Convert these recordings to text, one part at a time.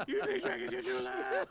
You think I can just do that?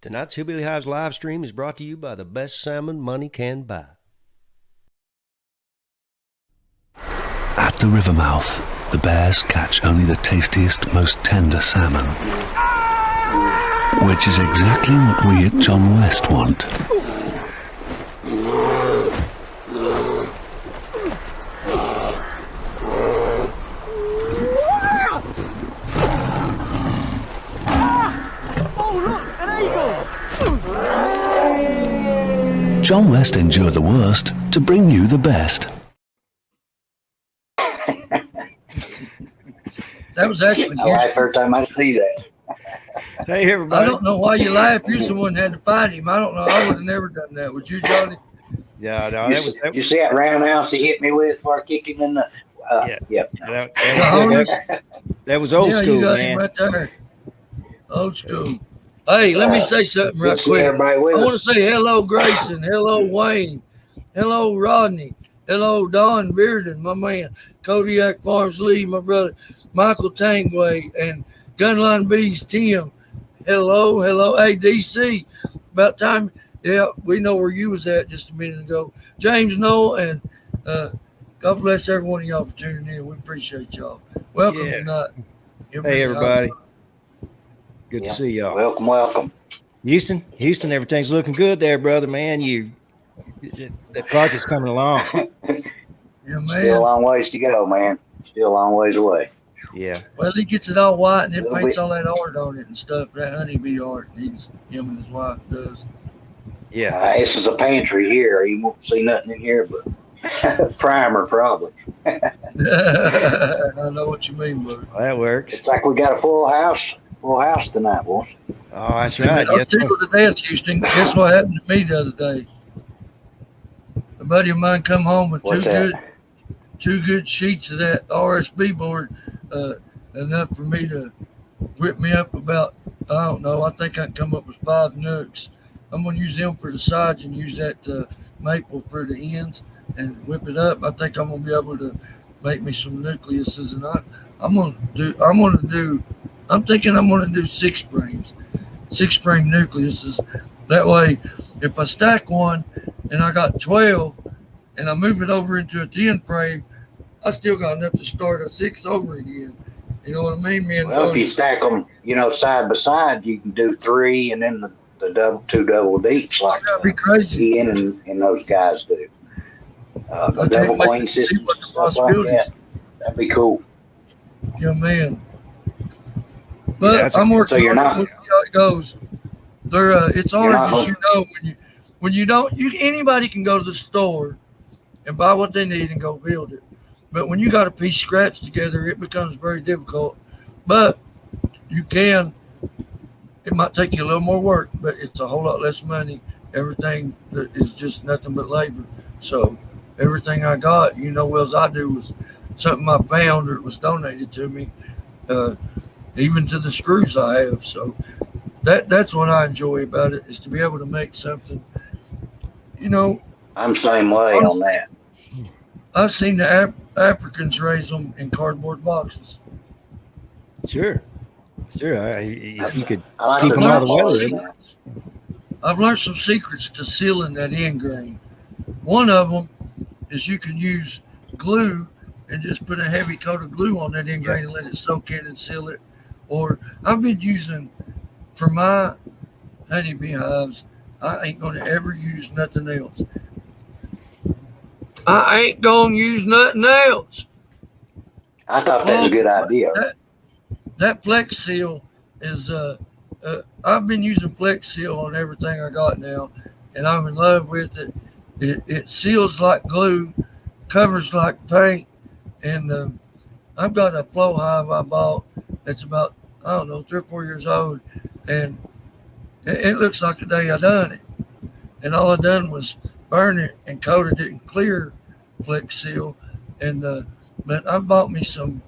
Tonight's Hillbilly Hives live stream is brought to you by the best salmon money can buy. At the river mouth, the bears catch only the tastiest, most tender salmon, which is exactly what we at John West want. John West endured the worst to bring you the best. That was actually I laugh every time I see that. Hey, everybody. I don't know why you laugh. You're the one that had to fight him. I don't know. I would have never done that. Would you, Johnny? Yeah, no, You see that roundhouse he hit me with before I kicked him in the... Yep. That was old school, you got man. him right there. Old school. Hey, let me say something right quick. I want to say hello, Grayson. Hello, Wayne. Hello, Rodney. Hello, Don Bearden, my man. Kodiak Farms Lee, my brother. Michael Tangway and Gunline Bees, Tim. Hello. Hey, DC. About time. Yeah, we know where you was at just a minute ago. James Noel, and God bless every one of y'all for tuning in. We appreciate y'all. Welcome tonight. Hey, everybody. Good to see y'all. Welcome. Houston, everything's looking good there, brother, man. That project's coming along. Yeah, man. Still a long ways to go, man. Still a long ways away. Yeah. Well, he gets it all white and then paints all that art on it and stuff. That honeybee art. Him and his wife does. Yeah. This is a pantry here. You won't see nothing in here but primer, probably. I know what you mean, brother. Well, that works. It's like we got a full house tonight, boys. Oh, that's right. I was tickled to death, Houston. Guess what happened to me the other day? A buddy of mine come home with two good sheets of that RSB board, enough for me to whip me up about, I don't know, I think I can come up with 5 nooks. I'm going to use them for the sides and use that maple for the ends and whip it up. I think I'm going to be able to make me some nucleuses, and I'm thinking I'm going to do 6 frames, 6 frame nucleuses. That way, if I stack one and I got 12 and I move it over into a 10 frame, I still got enough to start a 6 over again. You know what I mean? Well, if you stack them, side by side, you can do 3 and then the 2 double deeps like that'd be crazy. Ian and those guys do. The double queen system, stuff like that. That'd be cool. Yeah, man. But I'm working on it. We'll see how it goes. It's hard, as when you don't. Anybody can go to the store and buy what they need and go build it. But when you got a piece of scraps together, it becomes very difficult. But you can. It might take you a little more work, but it's a whole lot less money. Everything that is just nothing but labor. So everything I got, well as I do, was something I found or it was donated to me. Even to the screws I have. So that's what I enjoy about it, is to be able to make something, I'm the same way on that. I've seen the Africans raise them in cardboard boxes. Sure. If you could like keep them out of the weather. I've learned some secrets to sealing that end grain. One of them is you can use glue and just put a heavy coat of glue on that end grain and let it soak in and seal it. Or I've been using, for my honeybee hives, I ain't going to ever use nothing else. I thought that was a good idea. That Flex Seal is I've been using Flex Seal on everything I got now, and I'm in love with it. It seals like glue, covers like paint, and I've got a flow hive I bought that's about, I don't know, 3 or 4 years old, and it looks like the day I done it. And all I done was burn it and coated it in clear Flex Seal. And but I've bought me some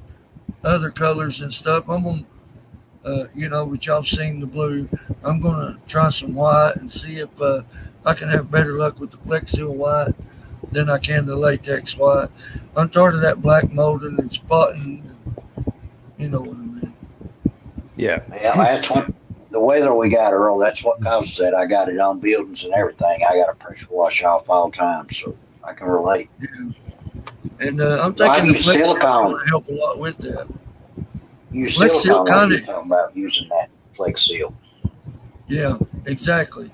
other colors and stuff. I'm gonna, which y'all seen the blue. I'm gonna try some white and see if I can have better luck with the Flex Seal white than I can the latex white. I'm tired of that black molding and spotting. You know what I mean? Yeah. Yeah, that's what the weather we got, Earl. That's what causes that. I got it on buildings and everything. I got to pressure wash off all the time, so I can relate. Yeah. And I'm thinking the Flex Seal will help a lot with that. Use Flex Seal kind of talking about using that Flex Seal. Yeah, exactly.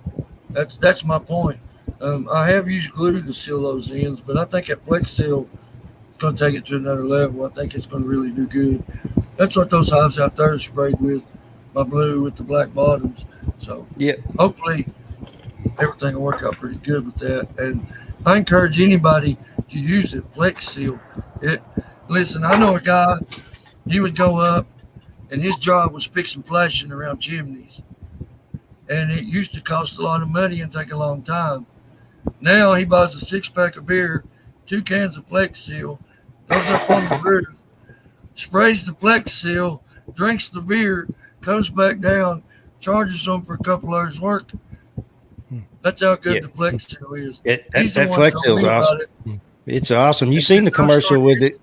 That's my point. I have used glue to seal those ends, but I think that Flex Seal is going to take it to another level. I think it's going to really do good. That's what those hives out there are sprayed with, my blue with the black bottoms. So yeah, hopefully everything will work out pretty good with that. And I encourage anybody to use it, Flex Seal. Listen, I know a guy, he would go up, and his job was fixing flashing around chimneys. And it used to cost a lot of money and take a long time. Now he buys a 6-pack of beer, 2 cans of Flex Seal, goes up on the roof, sprays the Flex Seal, drinks the beer, comes back down, charges them for a couple hours work. That's how good the Flex Seal is. That Flex Seal is awesome. It's awesome. You seen the commercial with it?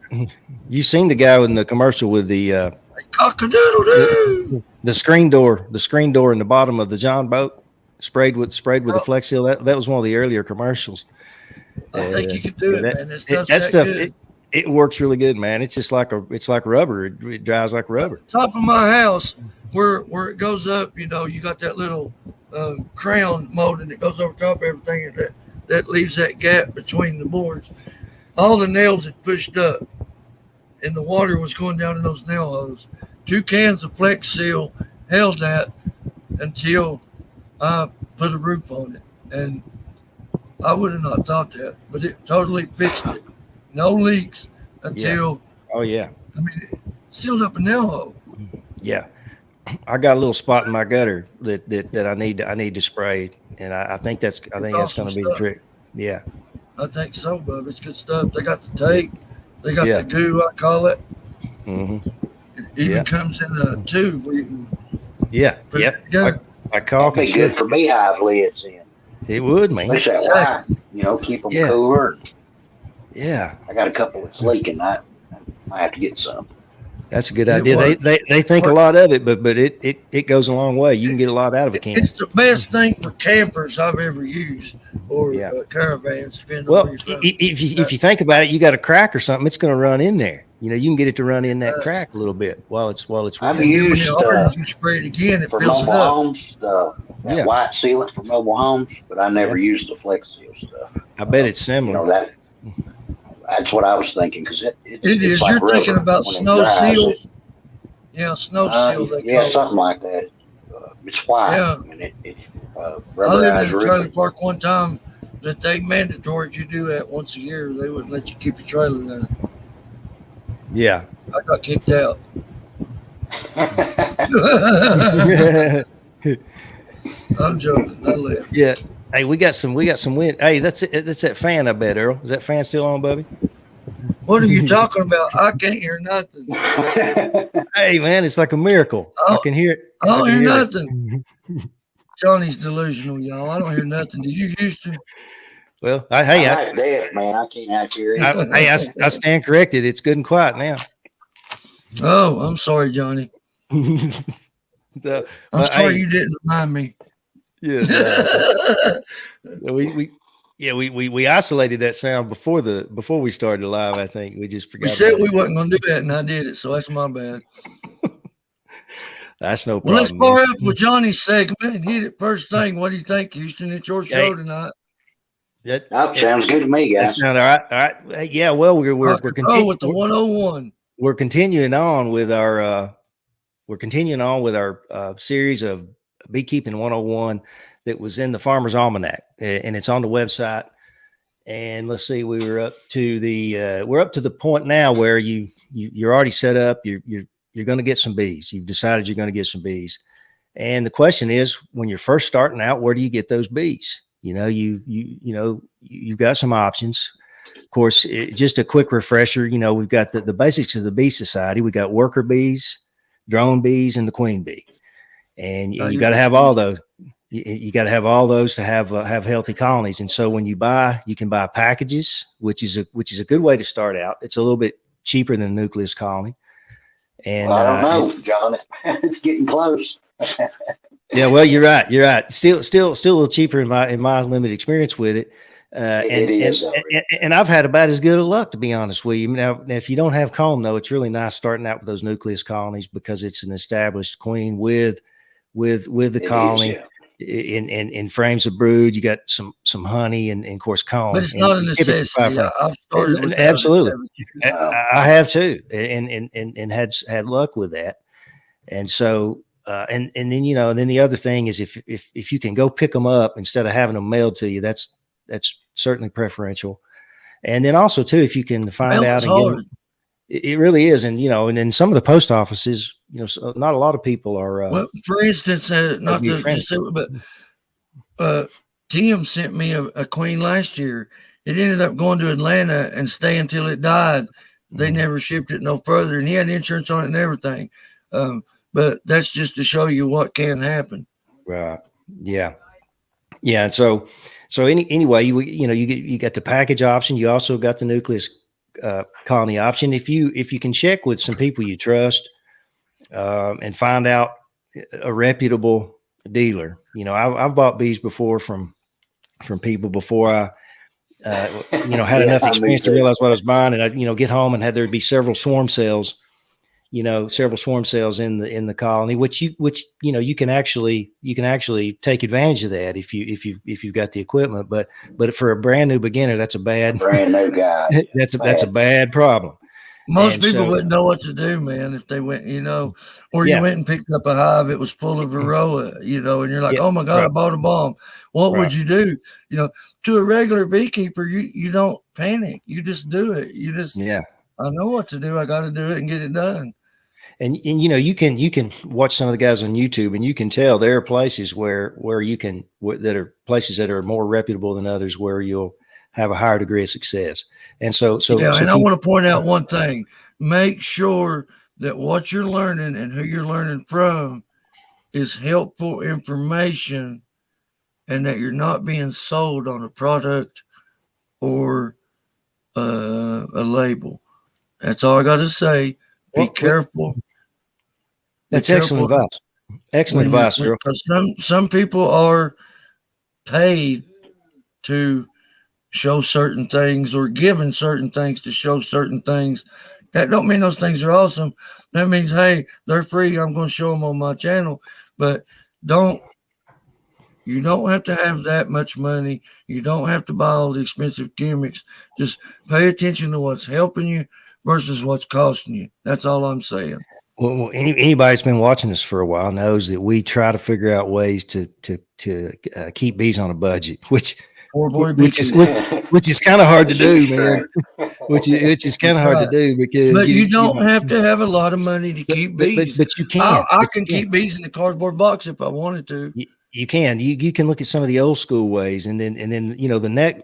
You seen the guy in the commercial with the cock-a-doodle-doo. The screen door in the bottom of the John boat sprayed with the Flex Seal. That was one of the earlier commercials. I think you could do it, man. That stuff it works really good, man. It's just like rubber. It dries like rubber. Top of my house, where it goes up, you got that little crown molding that goes over top of everything, and that leaves that gap between the boards. All the nails had pushed up, and the water was going down in those nail holes. 2 cans of Flex Seal held that until I put a roof on it. And I would have not thought that, but it totally fixed it. No leaks until, it sealed up a nail hole. Yeah. I got a little spot in my gutter that I need to spray, and I think that's going to be the trick. Yeah. I think so, Bub. It's good stuff. They got the tape. They got the goo, I call it. Mm-hmm. It even comes in a tube where you can put it together. Like caulk. It'd be good for beehive lids in. It would, man. Push that white, keep them cooler. Yeah. I got a couple that's leaking. I have to get some. That's a good idea. They think a lot of it, but it goes a long way. You can get a lot out of a can. It's the best thing for campers I've ever used, or caravans. Well, if you think about it, you got a crack or something, it's going to run in there. You can get it to run in that crack a little bit while it's. I've used you spray it again, it for fills mobile it up. homes, that white sealant for mobile homes, but I never used the Flex Seal stuff. I bet it's similar. That's what I was thinking, because it is. It's like You're thinking about snow seals. Snow seal. Something like that. It's white. Yeah. And it's I rubberized. lived in a trailer park one time that they mandatory you do that once a year. They wouldn't let you keep your trailer there. Yeah. I got kicked out. I'm joking. I left. Yeah. Hey, we got some wind. Hey, that's it. That's that fan, I bet, Earl. Is that fan still on, Bubby? What are you talking about? I can't hear nothing. Hey, man, it's like a miracle. I can hear it. I don't hear nothing. Johnny's delusional, y'all. I don't hear nothing. Do you, Houston? Well, I like that, man. I can't hear it. I stand corrected. It's good and quiet now. Oh, I'm sorry, Johnny. I'm sorry you didn't remind me. Yeah. We isolated that sound before we started live. I think we just forgot. We said we wasn't going to do that, and I did it, so that's my bad. That's no problem. Well, let's bar up with Johnny's segment and hit it first thing. What do you think, Houston? It's your show tonight. That sounds good to me, guys. All right. Yeah. Well, we're continuing with the 101. We're continuing on with our series of Beekeeping 101 that was in the Farmer's Almanac, and it's on the website. And let's see, we're up to the point now where you're already set up. You're going to get some bees. You've decided you're going to get some bees. And the question is, when you're first starting out, where do you get those bees? You've got some options. Of course, just a quick refresher, we've got the basics of the Bee Society. We got worker bees, drone bees, and the queen bee. And you got to have all those. You got to have all those to have healthy colonies. And so when you can buy packages, which is a good way to start out. It's a little bit cheaper than a nucleus colony. And I don't know, John. It's getting close. Yeah, well, you're right. Still a little cheaper in my limited experience with it. And I've had about as good of luck, to be honest with you. Now, if you don't have comb, though, it's really nice starting out with those nucleus colonies because it's an established queen with the colony in frames of brood. You got some honey and of course comb. But it's not a necessity. I've started with absolutely. I have too, and had luck with that. And so. And then then the other thing is if you can go pick them up instead of having them mailed to you, that's certainly preferential. And then also too, if you can find out again, it really is. And and in some of the post offices, not a lot of people are. Well, for instance, not to just say, but Tim sent me a queen last year. It ended up going to Atlanta and stay until it died. They never shipped it no further, and he had insurance on it and everything. But that's just to show you what can happen. Right. Yeah. Yeah. And so anyway, you got the package option. You also got the nucleus colony option. If you can check with some people you trust and find out a reputable dealer. I've bought bees before from people before I had enough experience to realize what I was buying, and I get home and had there be several swarm cells in the colony, which you can actually take advantage of that if you've got the equipment. But for a brand new beginner, that's a brand new guy. That's a bad problem. Most people wouldn't know what to do, man, if they went, or you went and picked up a hive, it was full of Varroa, and you're like, oh my God, I bought a bomb. What would you do? To a regular beekeeper, you don't panic. You just do it. I know what to do. I got to do it and get it done. And you can watch some of the guys on YouTube, and you can tell there are places that are places that are more reputable than others where you'll have a higher degree of success. And I want to point out one thing: make sure that what you're learning and who you're learning from is helpful information, and that you're not being sold on a product or a label. That's all I got to say. Be careful. That's excellent advice. Excellent advice, girl. Some people are paid to show certain things or given certain things to show certain things. That don't mean those things are awesome. That means, hey, they're free. I'm going to show them on my channel. But you don't have to have that much money. You don't have to buy all the expensive gimmicks. Just pay attention to what's helping you versus what's costing you. That's all I'm saying. Well, anybody that's been watching us for a while knows that we try to figure out ways to keep bees on a budget, which is kind of hard to do, man. Which is kind of hard to do because. But you don't have to have a lot of money to keep bees. But you can. I can keep bees in a cardboard box if I wanted to. You can. You can look at some of the old school ways, and then the next.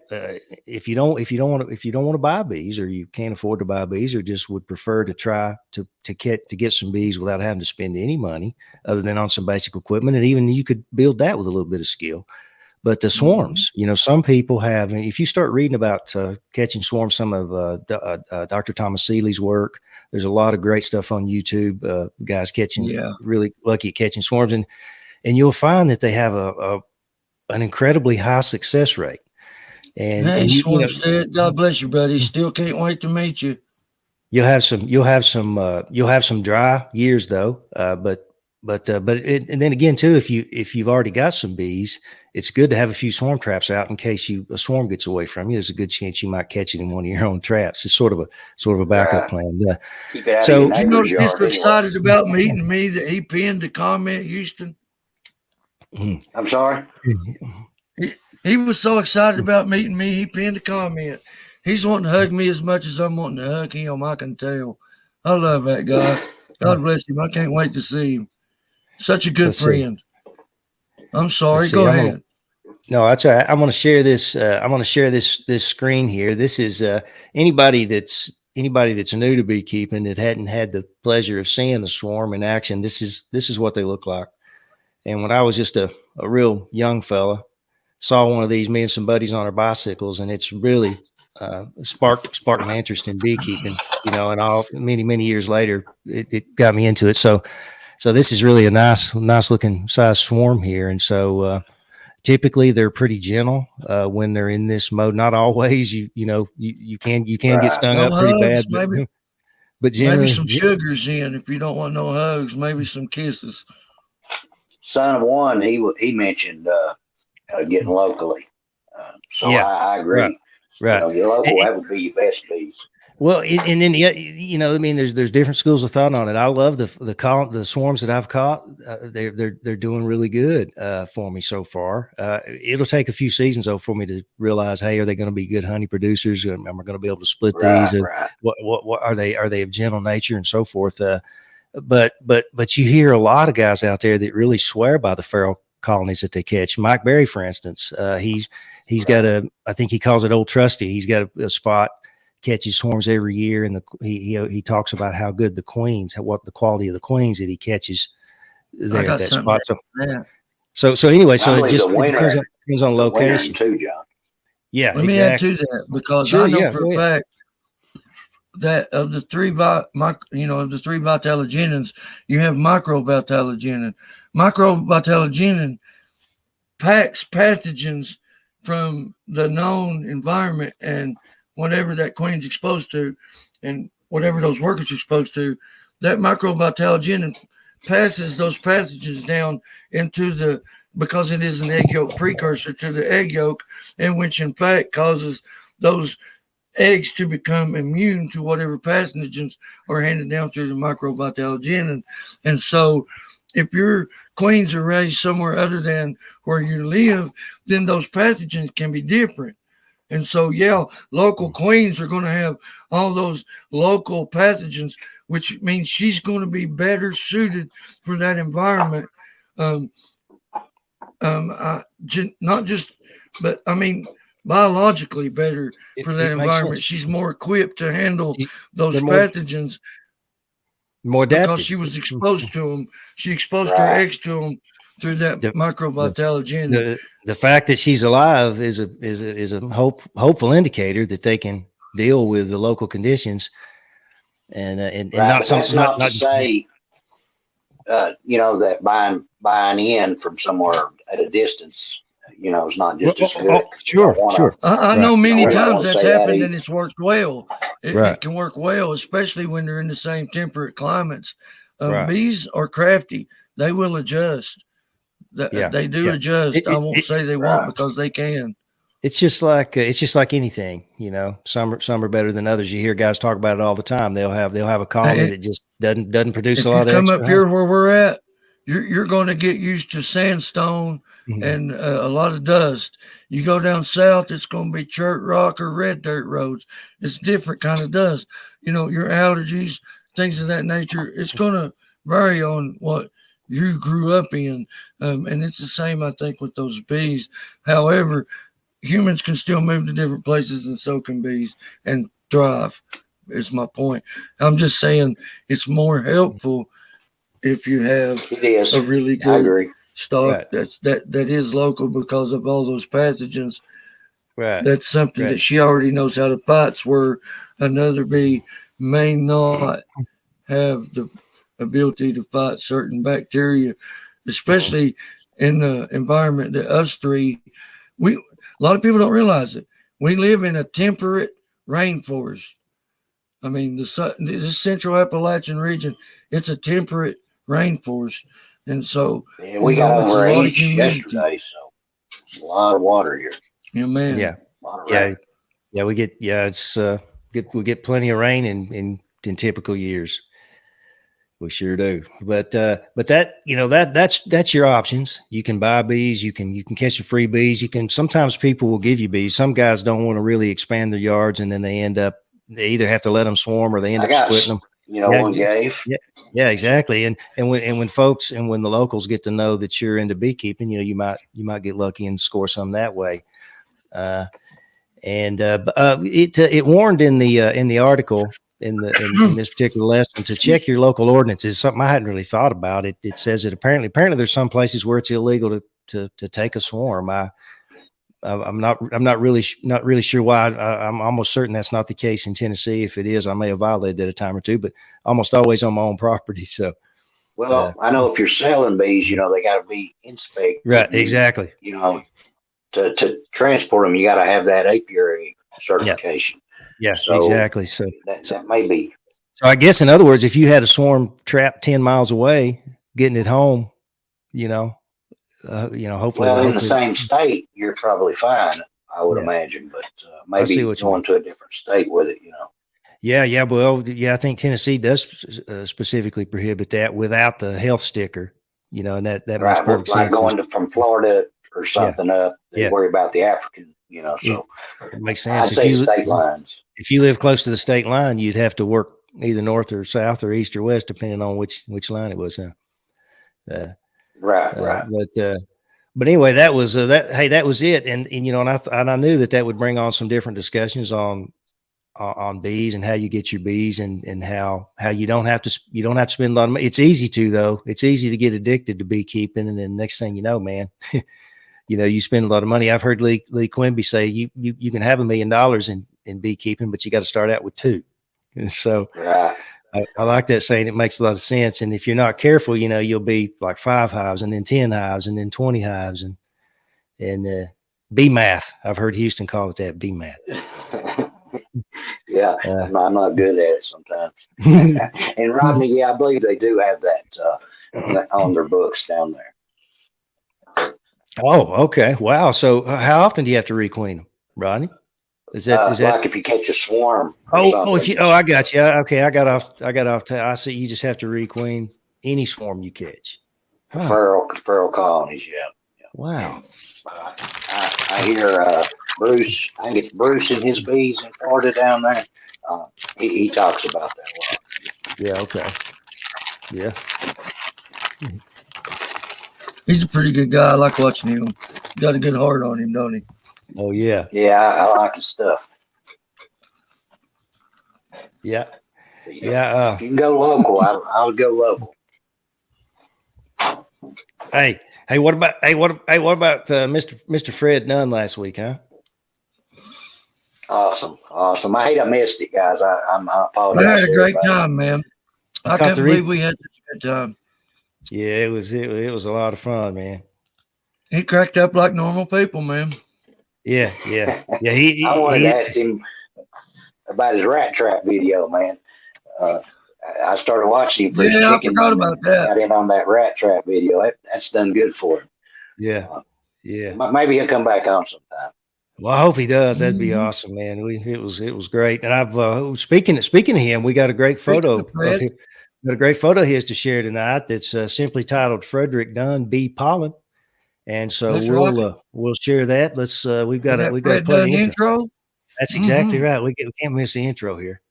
If you don't want to buy bees, or you can't afford to buy bees, or just would prefer to try to get some bees without having to spend any money other than on some basic equipment, and even you could build that with a little bit of skill. But the swarms, some people have. And if you start reading about catching swarms, some of Dr. Thomas Seeley's work, there's a lot of great stuff on YouTube. Guys really lucky at catching swarms, and you'll find that they have an incredibly high success rate. And, God bless you, buddy. Still can't wait to meet you. You'll have some dry years though. But and then again too, if you've already got some bees, it's good to have a few swarm traps out in case a swarm gets away from you. There's a good chance you might catch it in one of your own traps. It's sort of a backup plan. So you know, he's so excited about meeting me that he pinned the comment, Houston. I'm sorry. He was so excited about meeting me. He pinned a comment. He's wanting to hug me as much as I'm wanting to hug him. I can tell. I love that guy. God bless him. I can't wait to see him. Such a good friend. I'm sorry. Go ahead. No, that's all right. I'm going to share this. I'm going to share this screen here. This is anybody that's new to beekeeping that hadn't had the pleasure of seeing the swarm in action. This is what they look like. And when I was just a real young fella, saw one of these, me and some buddies on our bicycles, and it's really sparked my interest in beekeeping. And many years later, it got me into it. So this is really a nice looking size swarm here. And so typically they're pretty gentle when they're in this mode. Not always. You can get stung up pretty bad. But generally, maybe some sugars in if you don't want no hugs. Maybe some kisses. Son of one, he mentioned getting locally. So yeah, I agree. Right. Your local, that would be your best bees. Well, and then I mean, there's different schools of thought on it. I love the swarms that I've caught. They're doing really good for me so far. It'll take a few seasons though for me to realize, hey, are they going to be good honey producers? Am I going to be able to split these? Right. What are they? Are they of gentle nature and so forth? But you hear a lot of guys out there that really swear by the feral colonies that they catch. Mike Berry, for instance, he's got I think he calls it Old Trusty. He's got a spot, catches swarms every year, and he talks about how good the queens, what the quality of the queens that he catches there at that spot. So anyway, so it just depends on location too, John. Yeah, let me add to that because I know for a fact that of the three vitalogenins, you have microvitalogenin. Microvitalogenin packs pathogens from the known environment and whatever that queen's exposed to and whatever those workers are exposed to, that microvitalogenin passes those pathogens down into because it is an egg yolk precursor to the egg yolk, and which in fact causes those eggs to become immune to whatever pathogens are handed down through the microvitalogenin. And so if your queens are raised somewhere other than where you live, then those pathogens can be different. And so, yeah, local queens are going to have all those local pathogens, which means she's going to be better suited for that environment. Not just, but I mean, biologically better for that environment. She's more equipped to handle those pathogens. More adapted. Because she was exposed to them. She exposed her eggs to them through that microvitalogenin. The fact that she's alive is a hopeful indicator that they can deal with the local conditions, and not something. Not to say, that buying in from somewhere at a distance, it's not just as good. Sure. I know many times that's happened and it's worked well. It can work well, especially when they're in the same temperate climates. Bees are crafty; they will adjust. They do adjust. I won't say they won't because they can. It's just like anything, Some are better than others. You hear guys talk about it all the time. They'll have a colony that just doesn't produce a lot of. If you come up here where we're at, you're going to get used to sandstone and a lot of dust. You go down south, it's going to be chert rock or red dirt roads. It's different kind of dust. Your allergies, things of that nature. It's going to vary on what you grew up in, and it's the same, I think, with those bees. However, humans can still move to different places, and so can bees, and thrive. Is my point. I'm just saying it's more helpful if you have a really good stock that is local because of all those pathogens. Right. That's something that she already knows how to fight, where another bee may not have the ability to fight certain bacteria, especially in the environment that us three, a lot of people don't realize it. We live in a temperate rainforest. I mean, this central Appalachian region, it's a temperate rainforest. And so we got over 8 yesterday, so it's a lot of water here. Yeah, man. Yeah. We get we get plenty of rain in typical years. We sure do. But that, you know, that's your options. You can buy bees. You can catch the free bees. You can, sometimes people will give you bees. Some guys don't want to really expand their yards, and then they either have to let them swarm or they end up splitting them. You know, one gave. Yeah, exactly. And when the locals get to know that you're into beekeeping, you know, you might get lucky and score some that way. It warned in the article in this particular lesson to check your local ordinances. Something I hadn't really thought about. It says that apparently there's some places where it's illegal to take a swarm. I'm not really sure why. I'm almost certain that's not the case in Tennessee. If it is, I may have violated it a time or two, but almost always on my own property. So, well, I know if you're selling bees, you know, they got to be inspected. Right. Exactly. You know, to transport them, you got to have that apiary certification. Yeah, so exactly. So that may be. So I guess, in other words, if you had a swarm trapped 10 miles away, getting it home, hopefully. Well, in the same state, you're probably fine, I would imagine, but maybe going to a different state with it, you know. Yeah. Well, I think Tennessee does specifically prohibit that without the health sticker, you know, and that makes perfect sense. Like going from Florida or something up, they worry about the African, you know, so it makes sense. I'd say state lines. If you live close to the state line, you'd have to work either north or south or east or west, depending on which line it was. Right. But anyway, that was that. Hey, that was it. And you know, and I knew that would bring on some different discussions on bees and how you get your bees and how you don't have to spend a lot of money. It's easy to, though. It's easy to get addicted to beekeeping, and then next thing you know, man, you know, you spend a lot of money. I've heard Lee Quimby say you can have $1 million in beekeeping, but you got to start out with 2. And so I like that saying. It makes a lot of sense. And if you're not careful, you know, you'll be like 5 hives and then 10 hives and then 20 hives and bee math. I've heard Houston call it that, bee math. Yeah, I'm not good at it sometimes. And Rodney, I believe they do have that on their books down there. Oh, okay. Wow. So how often do you have to requeen them, Rodney? Is that like if you catch a swarm? I got you. Okay, I got off. I see. You just have to requeen any swarm you catch. Feral colonies. Yeah. Wow. I hear Bruce. I get Bruce and his bees in Florida down there. He talks about that a lot. Yeah. Okay. Yeah. He's a pretty good guy. I like watching him. Got a good heart on him, don't he? Oh yeah. Yeah, I like his stuff. Yeah. Yeah. If you can go local, I would go local. Hey, what about Mr. Fred Dunn last week, huh? Awesome. I hate I missed it, guys. I apologize. I had a great time, man. I can't believe we had such a good time. Yeah, it was a lot of fun, man. He cracked up like normal people, man. Yeah. I wanted to ask him about his rat trap video, man. I started watching him. I forgot about that. Got in on that rat trap video. That's done good for him. Yeah. Maybe he'll come back on sometime. Well, I hope he does. That'd be awesome, man. It was great. And I've speaking of him, we got a great photo of him. Got a great photo of his to share tonight. That's simply titled "Frederick Dunn Bee Pollen," and so we'll share that. Let's we've got to play the intro. That's exactly right. We can't miss the intro here.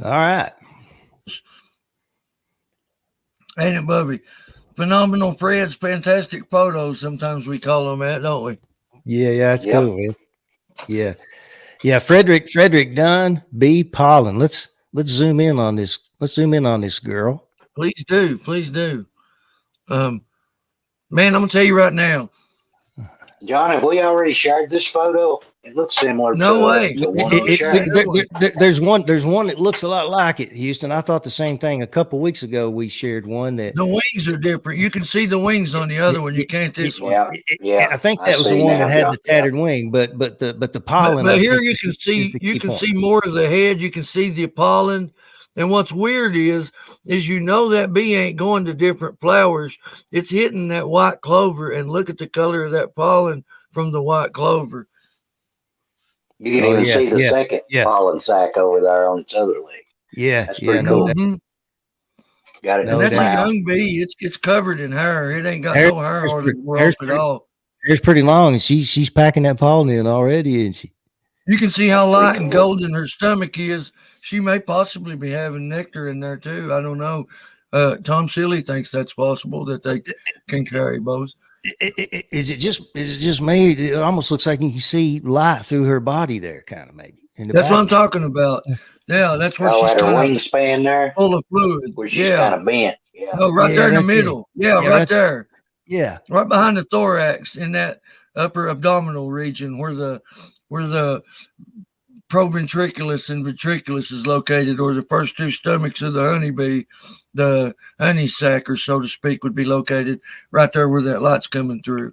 All right. Ain't it, Bubby? Phenomenal Fred's fantastic photos. Sometimes we call them that, don't we? Yeah, that's cool, man. Yeah. Frederick Dunn, bee pollen. Let's zoom in on this. Let's zoom in on this girl. Please do. Man, I'm gonna tell you right now. John, have we already shared this photo It looks similar. No way. To one on There's one that looks a lot like it, Houston. I thought the same thing a couple weeks ago. We shared one that the wings are different. You can see the wings on the other one. You can't this one. Yeah. I think that was the one that had the tattered wing, but the pollen. But here you can see more of the head. You can see the pollen. And what's weird is that bee ain't going to different flowers. It's hitting that white clover, and look at the color of that pollen from the white clover. You can even see the second pollen sac over there on its other leg. Yeah, that's pretty cool. Got it. And that's a young bee. It's covered in hair. It ain't got no hair on it at all. Hair's pretty long, and she's packing that pollen in already, and you can see how light and golden her stomach is. She may possibly be having nectar in there too. I don't know. Tom Seeley thinks that's possible, that they can carry both. Is it just made? It almost looks like you can see light through her body there, kind of maybe. That's what I'm talking about. Yeah, that's where she's kind of wingspan there, full of fluid. Where she's kind of bent. Yeah. No, right there in the middle. Right there. Yeah, right behind the thorax, in that upper abdominal region where the proventriculus and ventriculus is located, or the first two stomachs of the honeybee, the honey sac, or so to speak, would be located right there where that light's coming through.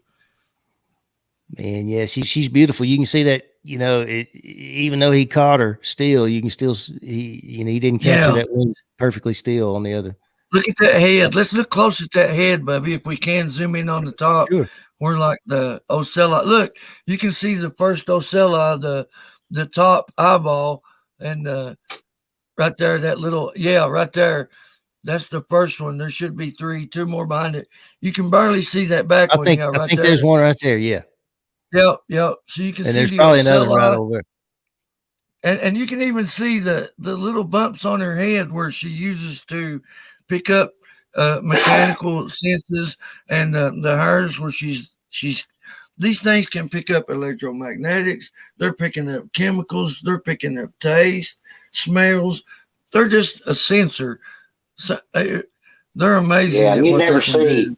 Man, yeah, she's beautiful. You can see that, even though he caught her still, you can still, he didn't capture that wing perfectly still on the other. Look at that head. Let's look close at that head, Bubby, if we can zoom in on the top. Sure. Where like the ocelli. Look, you can see the first ocelli, the top eyeball, and right there, that little, right there. That's the first one. There should be two more behind it. You can barely see that back one. I think there's one right there. Yeah. Yep. So you can see. And there's probably another right over there. And you can even see the little bumps on her head where she uses to pick up mechanical senses, and the hairs where she's these things can pick up electromagnetics. They're picking up chemicals. They're picking up taste, smells. They're just a sensor. So they're amazing. Yeah, you never see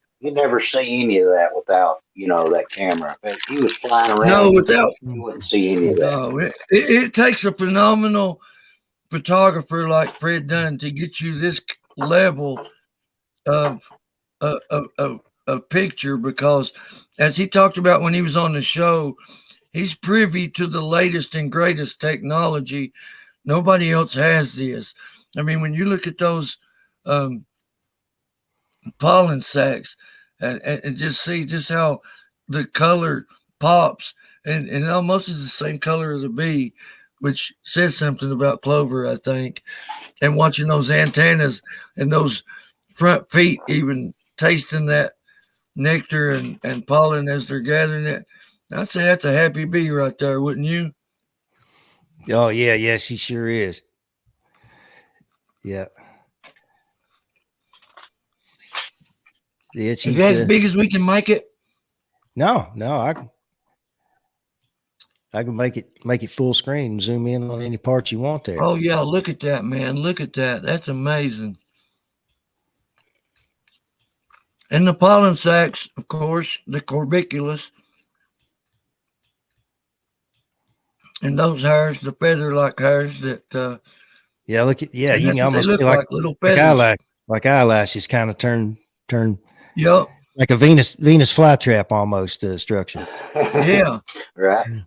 any of that without that camera. If he was flying around, no, without you wouldn't see any of that. No, it takes a phenomenal photographer like Fred Dunn to get you this level of picture, because as he talked about when he was on the show, he's privy to the latest and greatest technology. Nobody else has this. I mean, when you look at those pollen sacs and just see just how the color pops, and it almost is the same color as the bee, which says something about clover, I think. And watching those antennas and those front feet even tasting that nectar and pollen as they're gathering it, I'd say that's a happy bee right there, wouldn't you? Oh yeah, yes, he sure is. Yeah. Is that as big as we can make it? No, I can make it full screen and zoom in on any part you want there. Oh yeah, look at that, man. Look at that. That's amazing. And the pollen sacs, of course, the corbiculus, and those hairs, the feather-like hairs that. You can almost see like little feathers, like eyelashes, kind of turn. Yep. Like a Venus flytrap almost structure. Yeah. Right.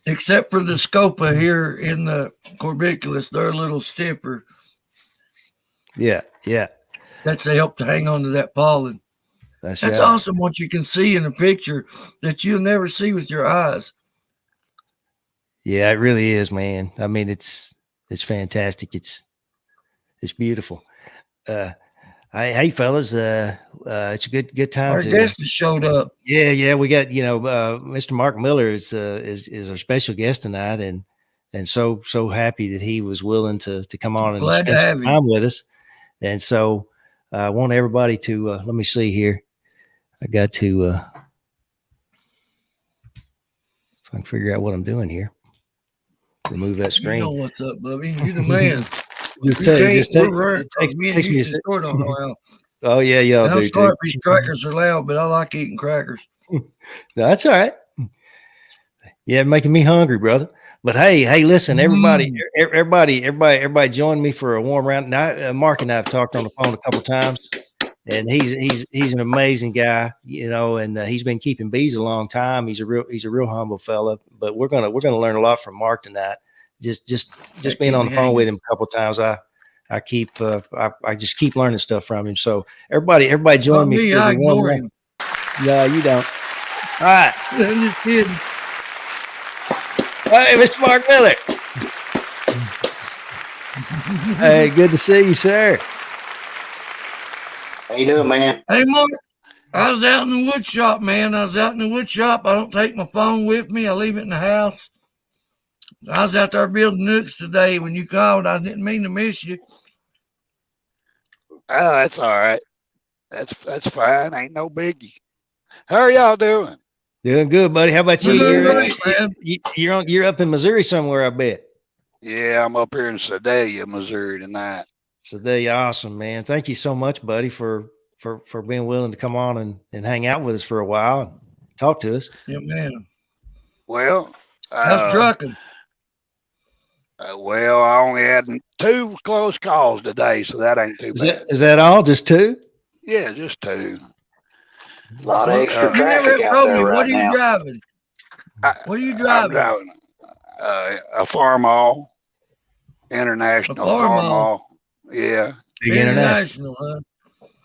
Except for the scopa here in the corbiculus, they're a little stiffer. Yeah. That's to help to hang on to that pollen. That's awesome what you can see in a picture that you'll never see with your eyes. Yeah, it really is, man. I mean, it's fantastic. It's beautiful. Hey fellas, it's a good time. Our guest has showed up. Yeah. We got Mr. Mark Miller is our special guest tonight, and so happy that he was willing to come on and spend some time with us. And so I want everybody to let me see here. I got to if I can figure out what I'm doing here. Remove that screen. You know what's up, Bubby? You're the man. Takes me a second. Oh yeah. I'm sorry if these crackers are loud, but I like eating crackers. No, that's all right. Yeah, making me hungry, brother. But hey, listen, everybody join me for a warm round. Now, Mark and I have talked on the phone a couple of times, and he's an amazing guy, you know, and he's been keeping bees a long time. He's a real humble fella. But we're gonna learn a lot from Mark tonight. Just being on the phone with him a couple of times, I just keep learning stuff from him. So everybody join me for the warm round. Yeah, you don't. All right. I'm just kidding. Hey, Mr. Mark Miller. Hey, good to see you, sir. How you doing, man? Hey, Mark. I was out in the wood shop, man. I don't take my phone with me. I leave it in the house. I was out there building nooks today when you called. I didn't mean to miss you. Oh, that's all right. That's fine. Ain't no biggie. How are y'all doing? Doing good, buddy. How about you? You're You're up in Missouri somewhere, I bet. Yeah, I'm up here in Sedalia, Missouri tonight. Sedalia, awesome, man. Thank you so much, buddy, for being willing to come on and hang out with us for a while and talk to us. Yeah, man. Well, how's trucking? Well, I only had 2 close calls today, so that ain't too bad. Is that all? Just 2? Yeah, just 2. A lot of extra traffic out there right now. What are you driving? I'm driving a Farmall, International Farmall. Yeah. Big International, huh?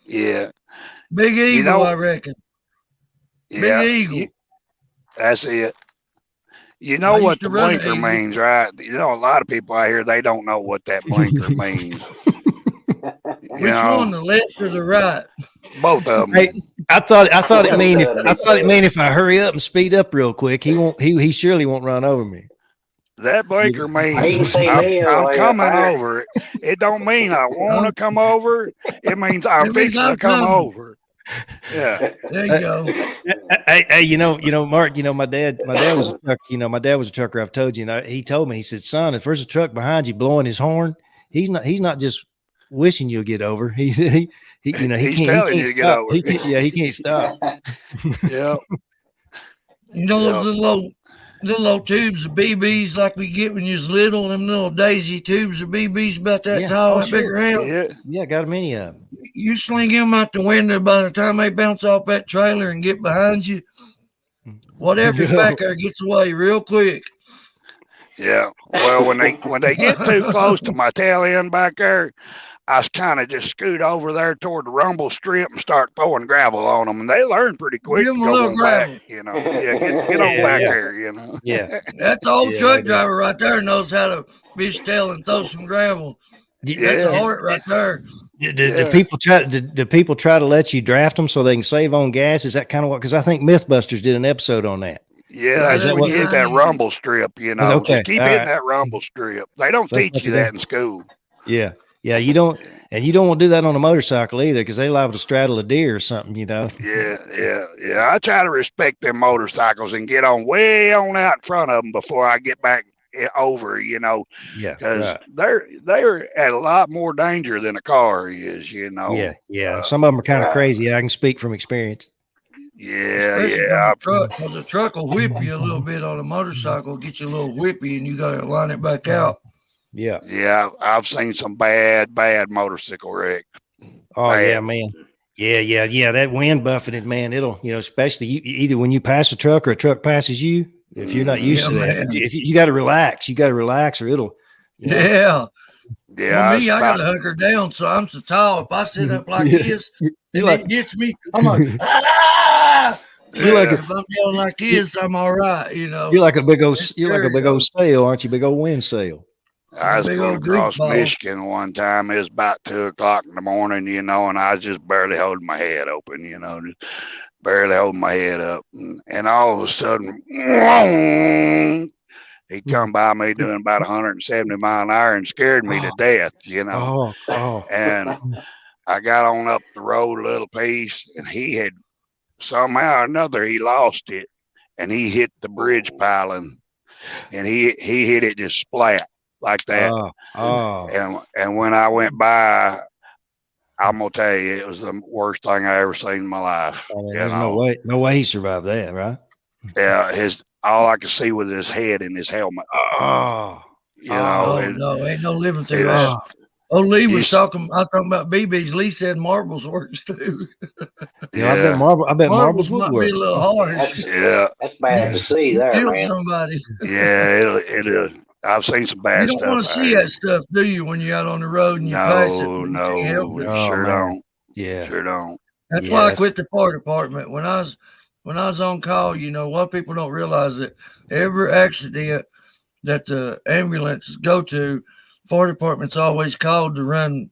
Yeah. Big Eagle, I reckon. Yeah. Big Eagle. That's it. You know what the blinker means, right? You know, a lot of people out here, they don't know what that blinker means. Which one, the left or the right? Both of them. Hey, I thought it mean if I hurry up and speed up real quick, he surely won't run over me. That blinker means I'm coming over. It don't mean I want to come over. It means I'm fixing to come over. Yeah. There you go. Hey, you know, Mark, my dad was a truck, my dad was a trucker. I've told you, he told me, he said, son, if there's a truck behind you blowing his horn, he's not just wishing you'll get over. He's telling you to get over. He can't stop. Yeah. Those little old tubes of BBs like we get when you was little, them little daisy tubes of BBs about that tall, that big around. Yeah, got many of them. You sling them out the window, by the time they bounce off that trailer and get behind you, whatever's back there gets away real quick. Yeah. Well, when they get too close to my tail end back there, I kind of just scoot over there toward the rumble strip and start throwing gravel on them, and they learn pretty quick. Give them a little gravel. Back, Yeah, get on back there, Yeah. That's the old truck driver right there knows how to fish tail and throw some gravel. That's a heart right there. Do people try to let you draft them so they can save on gas? Is that kind of what? Because I think MythBusters did an episode on that. Yeah, that's when you hit that rumble strip, Okay. Keep hitting that rumble strip. They don't teach you that in school. Yeah. Yeah, you don't want to do that on a motorcycle either, because they liable to straddle a deer or something, Yeah. I try to respect them motorcycles and get on way on out in front of them before I get back over, Yeah, because they're at a lot more danger than a car is, Yeah. Some of them are kind of crazy. I can speak from experience. Yeah. Because a truck will whip you a little bit on a motorcycle, get you a little whippy, and you got to line it back out. Yeah. I've seen some bad motorcycle wrecks. Oh, yeah, man. Yeah. That wind buffeted, man. It'll, especially either when you pass a truck or a truck passes you, if you're not used to that, if you got to relax or it'll. Yeah. Yeah. Well, I got to hunker down, so I'm so tall. If I sit up like this, and it gets me, I'm like, if I'm down like this, I'm all right, You're like a big old sail, aren't you? Big old wind sail. I was going across Michigan one time. It was about 2:00 in the morning, and I was just barely holding my head open, just barely holding my head up. And all of a sudden, he come by me doing about 170 miles an hour and scared me to death, And I got on up the road a little piece, and he had somehow or another, he lost it, and he hit the bridge piling, and he hit it just splat like that. And when I went by, I'm gonna tell you, it was the worst thing I ever seen in my life. There's no way he survived that, right? Yeah, all I could see was his head in his helmet. Oh, You know, Oh no, ain't no living through it's- that. Oh, Lee was you- talking. I was talking about BBs. Lee said marbles works too. yeah. I bet marbles would might work. be a little harsh. That's bad to see there, Kill man. somebody. yeah, it'll. I've seen some You bad don't stuff. want to see that stuff, do you? When you're out on the road and you pass it, No, you can't help no, it. Oh, sure man. don't. Yeah. Sure don't. That's why I Yes. quit the fire department. When I was on call, you know, a lot of people don't realize that every accident that the ambulances go to, fire department's always called to run.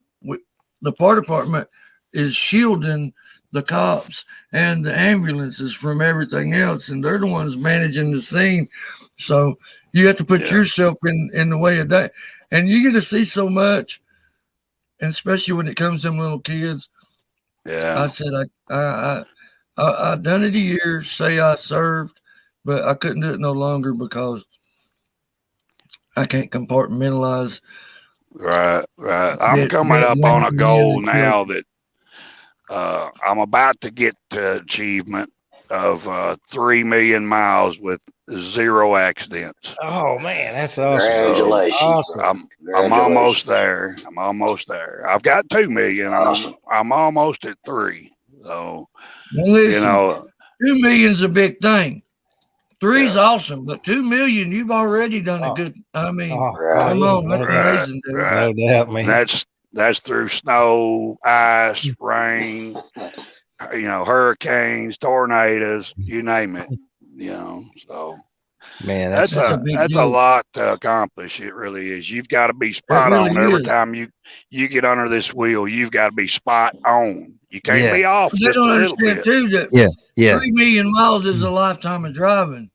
The fire department is shielding the cops and the ambulances from everything else, and they're the ones managing the scene. So you have to put yourself in the way of that, and you get to see so much, and especially when it comes to them little kids. Yeah. I said I done it a year, say I served, but I couldn't do it no longer because I can't compartmentalize. Right. I'm coming up on a goal now that I'm about to get to achievement of 3 million miles with 0 accidents. Oh man, that's awesome. Congratulations. Awesome. I'm almost there. I'm almost there. I've got 2 million. Awesome. I'm almost at 3. So Well, listen, you know, 2 million's a big thing. 3's awesome, but 2 million, you've already done a good. I mean, come on, that's amazing, dude. Right. No doubt, man. That's through snow, ice, rain, you know, hurricanes, tornadoes, you name it. You know, so Man, that's a big a deal. lot to accomplish. It really is. You've got to be spot really on every is. time you get under this wheel. You've got to be spot on. You can't be off They just a don't little understand bit. too that yeah. 3 million miles is a lifetime of driving.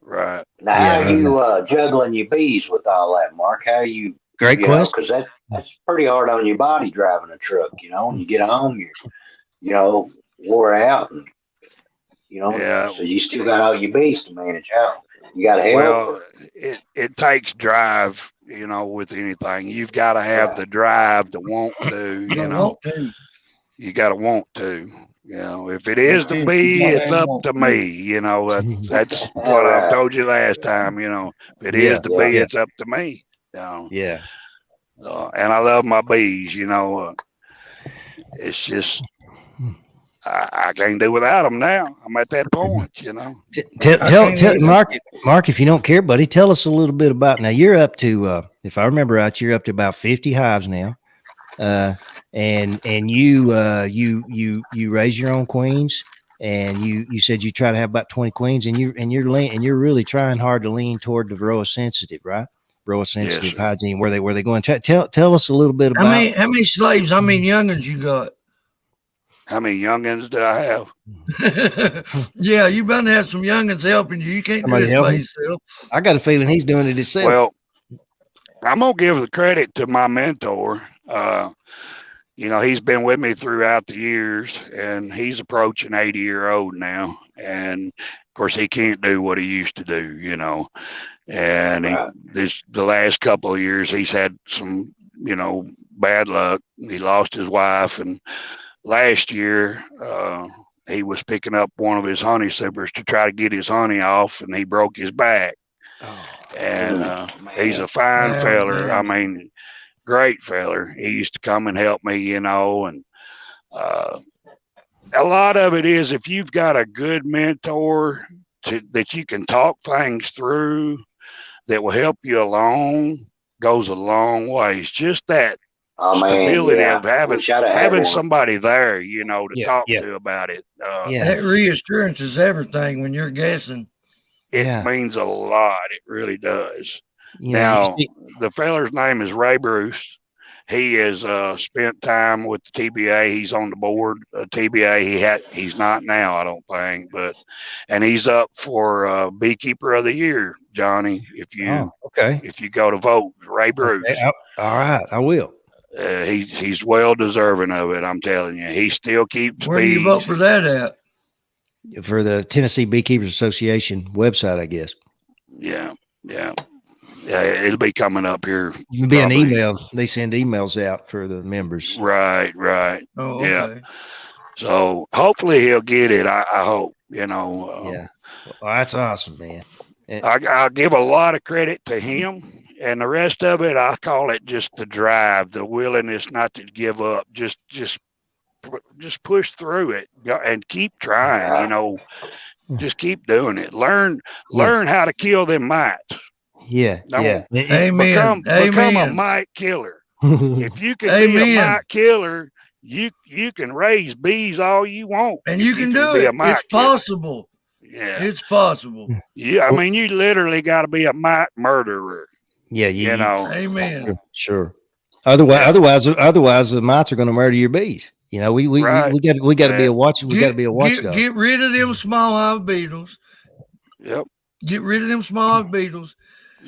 Right. Now, how are you juggling your bees with all that, Mark? How are you? Great question. Because that's pretty hard on your body driving a truck. You know, when you get home, you're wore out, and so you still got all your bees to manage out. You got to help. Well, it takes drive, you know, with anything. You've got to have the drive to want to, you know. You got to want to. You know, if it is to be, it's up to me. You know, that's what I've told you last time. You know, if it is to be, it's up to me. You know? Yeah. And I love my bees. You know, it's just I can't do without them now. I'm at that point. You know. Tell Mark, if you don't care, buddy, tell us a little bit about. Now you're up to, if I remember right, you're up to about 50 hives now. And you raise your own queens, and you said you try to have about 20 queens, and you're really trying hard to lean toward the Varroa sensitive, right? Varroa sensitive hygiene. Where they going? Tell us a little bit about how many slaves, how many youngins you got? How many youngins do I have? Yeah, you better have some youngins helping you. You can't do this by yourself. I got a feeling he's doing it himself. Well, I'm gonna give the credit to my mentor. You know, he's been with me throughout the years, and he's approaching 80-year-old now. And of course, he can't do what he used to do, you know. And the last couple of years, he's had some, you know, bad luck. He lost his wife, and last year, he was picking up one of his honey sippers to try to get his honey off, and he broke his back. And he's a fine feller. I mean, great feller. He used to come and help me, you know, and a lot of it is if you've got a good mentor that you can talk things through that will help you along, goes a long ways. Just that stability of having somebody there, you know, to talk to about it. That reassurance is everything when you're guessing. It means a lot. It really does. Now, the feller's name is Ray Bruce. He has spent time with the TBA. He's on the board. TBA, he's not now, I don't think, and he's up for Beekeeper of the Year, Johnny. If you go to vote, Ray Bruce. Okay. All right, I will. He's well deserving of it. I'm telling you. He still keeps. Where do you vote for that at? For the Tennessee Beekeepers Association website, I guess. Yeah, it'll be coming up here. It'll be an email. They send emails out for the members. Right. Oh, yeah. okay. So hopefully he'll get it. I hope, you know. Well, that's awesome, man. I'll give a lot of credit to him, and the rest of it, I call it just the drive, the willingness not to give up. Just push through it and keep trying. You know, just keep doing it. Learn how to kill them mites. Yeah. Amen. Become a mite killer. If you can be a mite killer, you can raise bees all you want, and you can do it. It's possible. Yeah, it's possible. Yeah, I mean, you literally got to be a mite murderer. Yeah, you know. Amen. Sure. Otherwise, the mites are going to murder your bees. You know, we got to be a watch. We got to be a watchdog. Get rid of them small hive beetles. Yep. Get rid of them small hive beetles.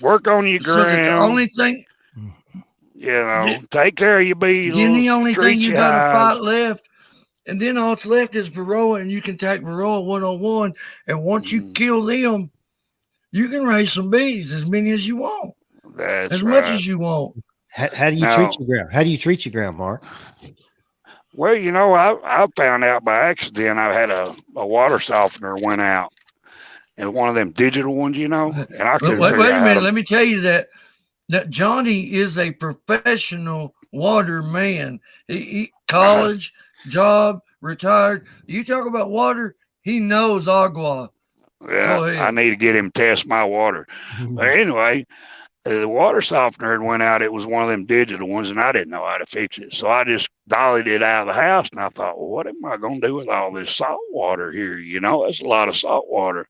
Work on your ground. So the only thing, take care of your bees. Then the only thing you got to fight left, and then all that's left is Varroa, and you can take Varroa 101. And once you kill them, you can raise some bees, as many as you want, as much as you want. How do you treat your ground? How do you treat your ground, Mark? Well, you know, I found out by accident. I had a water softener went out, and one of them digital ones, you know. And I couldn't wait a minute. Let me tell you that Johnny is a professional water man. He college, job, retired. You talk about water, he knows agua. Yeah, I need to get him to test my water. But anyway, the water softener had went out. It was one of them digital ones, and I didn't know how to fix it. So I just dollied it out of the house, and I thought, well, what am I going to do with all this salt water here? You know, that's a lot of salt water.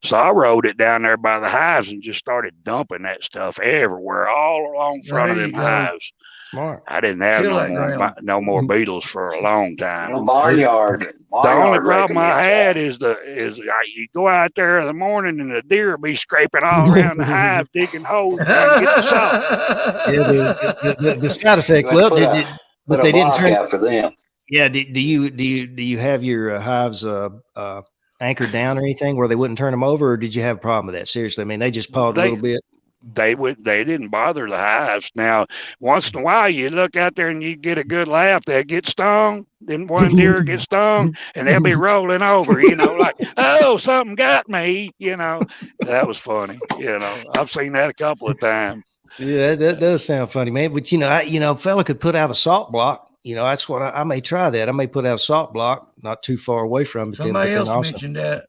So I rode it down there by the hives and just started dumping that stuff everywhere, all along front of them hives. Smart. I didn't have no more beetles for a long time. Barnyard. The only problem I had is you go out there in the morning and the deer will be scraping all around the hive, digging holes trying to get the salt. Yeah, the side effect. Well, but they didn't turn out for them. Yeah. Do you have your hives anchored down or anything where they wouldn't turn them over, or did you have a problem with that? Seriously, I mean, they just pawed a little bit. They didn't bother the hives. Now, once in a while, you look out there and you get a good laugh. They'll get stung. Then one deer gets stung, and they'll be rolling over. You know, like, oh, something got me. You know, that was funny. You know, I've seen that a couple of times. Yeah, that does sound funny, man. But a fella could put out a salt block. You know, that's what I may try that. I may put out a salt block not too far away from it. Somebody else mentioned that.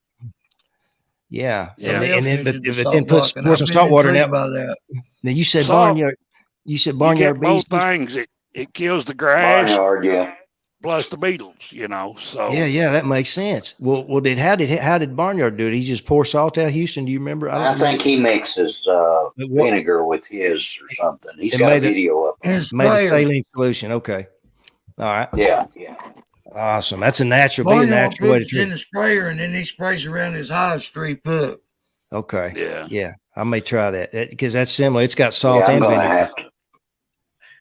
Yeah. And then pour some salt water in that. Now you said barnyard. You said barnyard bees. Both things. It kills the grass. Barnyard, Plus the beetles, you know. So yeah, that makes sense. Well, how did Barnyard do it? He just pour salt out, Houston? Do you remember? I think he mixes vinegar with his or something. He's got a video up there. Made a saline solution. Okay. All right. Yeah. Awesome. That's a natural way to treat. In the sprayer, and then he sprays around his hives 3 foot. Okay. Yeah. I may try that because that's similar. It's got salt and vinegar. vinegar.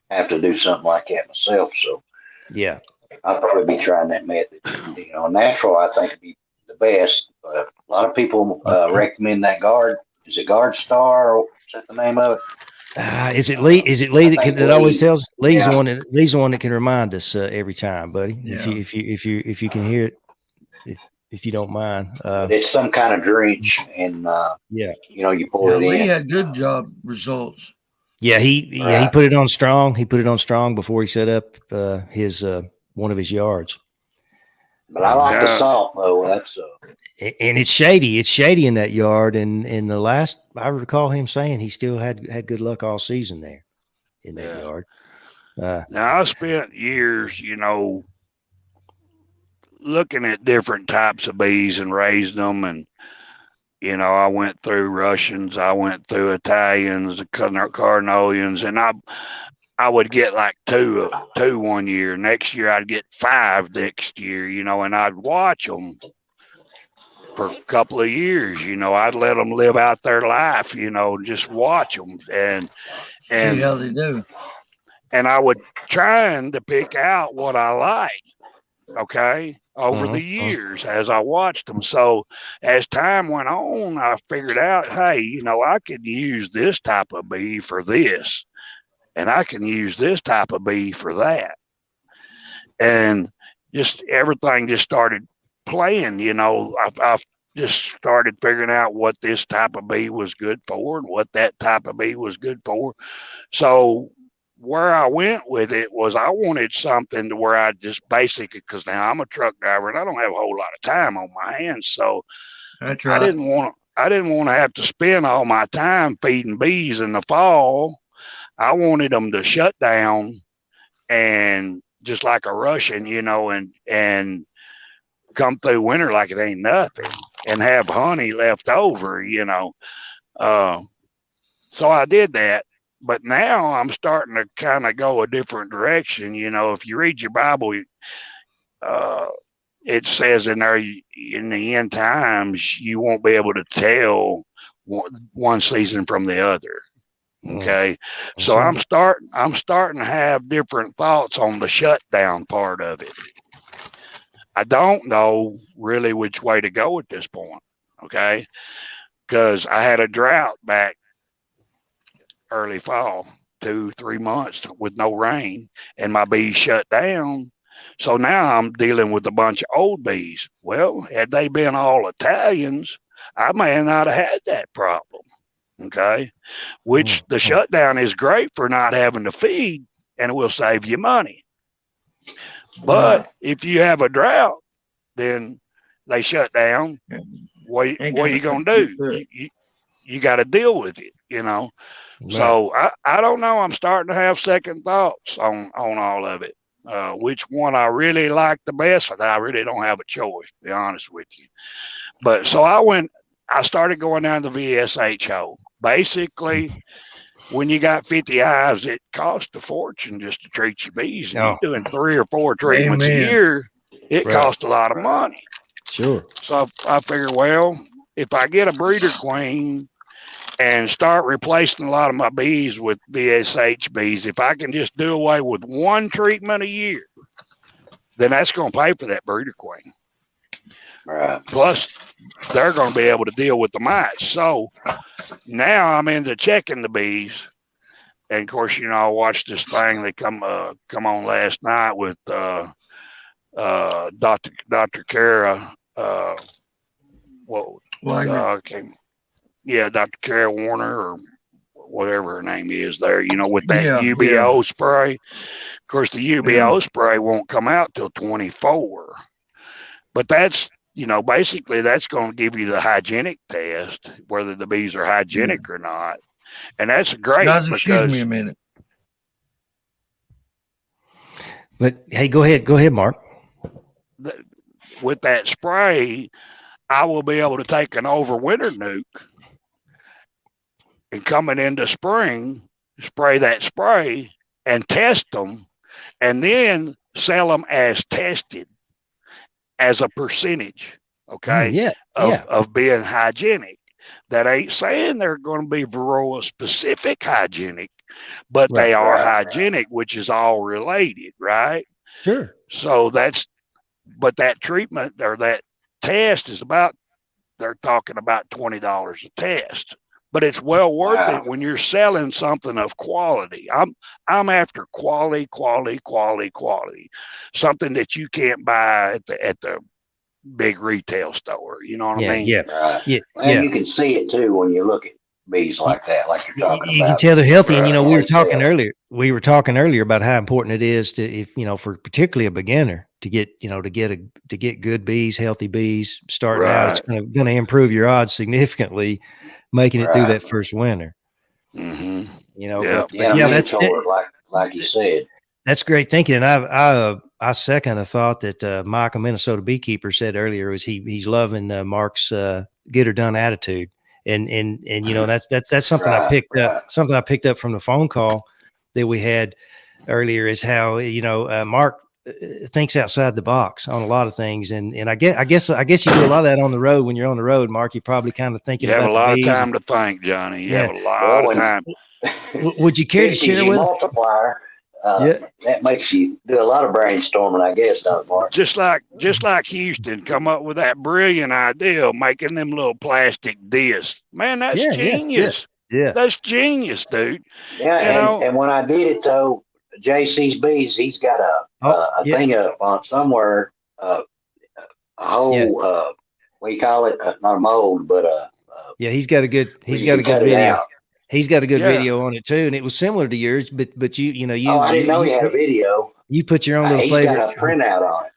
Have to do something like that myself. So yeah, I'll probably be trying that method. You know, natural I think would be the best. But a lot of people recommend that Guard. Is it Guard Star? Is that the name of it? Is it Lee? Is it Lee that always tells? Lee's the one. Lee's the one that can remind us every time, buddy. Yeah. If you can hear it, if you don't mind. It's some kind of drench, and you know, you pour it in. Lee had good job results. Yeah, he put it on strong. He put it on strong before he set up his one of his yards. But I like the salt though. That's and it's shady. It's shady in that yard. And in the last, I recall him saying he still had good luck all season there in that yard. Now I spent years, you know, looking at different types of bees and raised them, and you know, I went through Russians, I went through Italians, Carnolians, and I would get like two 1 year. Next year I'd get 5 next year, you know, and I'd watch them for a couple of years. You know, I'd let them live out their life, you know, just watch them and see how they do. And I would trying to pick out what I liked. Okay. Over the years as I watched them. So as time went on, I figured out, hey, you know, I could use this type of bee for this, and I can use this type of bee for that. And just everything just started playing, you know. I just started figuring out what this type of bee was good for and what that type of bee was good for. So where I went with it was I wanted something to where I just basically, because now I'm a truck driver and I don't have a whole lot of time on my hands. So That's right. I didn't want to have to spend all my time feeding bees in the fall. I wanted them to shut down and just like a Russian, you know, and come through winter like it ain't nothing and have honey left over, you know. So I did that. But now I'm starting to kind of go a different direction. You know, if you read your Bible, it says in there, in the end times, you won't be able to tell one season from the other. Okay. So I'm starting to have different thoughts on the shutdown part of it. I don't know really which way to go at this point. Okay. Because I had a drought back early fall, 2-3 months with no rain, and my bees shut down. So now I'm dealing with a bunch of old bees. Well, had they been all Italians, I may not have had that problem. Okay. Which the shutdown is great for not having to feed, and it will save you money. But if you have a drought, then they shut down. What are you going to do? You got to deal with it, you know. Right. So I don't know. I'm starting to have second thoughts on all of it. Which one I really like the best, but I really don't have a choice, to be honest with you. But so I started going down the VSH hole. Basically, when you got 50 hives, it costs a fortune just to treat your bees. And you're doing 3 or 4 treatments a year, it costs a lot of money. Sure. So I figured, well, if I get a breeder queen and start replacing a lot of my bees with VSH bees, if I can just do away with 1 treatment a year, then that's going to pay for that breeder queen. Right. Plus, they're going to be able to deal with the mites. So now I'm into checking the bees. And of course, you know, I watched this thing that come on last night with Dr. Kara. Dr. Kara Warner or whatever her name is there, you know, with that UBO spray. Of course, the UBO spray won't come out till 24. But that's, you know, basically that's going to give you the hygienic test, whether the bees are hygienic or not. And that's great. Guys, excuse me a minute. But hey, go ahead, Mark. With that spray, I will be able to take an overwinter nuke and coming into spring, spray that spray and test them and then sell them as tested as a percentage, okay, of being hygienic. That ain't saying they're going to be Varroa specific hygienic, but they are hygienic, which is all related, right? Sure. So but that treatment or that test is they're talking about $20 a test. But it's well worth it when you're selling something of quality. I'm after quality, something that you can't buy at the big retail store. You know what I mean? Yeah. Right. And you can see it too when you look at bees like that, like you're talking about. You can tell they're healthy. And you know, we were talking earlier about how important it is to, if you know, for particularly a beginner to get, you know, to get good bees, healthy bees starting out. It's going to improve your odds significantly, making it through that first winter. Mm-hmm. You know, but that's like you said. That's great thinking, and I second a thought that Mike, a Minnesota beekeeper, said earlier. Was he's loving Mark's get her done attitude, and you know that's something I picked up. Something I picked up from the phone call that we had earlier is how, you know, Mark thinks outside the box on a lot of things, and I guess you do a lot of that on the road. When you're on the road, Mark, you're probably kind of thinking. You have a lot of time to think, Johnny. You have a lot of time. Would you care to share with multiplier? That makes you do a lot of brainstorming, I guess, doesn't it, Mark? Just like Houston come up with that brilliant idea of making them little plastic discs. Man, that's genius. Yeah. That's genius, dude. Yeah, and when I did it though, JC's Bees, he's got a thing up on somewhere, a whole we call it not a mold, but yeah, he's got a good video. He's got a good video on it too, and it was similar to yours, but you I didn't know he had a video. You put your own little he's flavor. Got a printout on it.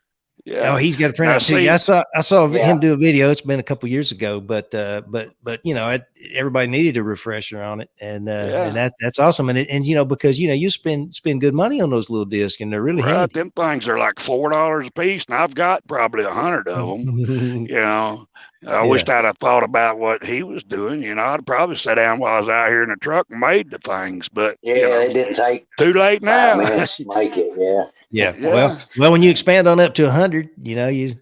Yeah. Oh, he's got a printout too. Yeah, I saw him do a video. It's been a couple years ago, but everybody needed a refresher on it, and that's awesome. And because you spend good money on those little discs, and they're really handy. Them things are like $4 a piece, and I've got probably 100 of them. I wished I'd have thought about what he was doing. I'd probably sat down while I was out here in the truck and made the things, but it didn't take too late now. 5 minutes to make it. Yeah. Well, when you expand on up to 100, you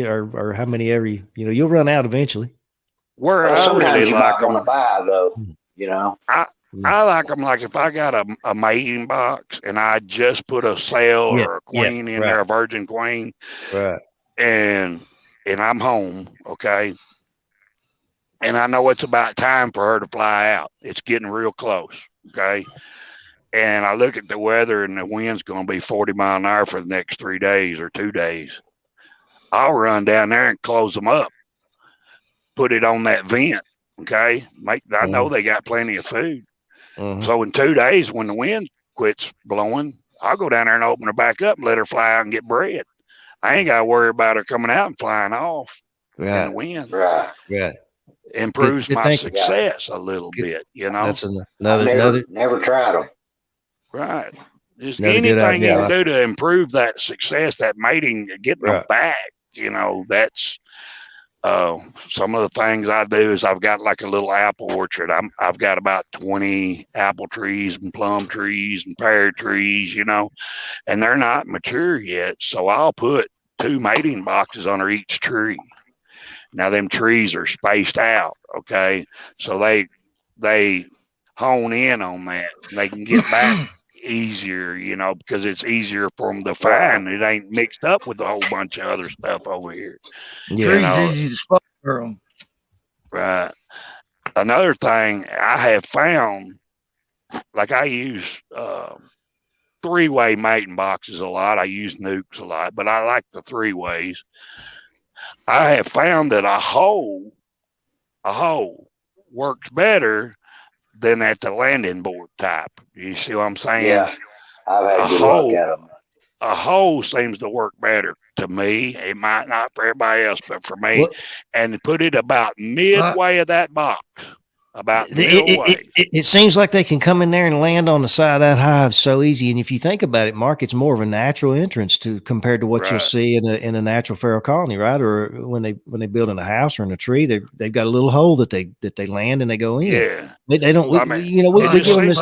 or how many every, you'll run out eventually. I really like them to buy though. I like them like if I got a mating box and I just put a cell or a queen in there, a virgin queen, right, and I'm home, okay, and I know it's about time for her to fly out. It's getting real close, okay, and I look at the weather and the wind's going to be 40 mile an hour for the next 3 days or 2 days. I'll run down there and close them up, put it on that vent, okay, I know they got plenty of food. So in 2 days, when the wind quits blowing, I'll go down there and open her back up and let her fly out and get bred. I ain't got to worry about her coming out and flying off in the wind. Right. Improves my success a little bit, That's never tried them. Right. Just anything you can do to improve that success, that mating, getting them back, that's some of the things I do is I've got like a little apple orchard. I've got about 20 apple trees and plum trees and pear trees, and they're not mature yet. So I'll put 2 mating boxes under each tree. Now them trees are spaced out. Okay. So they hone in on that. They can get back easier, because it's easier for them to find. It ain't mixed up with a whole bunch of other stuff over here. Trees easy to spot for them. Right. Another thing I have found, like I use 3-way mating boxes a lot. I use nukes a lot, but I like the 3 ways. I have found that a hole works better than at the landing board type. You see what I'm saying? Yeah, I've had good luck at them. A hole seems to work better to me. It might not for everybody else, but for me. And put it about midway of that box. About it seems like they can come in there and land on the side of that hive so easy. And if you think about it, Mark, it's more of a natural entrance compared to what you'll see in a natural feral colony, right? Or when they build in a house or in a tree, they've got a little hole that they land and they go in. Yeah, they don't. We give them this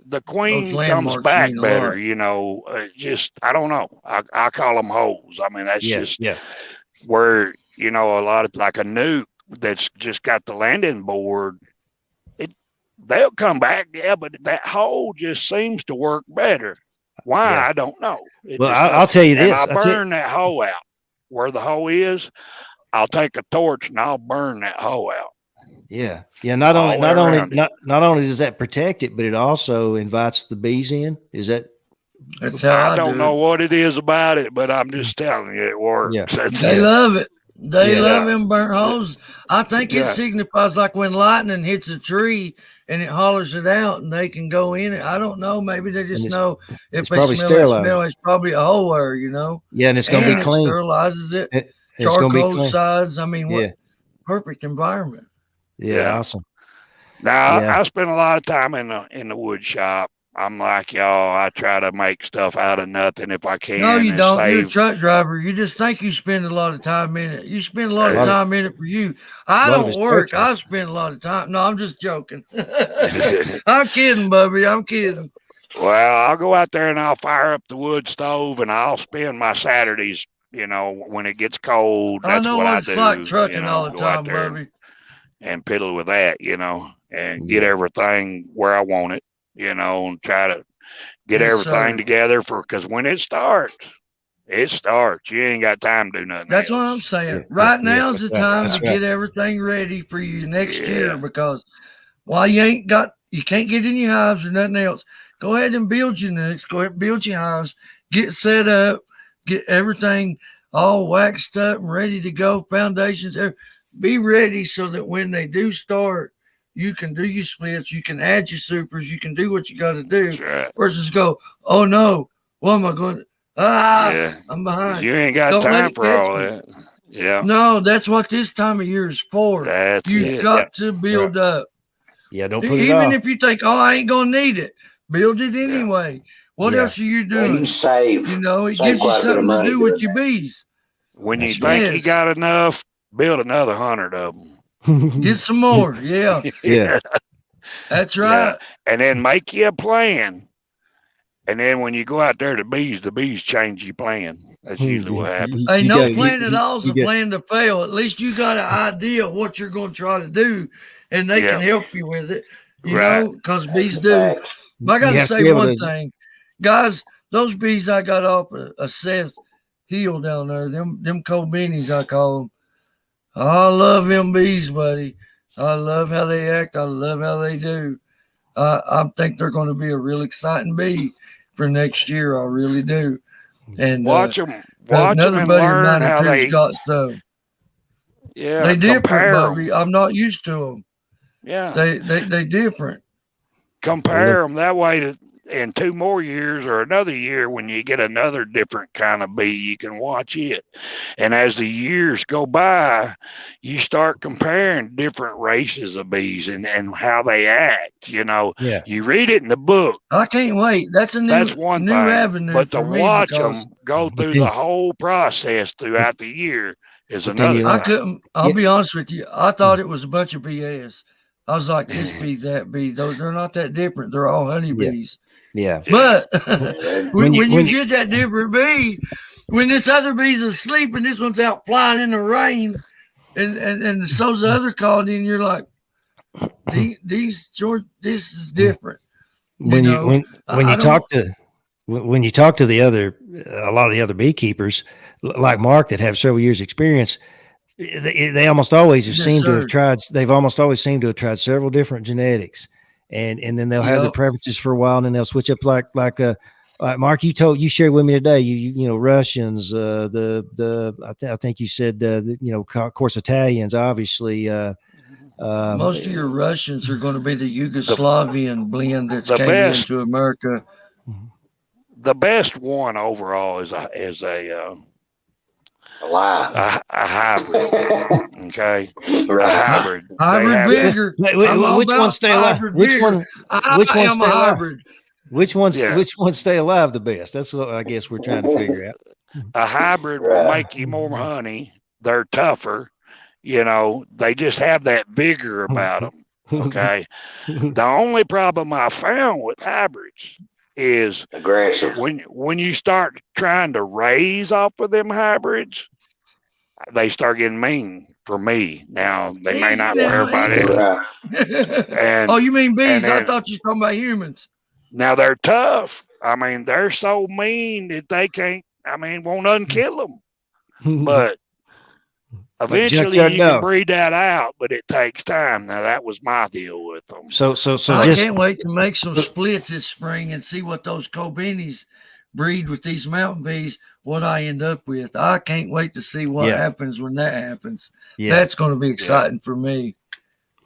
the queen comes back better. I don't know. I call them holes. I mean, that's just where a lot of like a nuke that's just got the landing board, they'll come back, but that hole just seems to work better. Why? I don't know. I'll tell you this. I'll burn that hole out. Where the hole is, I'll take a torch and I'll burn that hole out. Yeah. Not only does that protect it, but it also invites the bees in. Is that? That's how I don't know what it is about it, but I'm just telling you, it works. Yeah. They love it. They love them burnt holes. I think it signifies like when lightning hits a tree and it hollers it out and they can go in it. I don't know. Maybe they just know if they smell it's probably a hole there, Yeah, and it's going to be clean. It sterilizes it. Charcoal sides. I mean, what perfect environment. Yeah, awesome. Now, I spend a lot of time in the wood shop. I'm like y'all. I try to make stuff out of nothing if I can. No, you don't. You're a truck driver. You just think you spend a lot of time in it. You spend a lot of time in it for you. I don't work. I spend a lot of time. No, I'm just joking. I'm kidding, Bubby. I'm kidding. Well, I'll go out there and I'll fire up the wood stove and I'll spend my Saturdays, when it gets cold. That's what I do. It's like trucking all the time, Bubby. And piddle with that, and get everything where I want it. And try to get everything together because when it starts. You ain't got time to do nothing. That's what I'm saying. Right now is the time to get everything ready for you next year, because while you can't get in your hives or nothing else, go ahead and build your nucs, go ahead and build your hives, get set up, get everything all waxed up and ready to go, foundations. Be ready so that when they do start, you can do your splits, you can add your supers, you can do what you got to do. Right. Versus go, oh no, what am I going to? I'm behind. You ain't got Don't time for all that. Yeah. No, that's what this time of year is for. You've got to build up. Yeah, don't put it Even off. if you think, oh, I ain't gonna need it, build it anyway. What else are you doing? You save. You know, it gives you something to do with your bees. When you think you got enough, build another 100 of them. Get some more. Yeah. Yeah. That's right. Yeah. And then make you a plan. And then when you go out there, the bees change your plan. That's usually what happens. Hey, no plan at all is a plan to fail. At least you got an idea of what you're going to try to do, and they can help you with it. You know, because bees do. But I got to say one thing, guys. Those bees I got off a Seth Hill down there, them cold beanies I call them. I love them bees, buddy. I love how they act. I love how they do. I think they're going to be a real exciting bee for next year. I really do. And watch them and learn how they got some. Yeah, they different, Bobby. I'm not used to them. Yeah, they different. Compare them that way in 2 more years or another year when you get another different kind of bee, you can watch it. And as the years go by, you start comparing different races of bees and how they act. You know, you read it in the book. I can't wait. That's one new avenue. But to watch them go through the whole process throughout the year is another. I'll be honest with you. I thought it was a bunch of BS. I was like, this bee, that bee. They're not that different. They're all honeybees. Yeah. But when you get that different bee, when this other bee's asleep and this one's out flying in the rain, and so's the other colony, and you're like, this is different. When you talk to a lot of the other beekeepers, like Mark, that have several years experience, they almost always have seemed to have tried. They've almost always seemed to have tried several different genetics. And then they'll have their preferences for a while, and then they'll switch up like Mark, you shared with me today, you know, Russians, I think you said, of course, Italians, obviously. Most of your Russians are going to be the Yugoslavian blend that's came into America. The best one overall is a hybrid. Okay, a hybrid. Hybrid vigor. Which ones stay alive? Which ones stay alive? Which ones stay alive the best? That's what I guess we're trying to figure out. A hybrid will make you more honey. They're tougher. You know, they just have that vigor about them. Okay. The only problem I found with hybrids is aggressive. When you start trying to raise off of them hybrids, they start getting mean for me. Now they may not for everybody else. Oh, you mean bees? I thought you were talking about humans. Now they're tough. I mean, they're so mean that they can't. Won't unkill them. But eventually you can breed that out, but it takes time. Now that was my deal with them. So I can't wait to make some splits this spring and see what those cobinis breed with these mountain bees, what I end up with. I can't wait to see what happens when that happens. That's going to be exciting for me.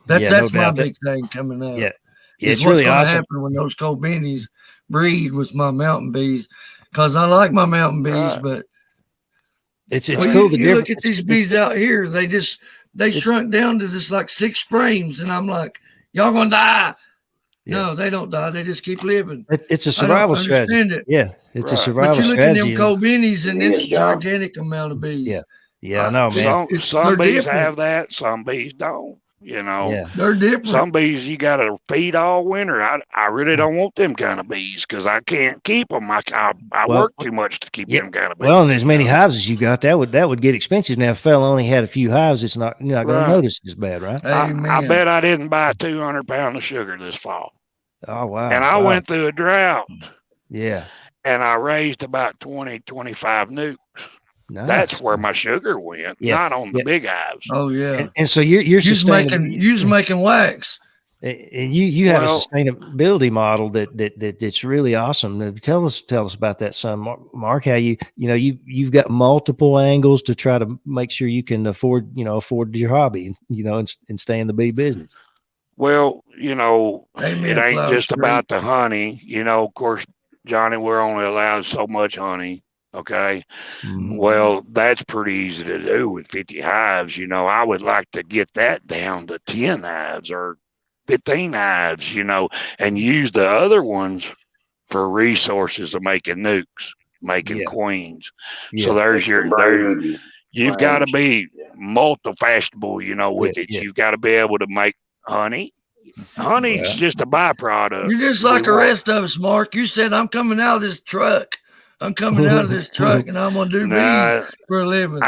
That's my big thing coming up. Yeah. It's really awesome. Happen when those cobinis breed with my mountain bees, because I like my mountain bees, but it's cool. You look at these bees out here, they shrunk down to just like 6 frames, and I'm like, y'all gonna die. No, they don't die. They just keep living. It's a survival strategy. Yeah, it's a survival strategy. But you look at them cobinis, and it's a gigantic amount of bees. Yeah, I know, man. Some bees have that, some bees don't. You know, they're different. Some bees you got to feed all winter. I really don't want them kind of bees because I can't keep them. I work too much to keep them kind of bees. Well, and as many hives as you got, that would get expensive. Now, if a fella only had a few hives, it's not going to notice as bad, right? I bet I didn't buy 200 pounds of sugar this fall. Oh wow! And I went through a drought. Yeah. And I raised about 20, 25 nukes. Nice. That's where my sugar went, not on the big hives. Oh yeah. And so you're making wax. And you have a sustainability model that's really awesome. Tell us about that, son. Mark, how you've got multiple angles to try to make sure you can afford your hobby, and stay in the bee business. Well, Amen, it ain't Flower just Street. about the honey. Of course, Johnny, we're only allowed so much honey. Okay. Well, that's pretty easy to do with 50 hives. I would like to get that down to 10 hives or 15 hives, and use the other ones for resources of making nukes, making queens. So you've got to be multifashionable, with it. You've got to be able to make honey. Honey's just a byproduct. You're just like the rest of us, Mark. You said, I'm coming out of this truck. I'm coming out of this truck, and I'm going to do bees for a living.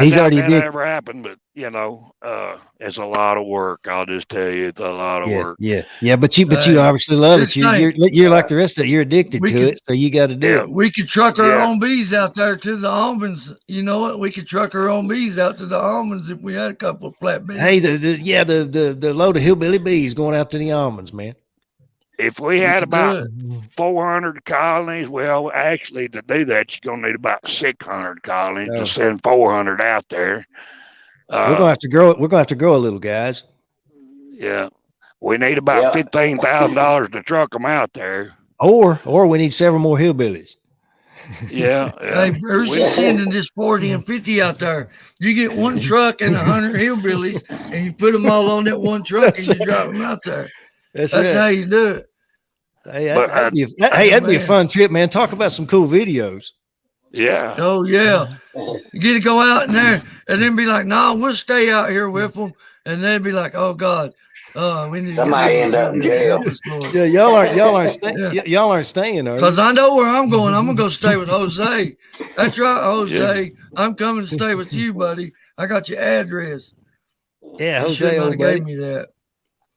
He's already did. That ever happened, but it's a lot of work. I'll just tell you, it's a lot of work. Yeah. But you obviously love it. You're like the rest of it. You're addicted to it, so you got to do it. We could truck our own bees out there to the almonds. You know what? We could truck our own bees out to the almonds if we had a couple of flat bees. Hey, the load of hillbilly bees going out to the almonds, man. If we had about 400 colonies, well, actually, to do that, you're gonna need about 600 colonies to send 400 out there. We're gonna have to grow it. We're gonna have to grow a little, guys. Yeah, we need about $15,000 to truck them out there. Or we need several more hillbillies. Yeah. Hey, Bruce is sending just 40 and 50 out there. You get one truck and 100 hillbillies, and you put them all on that one truck, and you drop them out there. That's how you do it. Hey, that'd be a fun trip, man. Talk about some cool videos. Yeah. Oh, yeah. You get to go out in there and then be like, no, we'll stay out here with them. And then be like, oh, God. We need somebody end up in jail. Yeah, y'all aren't staying, are you? Because I know where I'm going. I'm going to go stay with Jose. That's right, Jose. Yeah. I'm coming to stay with you, buddy. I got your address. Yeah, Jose gave me that.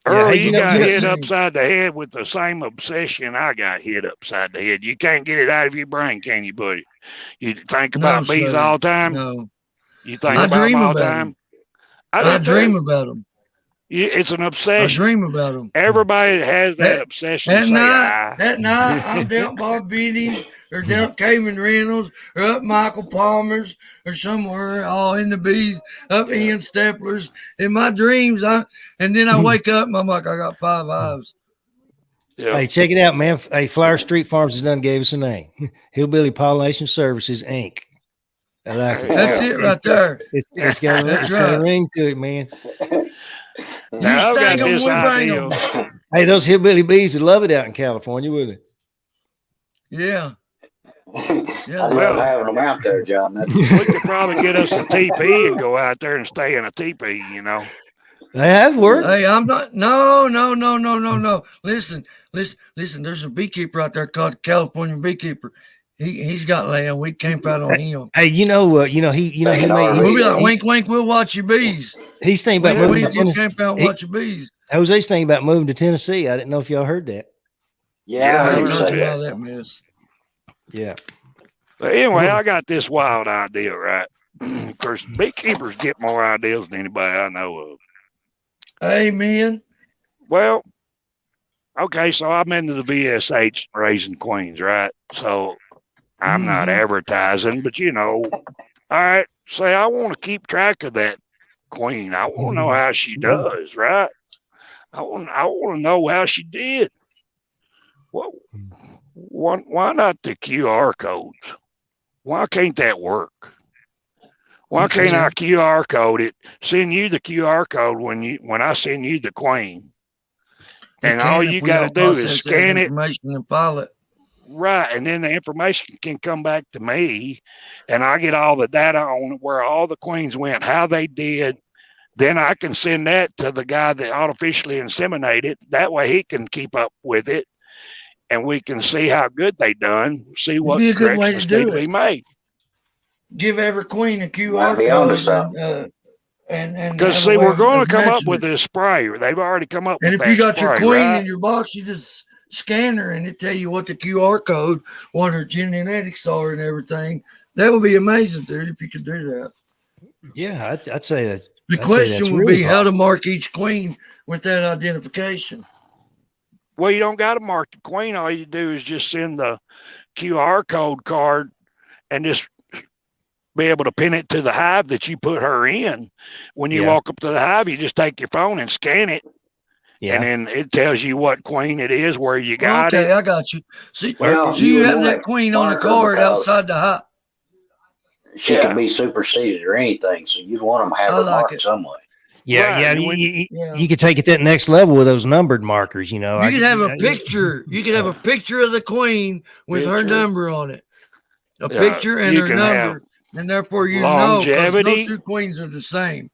Earl, you got hit upside the head with the same obsession I got hit upside the head. You can't get it out of your brain, can you, buddy? You think about bees all the time? No. You think about them all the time? I dream about them. It's an obsession. I dream about them. Everybody has that obsession. At night, I'm down Bob Biddy's or down Cayman Reynolds or up Michael Palmer's or somewhere, all in the bees, up Ian Stepler's. In my dreams, and then I wake up and I'm like, I got 5 hives. Yeah. Hey, check it out, man. Hey, Flower Street Farms has done gave us a name. Hillbilly Pollination Services, Inc. I like it. That's it right there. It's got a ring to it, man. Now, I've got this idea. Hey, those hillbilly bees would love it out in California, wouldn't they? Yeah. I love having them out there, John. We could probably get us a teepee and go out there and stay in a teepee, That work. Hey, I'm not. No. Listen. There's a beekeeper out there called California Beekeeper. He's got land. We camp out on him. Hey, we'll be like, wink, wink. We'll watch your bees. He's thinking about moving to Tennessee. Camp out and watch your bees. Jose's thinking about moving to Tennessee. I didn't know if y'all heard that. Yeah, I heard about that mess. Yeah. But anyway, I got this wild idea, right? Of course, beekeepers get more ideas than anybody I know of. Amen. Well, okay, so I'm into the VSH raising queens, right? So I'm not advertising, but all right, say I want to keep track of that queen. I want to know how she does, right? I want to know how she did. Well, why not the QR codes? Why can't that work? Why can't I QR code it? Send you the QR code when I send you the queen, and all you got to do is scan it and file it. Right, and then the information can come back to me, and I get all the data on where all the queens went, how they did. Then I can send that to the guy that artificially inseminated. That way he can keep up with it, and we can see how good they done, see what corrections need to be made. Give every queen a QR code. And because see, we're going to come up with this spray. They've already come up with that. And if you got your queen in your box, you just scan her and it tell you what the QR code, what her genetics are and everything. That would be amazing, dude, if you could do that. Yeah, I'd say that. The question would be how to mark each queen with that identification. Well, you don't got to mark the queen. All you do is just send the QR code card and just be able to pin it to the hive that you put her in. When you walk up to the hive, you just take your phone and scan it. Yeah. And then it tells you what queen it is, where you got it. Okay, I got you. See, so you have that queen on the card outside the hive. She can be superseded or anything, so you'd want them to have her marked some way. Yeah, you could take it to that next level with those numbered markers. You know, you could have a picture. You could have a picture of the queen with her number on it, a picture and her number, and therefore you know because those two queens are the same.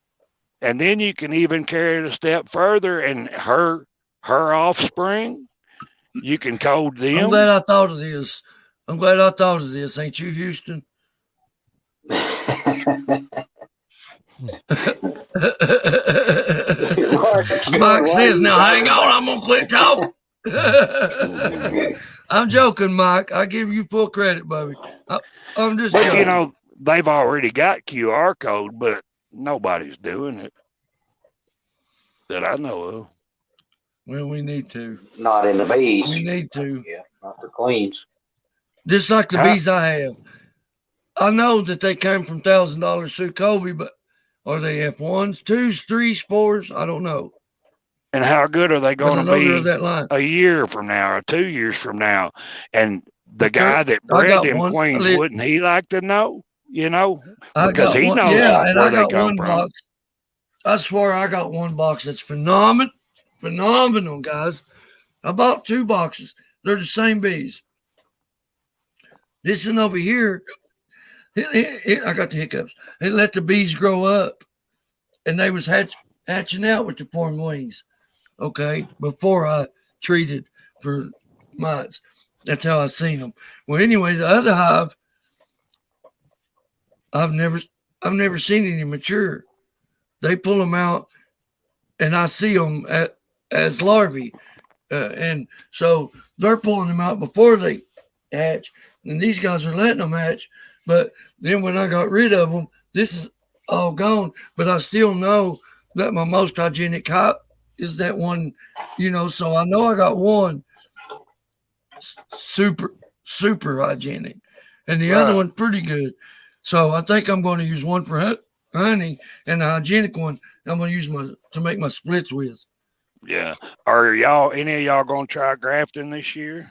And then you can even carry it a step further, and her offspring, you can code them. I'm glad I thought of this. Ain't you, Houston? Mike says, now hang on, I'm gonna quit talking. I'm joking, Mike. I give you full credit, buddy. I'm just joking. You know, they've already got QR code, but nobody's doing it that I know of. Well, we need to. Not in the bees. We need to. Yeah, not the queens. Just like the bees I have. I know that they came from $1,000 Sue Covey, but are they F1s, 2s, 3s, 4s? I don't know. And how good are they going to be a year from now or 2 years from now? And the guy that bred them queens, wouldn't he like to know? You know, because he knows where they come from. Box. I swear I got one box that's phenomenal, guys. I bought 2 boxes. They're the same bees. This one over here, I got the hiccups. It let the bees grow up, and they was hatching out with the formed wings. Okay, before I treated for mites. That's how I seen them. Well, anyway, the other hive, I've never seen any mature. They pull them out, and I see them as larvae, and so they're pulling them out before they hatch, and these guys are letting them hatch. But then when I got rid of them, this is all gone. But I still know that my most hygienic hive is that one, you know. So I know I got one super hygienic, and the other one pretty good. So I think I'm going to use one for honey, and the hygienic one I'm going to use to make my splits with. Yeah. Are any of y'all going to try grafting this year?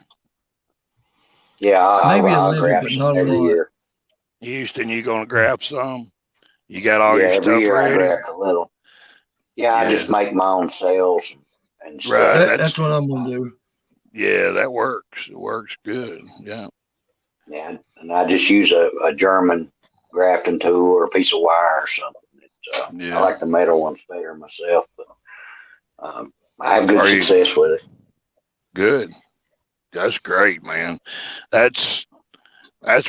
Yeah, maybe a little, but not a lot. Year. Houston, you going to graft some? You got all your stuff ready? I graft a little. Yeah, I just make my own cells and stuff. Right, that's what I'm going to do. Yeah, that works. It works good. Yeah. Yeah, and I just use a German grafting tool or a piece of wire or something. I like the metal ones better myself, but I have good success with it. Good. That's great, man. That's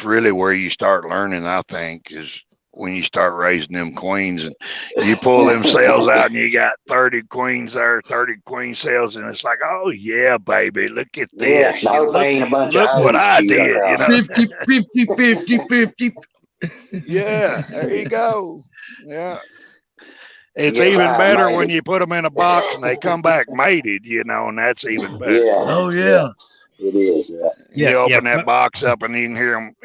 really where you start learning, I think, is when you start raising them queens and you pull them cells out and you got 30 queens there, 30 queen cells, and it's like, oh yeah, baby, look at this. Yeah, look what I did, you know. 50. Yeah, there you go. Yeah. It's even better when you put them in a box and they come back mated, you know, and that's even better. Yeah. Oh yeah. It is. You open that box up and you can hear them.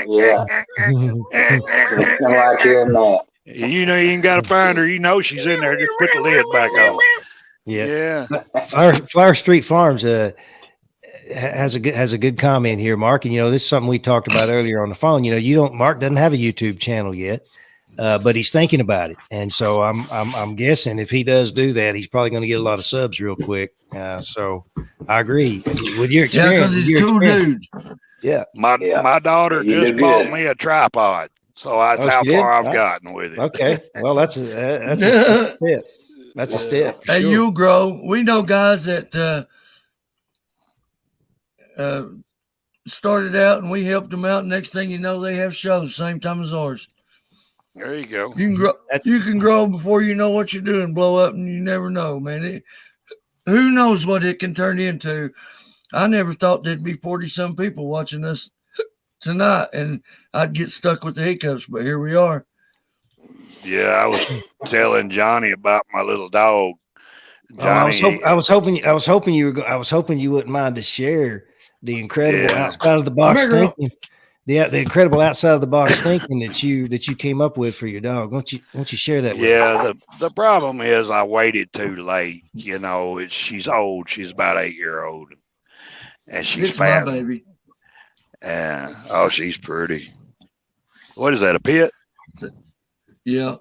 Yeah. I like hearing that. You know, you ain't got to find her. You know she's in there. Just put the lid back on. Yeah. Flower Street Farms has a good comment here, Mark. And you know, this is something we talked about earlier on the phone. You know, Mark doesn't have a YouTube channel yet. But he's thinking about it, and so I'm guessing if he does do that, he's probably going to get a lot of subs real quick. So I agree with your experience. Yeah, because he's cool, dude. Yeah, my daughter just bought me a tripod, so that's how far I've gotten with it. Okay, well that's a step. That's a step. Hey, you'll grow. We know guys that started out, and we helped them out. Next thing you know, they have shows same time as ours. There you go. You can grow. You can grow before you know what you're doing. Blow up, and you never know, man. Who knows what it can turn into? I never thought there'd be 40-some people watching us tonight, and I'd get stuck with the hiccups. But here we are. Yeah, I was telling Johnny about my little dog. Johnny, I was hoping you wouldn't mind to share the incredible outside of the box thinking. The incredible outside of the box thinking that you came up with for your dog. Won't you share that with me? Yeah, the problem is I waited too late. You know, she's old. She's about 8-year-old, and she's fat. My baby. And she's pretty. What is that? A pit? Yeah.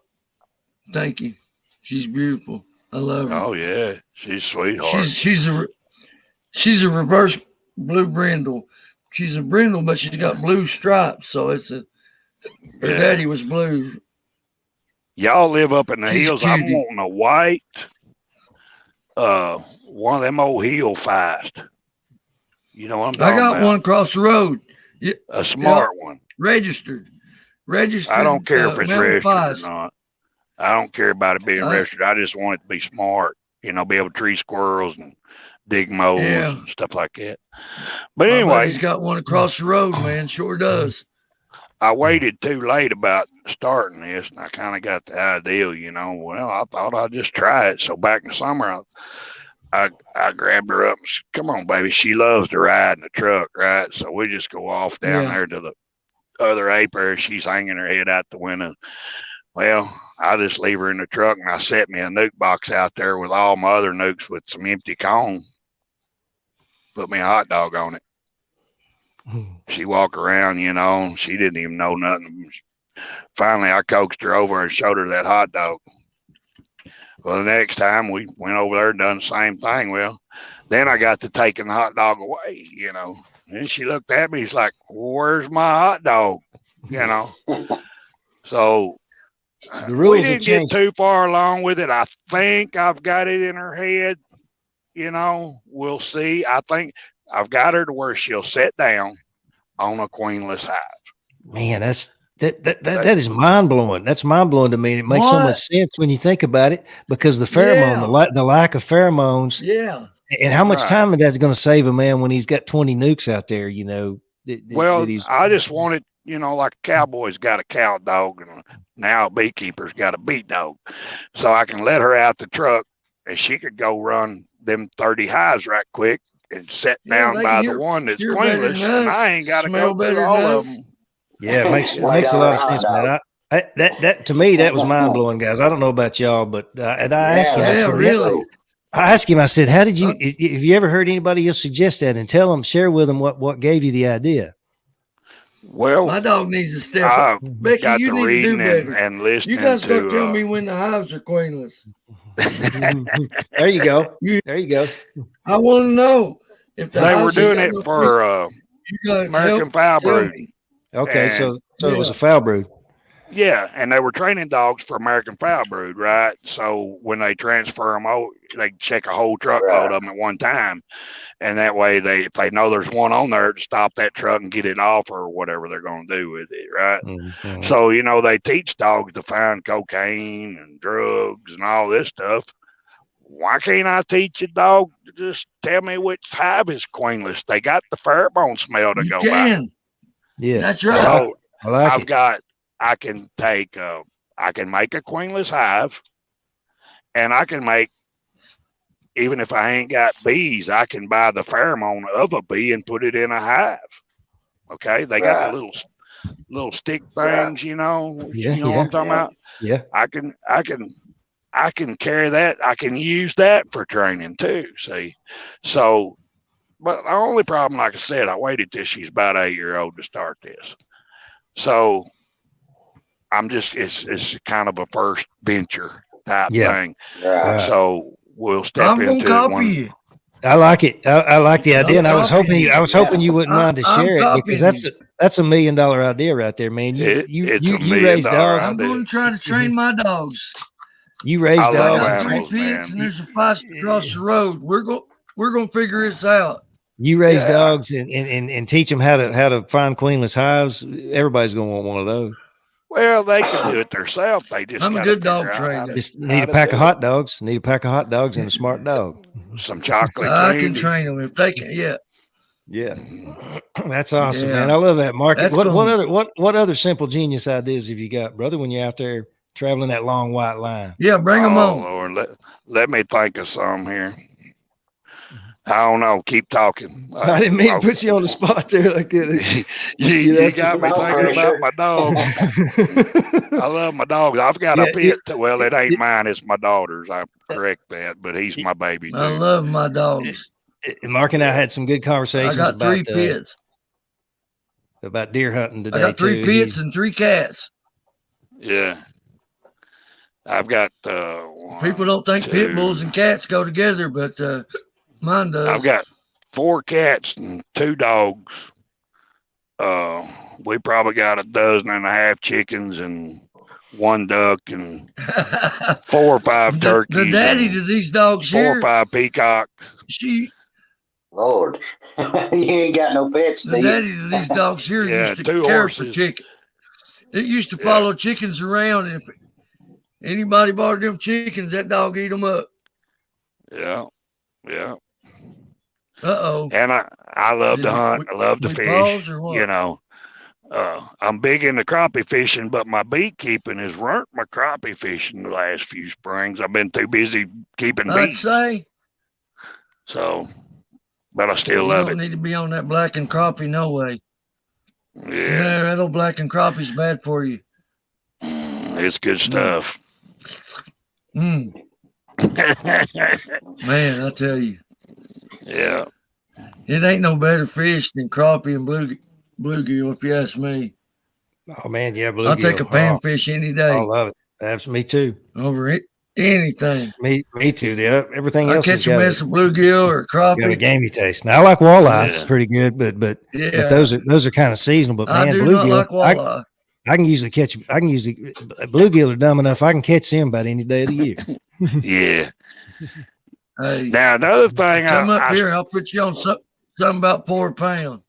Thank you. She's beautiful. I love her. Oh yeah, she's a sweetheart. She's a reverse blue brindle. She's a brindle, but she's got blue stripes. So her daddy was blue. Y'all live up in the hills. I'm wanting a white, one of them old hill fast. You know what I'm talking about? I got one across the road. A smart one. Registered. I don't care if it's registered or not. I don't care about it being registered. I just want it to be smart. You know, be able to tree squirrels and dig moles and stuff like that. But anyway, he's got one across the road, man. Sure does. I waited too late about starting this, and I kind of got the idea. You know, well, I thought I'd just try it. So back in the summer, I grabbed her up and said, "Come on, baby." She loves to ride in the truck, right? So we just go off down there to the other acre. She's hanging her head out the window. Well, I just leave her in the truck, and I set me a nuke box out there with all my other nukes with some empty cone. Put me a hot dog on it. She walked around, you know, she didn't even know nothing. Finally, I coaxed her over and showed her that hot dog. Well, the next time we went over there and done the same thing. Well, then I got to taking the hot dog away, you know. And she looked at me, she's like, "Where's my hot dog?" You know. So the rules we didn't get too far along with it. I think I've got it in her head. You know, we'll see. I think I've got her to where she'll sit down on a queenless hive. Man, that is mind blowing. That's mind blowing to me. It makes so much sense when you think about it, because the pheromone, the lack of pheromones. Yeah. And how much time that's going to save a man when he's got 20 nukes out there, you know? I just wanted, you know, like a cowboy's got a cow dog, and now a beekeeper's got a bee dog. So I can let her out the truck, and she could go run them 30 hives right quick and sit down by the one that's queenless, and I ain't got to go through all of them. Yeah, it makes a lot of sense, man. That to me, that was mind blowing, guys. I don't know about y'all, but and I asked him, really. I asked him, I said, "How did you? Have you ever heard anybody else suggest that?" And share with them what gave you the idea. Well, my dog needs to step up. Becky, you need to do better. And listening. You guys got to tell me when the hives are queenless. There you go. There you go. I want to know if they were doing it for American foul brood. Okay, so it was a foul brood. Yeah, and they were training dogs for American foul brood, right? So when they transfer them out, they check a whole truckload of them at one time, and that way if they know there's one on there, to stop that truck and get it off or whatever they're going to do with it, right? Mm-hmm. So you know they teach dogs to find cocaine and drugs and all this stuff. Why can't I teach a dog to just tell me which hive is queenless? They got the pheromone smell to go by. Yeah, that's right. So I like it. I can make a queenless hive, and I can make, even if I ain't got bees, I can buy the pheromone of a bee and put it in a hive. Okay, they got the little stick things, you know. You know what I'm talking about? Yeah, I can carry that. I can use that for training too. See, so, but the only problem, like I said, I waited till she's about 8-year-old to start this. So I'm just, it's kind of a first venture type thing. So we'll step into it. I like it. I like the idea, and I was hoping you wouldn't mind to share it, because that's $1 million idea right there, man. You raise dogs. I'm going to try to train my dogs. You raise dogs. I got 3 pigs, and there's a fox across the road. We're going to figure this out. You raise dogs and teach them how to find queenless hives. Everybody's going to want one of those. Well, they can do it themselves. They just I'm a good dog trainer. Just need a pack of hot dogs. Need a pack of hot dogs and a smart dog. Some chocolate. I can train them if they can. Yeah. That's awesome, man. I love that, Mark. What other simple genius ideas have you got, brother? When you're out there traveling that long white line. Yeah, bring them on. Lord, let me think of some here. I don't know. Keep talking. I didn't mean to put you on the spot there like that. You got me thinking about my dog. I love my dog. I've got a pit. Well, it ain't mine. It's my daughter's. I correct that, but he's my baby too. I love my dogs. Mark and I had some good conversations. I got about 3 pits. About deer hunting today. I got 3 pits and 3 cats. Yeah. I've got people don't think pit bulls and cats go together, but mine does. I've got 4 cats and 2 dogs. We probably got 12.5 chickens and 1 duck and 4 or 5 turkeys. The daddy to these dogs 4 here. 4 or 5 peacocks. Lord, you ain't got no pets. The daddy to these dogs here used to care for chickens. It used to follow chickens around, and if anybody bought them chickens, that dog eat them up. Yeah. Uh-oh. And I love to hunt. I love to fish. You know, I'm big into crappie fishing, but my beekeeping has ruined my crappie fishing the last few springs. I've been too busy keeping bees. I'd say. So, but I still love it. You don't need to be on that black and crappie, no way. Yeah, that old black and crappie's bad for you. It's good stuff. Man, I tell you. Yeah. It ain't no better fish than crappie and bluegill, if you ask me. Oh, man, yeah, bluegill. I'll take a panfish any day. I love it. That's me too. Over it. Anything. Me too. Everything else catch a mess of bluegill or crappie. Got a gamey taste. Now I like walleye. It's pretty good, but those are kind of seasonal. But man, bluegill, not like walleye. I can usually bluegill are dumb enough. I can catch them about any day of the year. Yeah. Hey, now another thing, come up here. I'll put you on something about 4 pounds.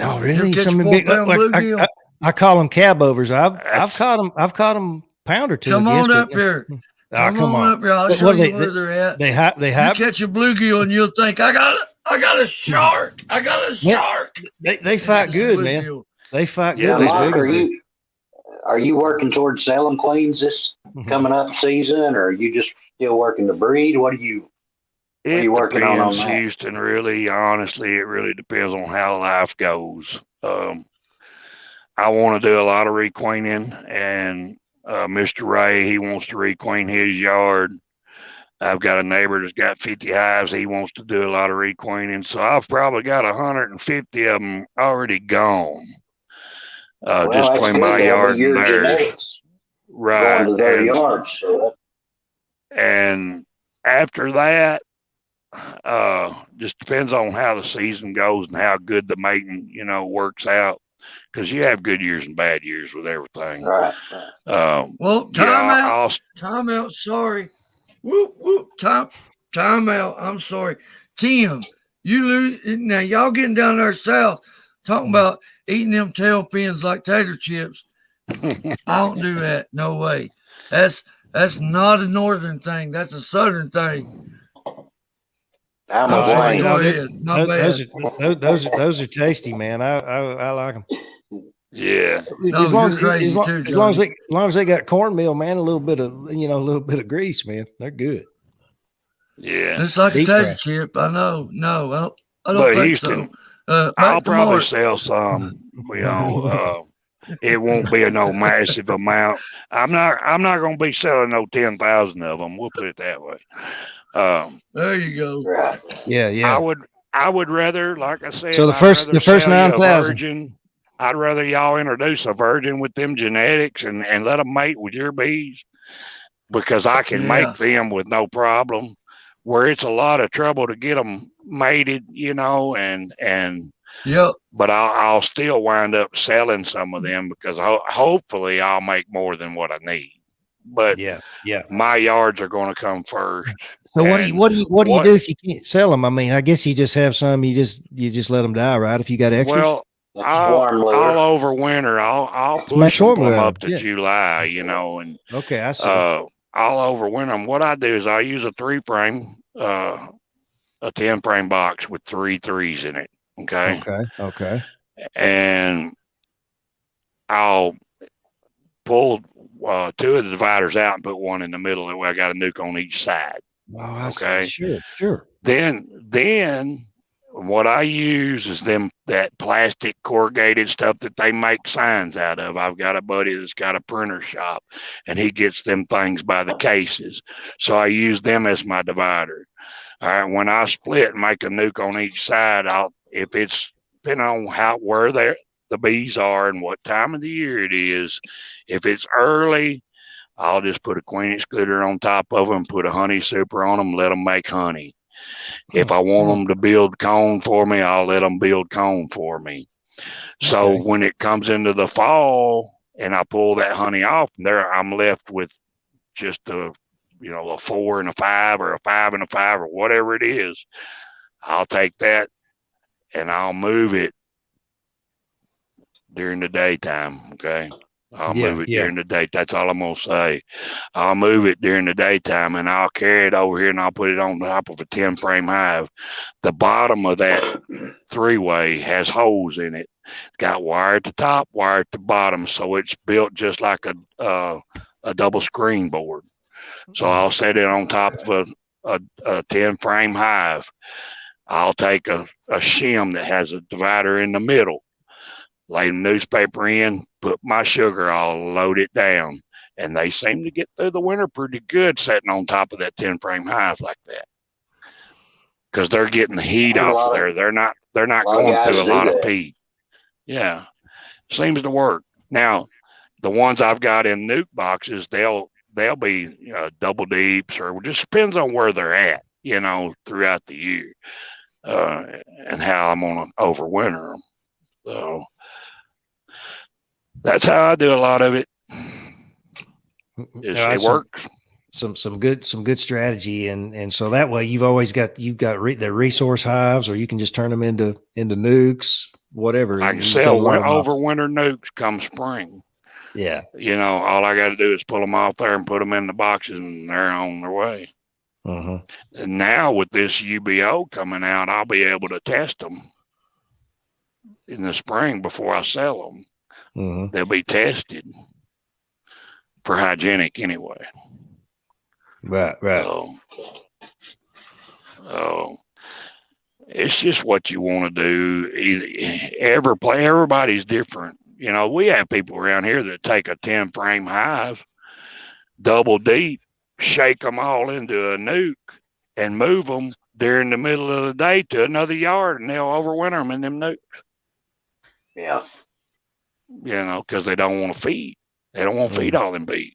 Oh, really? Some big. I call them cab overs. I've caught them pound or 2. Come on up here. Come on up here. I'll show you where they're at. They have. You catch a bluegill and you'll think, I got a shark. I got a shark. They fight good, man. They fight good. Mark, are you working towards selling queens this coming up season, or are you just still working to breed? What are you working on that? Houston, really, honestly, it really depends on how life goes. I want to do a lot of requeening, and Mr. Ray, he wants to requeen his yard. I've got a neighbor that's got 50 hives. He wants to do a lot of requeening. So I've probably got 150 of them already gone. Just between my yard and theirs. Right. Going to their yards. So and after that, just depends on how the season goes and how good the mating, works out. Because you have good years and bad years with everything. Right. Well, time out. Sorry. Whoop, whoop. Time out. I'm sorry. Tim, you lose. Now, y'all getting down there south, talking about eating them tail fins like tater chips. I don't do that. No way. That's not a northern thing. That's a southern thing. I'm a go ahead. My bad. Those are tasty, man. I like them. Yeah. As long as they got cornmeal, man, a little bit of grease, man, they're good. Yeah. It's like a tater chip. I know. No, I don't think Houston, so. I'll probably sell some. It won't be no massive amount. I'm not going to be selling no 10,000 of them. We'll put it that way. There you go. Right. Yeah. I would rather, like I said, so the first 9,000. I'd rather y'all introduce a virgin with them genetics and let them mate with your bees, because I can make them with no problem. Where it's a lot of trouble to get them mated, and but I'll still wind up selling some of them because hopefully I'll make more than what I need. But my yards are going to come first. So what do you do if you can't sell them? I mean, I guess you just have some. You just let them die, right? If you got extras. Well, I'll over winter. I'll push them up to July, and okay, I see. I'll overwinter them. What I do is I use a 3-frame, a 10-frame box with 3 3s in it. Okay. And I'll pull two of the dividers out and put one in the middle. That way I got a nuke on each side. Oh, I see. Sure. Then what I use is that plastic corrugated stuff that they make signs out of. I've got a buddy that's got a printer shop, and he gets them things by the cases. So I use them as my divider. All right, when I split and make a nuke on each side, if it's depending on where the bees are and what time of the year it is. If it's early, I'll just put a queen excluder on top of them, put a honey super on them, let them make honey. If I want them to build comb for me, I'll let them build comb for me. So when it comes into the fall and I pull that honey off, I'm left with just a 4 and a 5 or a 5 and a 5 or whatever it is. I'll take that and I'll move it during the daytime. Okay. I'll move it during the day. That's all I'm going to say. I'll move it during the daytime and I'll carry it over here and I'll put it on top of a 10 frame hive. The bottom of that 3-way has holes in it. It's got wire at the top, wire at the bottom. So it's built just like a double screen board. So I'll set it on top of a 10 frame hive. I'll take a shim that has a divider in the middle, lay the newspaper in, put my sugar, I'll load it down. And they seem to get through the winter pretty good sitting on top of that 10 frame hive like that. Because they're getting the heat off there. They're not going through a lot of peat. Yeah. Seems to work. Now, the ones I've got in nuke boxes, they'll be double deeps, or it just depends on where they're at, throughout the year, and how I'm going to overwinter them. So that's how I do a lot of it. It works. Some good strategy, and so that way you've got the resource hives, or you can just turn them into nukes, whatever. I can sell overwinter nukes come spring. Yeah. All I got to do is pull them off there and put them in the boxes, and they're on their way. Uh-huh. And now with this UBO coming out, I'll be able to test them in the spring before I sell them. Uh-huh. They'll be tested for hygienic anyway. Right. So it's just what you want to do. Everybody's different. We have people around here that take a 10 frame hive, double deep, shake them all into a nuke, and move them during the middle of the day to another yard, and they'll overwinter them in them nukes. Yeah. Because they don't want to feed. They don't want to feed all them bees.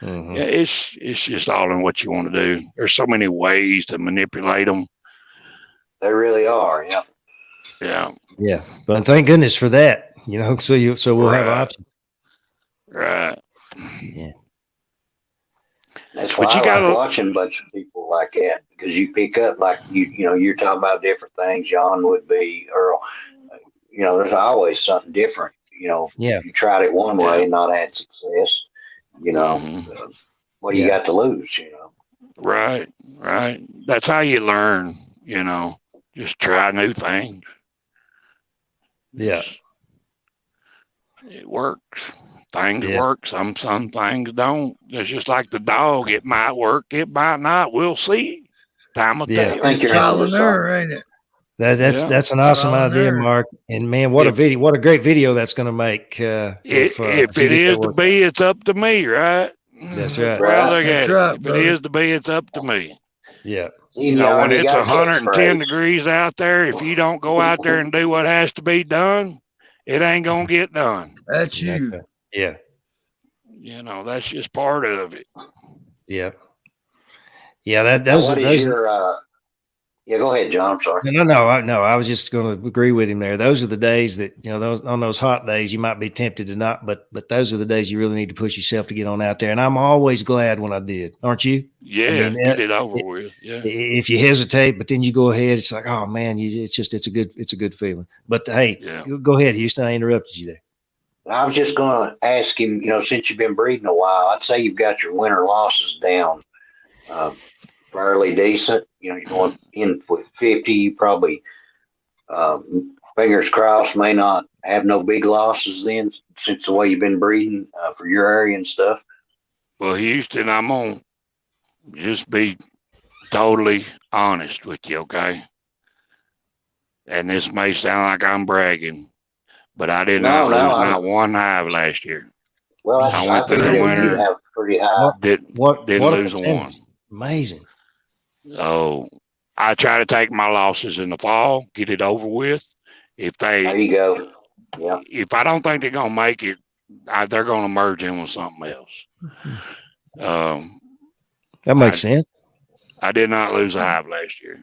Mm-hmm. Yeah, it's just all in what you want to do. There's so many ways to manipulate them. They really are. Yeah. Yeah. Yeah. But thank goodness for that. So we'll have options. Right. Yeah. That's why I like watching a bunch of people like that, because you pick up, like you're talking about different things. John would be Earl. There's always something different. Yeah. You tried it one way and not had success. What do you got to lose? Right. That's how you learn. Just try new things. Yeah. It works. Things work. Some things don't. It's just like the dog. It might work. It might not. We'll see. Time will tell. I think you're trial and error, ain't it? That's an awesome idea, Mark. And man, what a great video that's going to make. If it is to be, it's up to me, right? That's right. Well, look at it. If it is to be, it's up to me. Yeah. When it's 110 degrees out there, if you don't go out there and do what has to be done, it ain't going to get done. That's you. Yeah. That's just part of it. Yeah. Yeah. Yeah, go ahead, John. I'm sorry. No. I was just going to agree with him there. Those are the days that, on those hot days, you might be tempted to not, but those are the days you really need to push yourself to get on out there. And I'm always glad when I did. Aren't you? Yeah. Get it over with. Yeah. If you hesitate, but then you go ahead, it's like, oh man, it's a good feeling. But hey, go ahead, Houston. I interrupted you there. I was just going to ask him, since you've been breeding a while, I'd say you've got your winter losses down fairly decent. You're going in with 50, you probably Fingers crossed, may not have no big losses then, since the way you've been breeding for your area and stuff. Well, Houston, I'm gonna just be totally honest with you, okay? And this may sound like I'm bragging, but I did not lose not one hive last year. Well, I went through the winter. Have pretty high. Didn't lose one. Amazing. So I try to take my losses in the fall, get it over with. There you go. Yeah. If I don't think they're gonna make it, they're gonna merge in with something else. That makes sense. I did not lose a hive last year.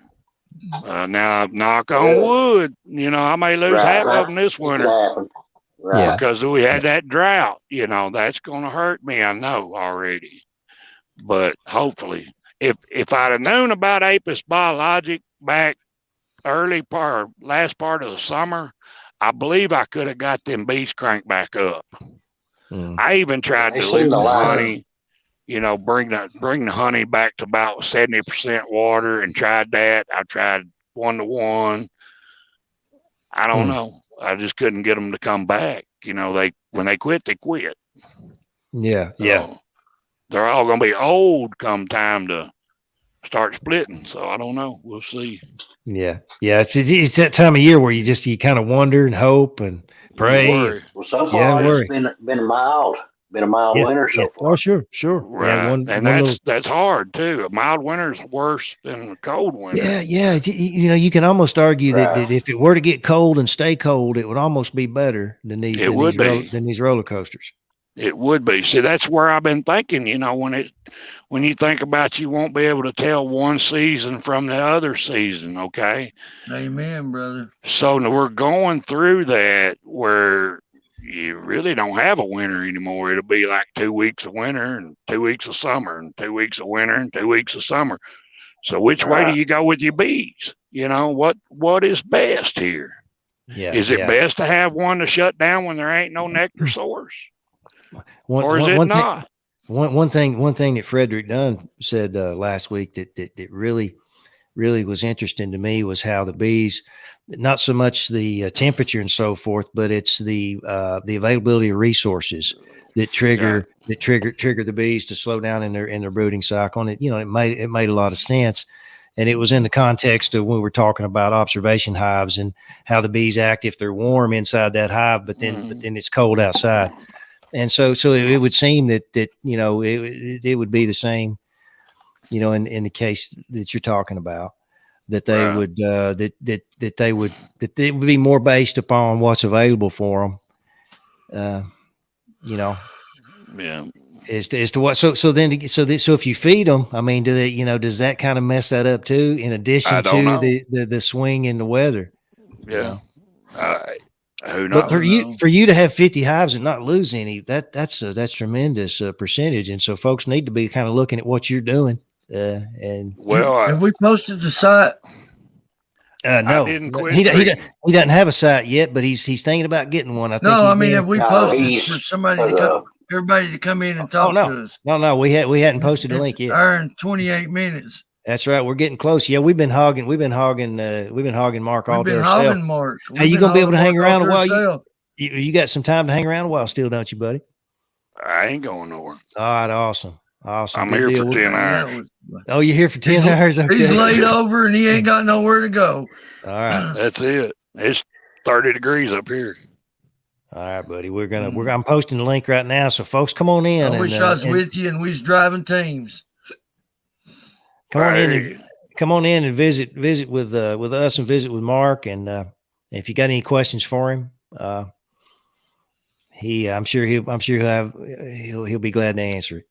Now, knock on wood, I may lose half of them this winter because we had that drought. That's going to hurt me. I know already, but hopefully, if I'd have known about Apis biologic back last part of the summer, I believe I could have got them bees cranked back up. I even tried to dilute the honey. Bring the honey back to about 70% water and tried that. I tried 1-to-1. I don't know. I just couldn't get them to come back. When they quit, they quit. Yeah. So they're all going to be old come time to start splitting. So I don't know. We'll see. Yeah. It's that time of year where you kind of wonder and hope and pray. Well, so far it's been mild. Been a mild winter so far. Oh, sure. Right. And that's hard too. A mild winter is worse than a cold winter. Yeah. You can almost argue that if it were to get cold and stay cold, it would almost be better than these roller coasters. It would be. See, that's where I've been thinking. When you think about, you won't be able to tell one season from the other season. Okay. Amen, brother. So we're going through that where you really don't have a winter anymore. It'll be like 2 weeks of winter and 2 weeks of summer and 2 weeks of winter and 2 weeks of summer. So which way do you go with your bees? What is best here? Yeah. Is it best to have one to shut down when there ain't no nectar source? Or is it not? One thing that Frederick Dunn said last week that really was interesting to me was how the bees, not so much the temperature and so forth, but it's the availability of resources that trigger the bees to slow down in their brooding cycle. And it made a lot of sense. And it was in the context of when we were talking about observation hives and how the bees act if they're warm inside that hive, but then it's cold outside. And so it would seem that it would be the same, in the case that you're talking about. That they would that they would be more based upon what's available for them, Yeah. As to what. So if you feed them, I mean, do they, does that kind of mess that up too? In addition to the swing in the weather. Yeah. Who knows? But for you to have 50 hives and not lose any, that's tremendous percentage. And so folks need to be kind of looking at what you're doing. Have we posted the site? No, he doesn't have a site yet, but he's thinking about getting one. Have we posted for somebody to come, everybody to come in and talk to us? No, we hadn't posted a link yet. Hour and 28 minutes. That's right. We're getting close. Yeah, we've been hogging Mark all day. Mark. Hey, you gonna be able to hang around a while? You got some time to hang around a while still, don't you, buddy? I ain't going nowhere. All right, awesome. I'm here for 10 hours. Oh, you're here for 10 hours? Okay. He's laid over and he ain't got nowhere to go. All right. That's it. It's 30 degrees up here. All right, buddy. I'm posting the link right now. So folks, come on in. I wish I was with you and we was driving teams. Come on in and visit with us and visit with Mark. And if you got any questions for him, I'm sure he'll be glad to answer it.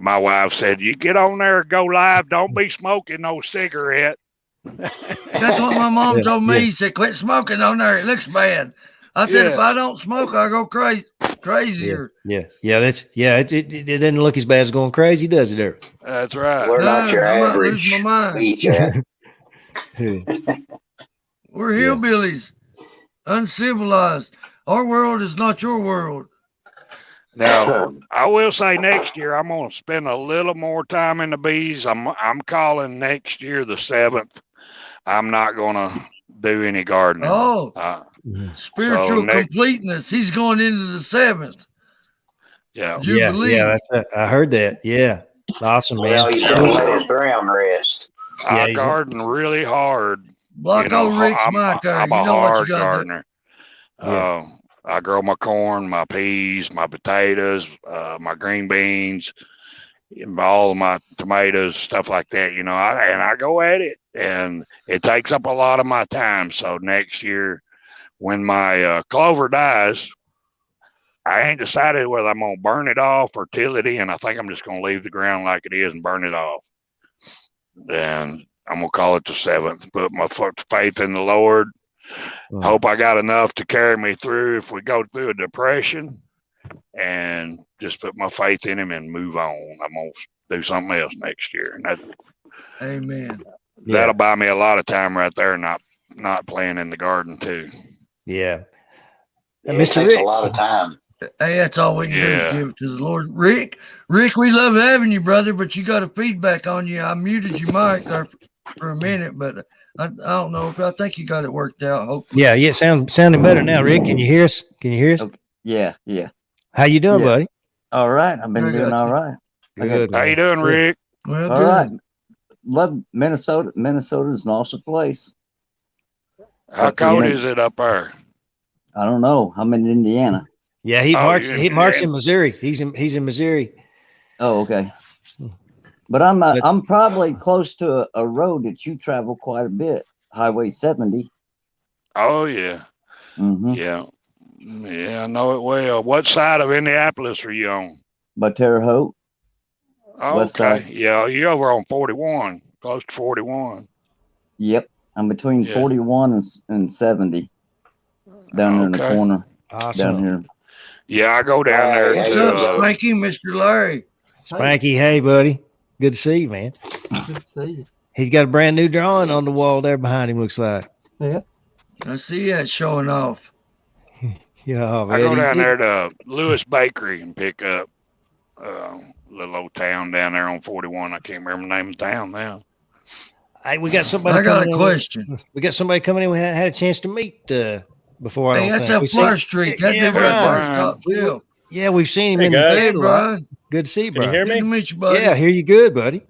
My wife said, "You get on there, go live. Don't be smoking no cigarette." That's what my mom told me. She said, "Quit smoking on there. It looks bad." I said, "If I don't smoke, I go crazier." Yeah. It doesn't look as bad as going crazy, does it, Eric? That's right. We're not your average. Lose my mind. We're hillbillies, uncivilized. Our world is not your world. Now, I will say next year I'm going to spend a little more time in the bees. I'm calling next year the 7th. I'm not going to do any gardening. Oh, spiritual so completeness. He's going into the 7th. Yeah. Jubilee. Yeah. I heard that. Yeah. Awesome, man. Well, he's going to let his ground rest. I garden really hard. Block old Rick's mic. I'm You a know what you hard got gardener. I grow my corn, my peas, my potatoes, my green beans, all of my tomatoes, stuff like that. And I go at it, and it takes up a lot of my time. So next year, when my clover dies, I ain't decided whether I'm gonna burn it off or till it in. I think I'm just gonna leave the ground like it is and burn it off. And I'm gonna call it the 7th. Put my faith in the Lord. Hope I got enough to carry me through if we go through a depression, and just put my faith in Him and move on. I'm gonna do something else next year, and amen. That'll buy me a lot of time right there, not playing in the garden too. Yeah. It takes a lot of time. Hey, that's all we can do is give it to the Lord. Rick, we love having you, brother, but you got a feedback on you. I muted your mic there for a minute, but I don't know if I think you got it worked out. Hopefully. Yeah. Sounding better now, Rick. Can you hear us? Okay. Yeah. How you doing, buddy? All right. I've been doing all right. Good. How you doing, Rick? Well, all right. Love Minnesota. Minnesota's an awesome place. How cold is it up there? I don't know. I'm in Indiana. Yeah, he marks in Missouri. He's in Missouri. Oh, okay. But I'm probably close to a road that you travel quite a bit, Highway 70. Oh yeah. Mm-hmm. Yeah, I know it well. What side of Indianapolis are you on? By Terre Haute. Oh, okay. Yeah, you're over on 41, close to 41. Yep, I'm between 41 and 70. Down there in the corner. Awesome. Down here. Yeah, I go down there. What's up, Spanky, Mr. Larry? Spanky, hey, buddy. Good to see you, man. Good to see you. He's got a brand new drawing on the wall there behind him, looks like. Yeah. I see that showing off. Yeah, man. I go down there to Lewis Bakery and pick up a little old town down there on 41. I can't remember the name of the town now. Hey, we got somebody. I got a question. We got somebody coming in. We had a chance to meet before. Hey, that's up Flower Street. Yeah, we've seen him in the field. Brian. Good to see you, Brian. Can you hear me? Good to meet you, buddy. Yeah, I hear you good, buddy.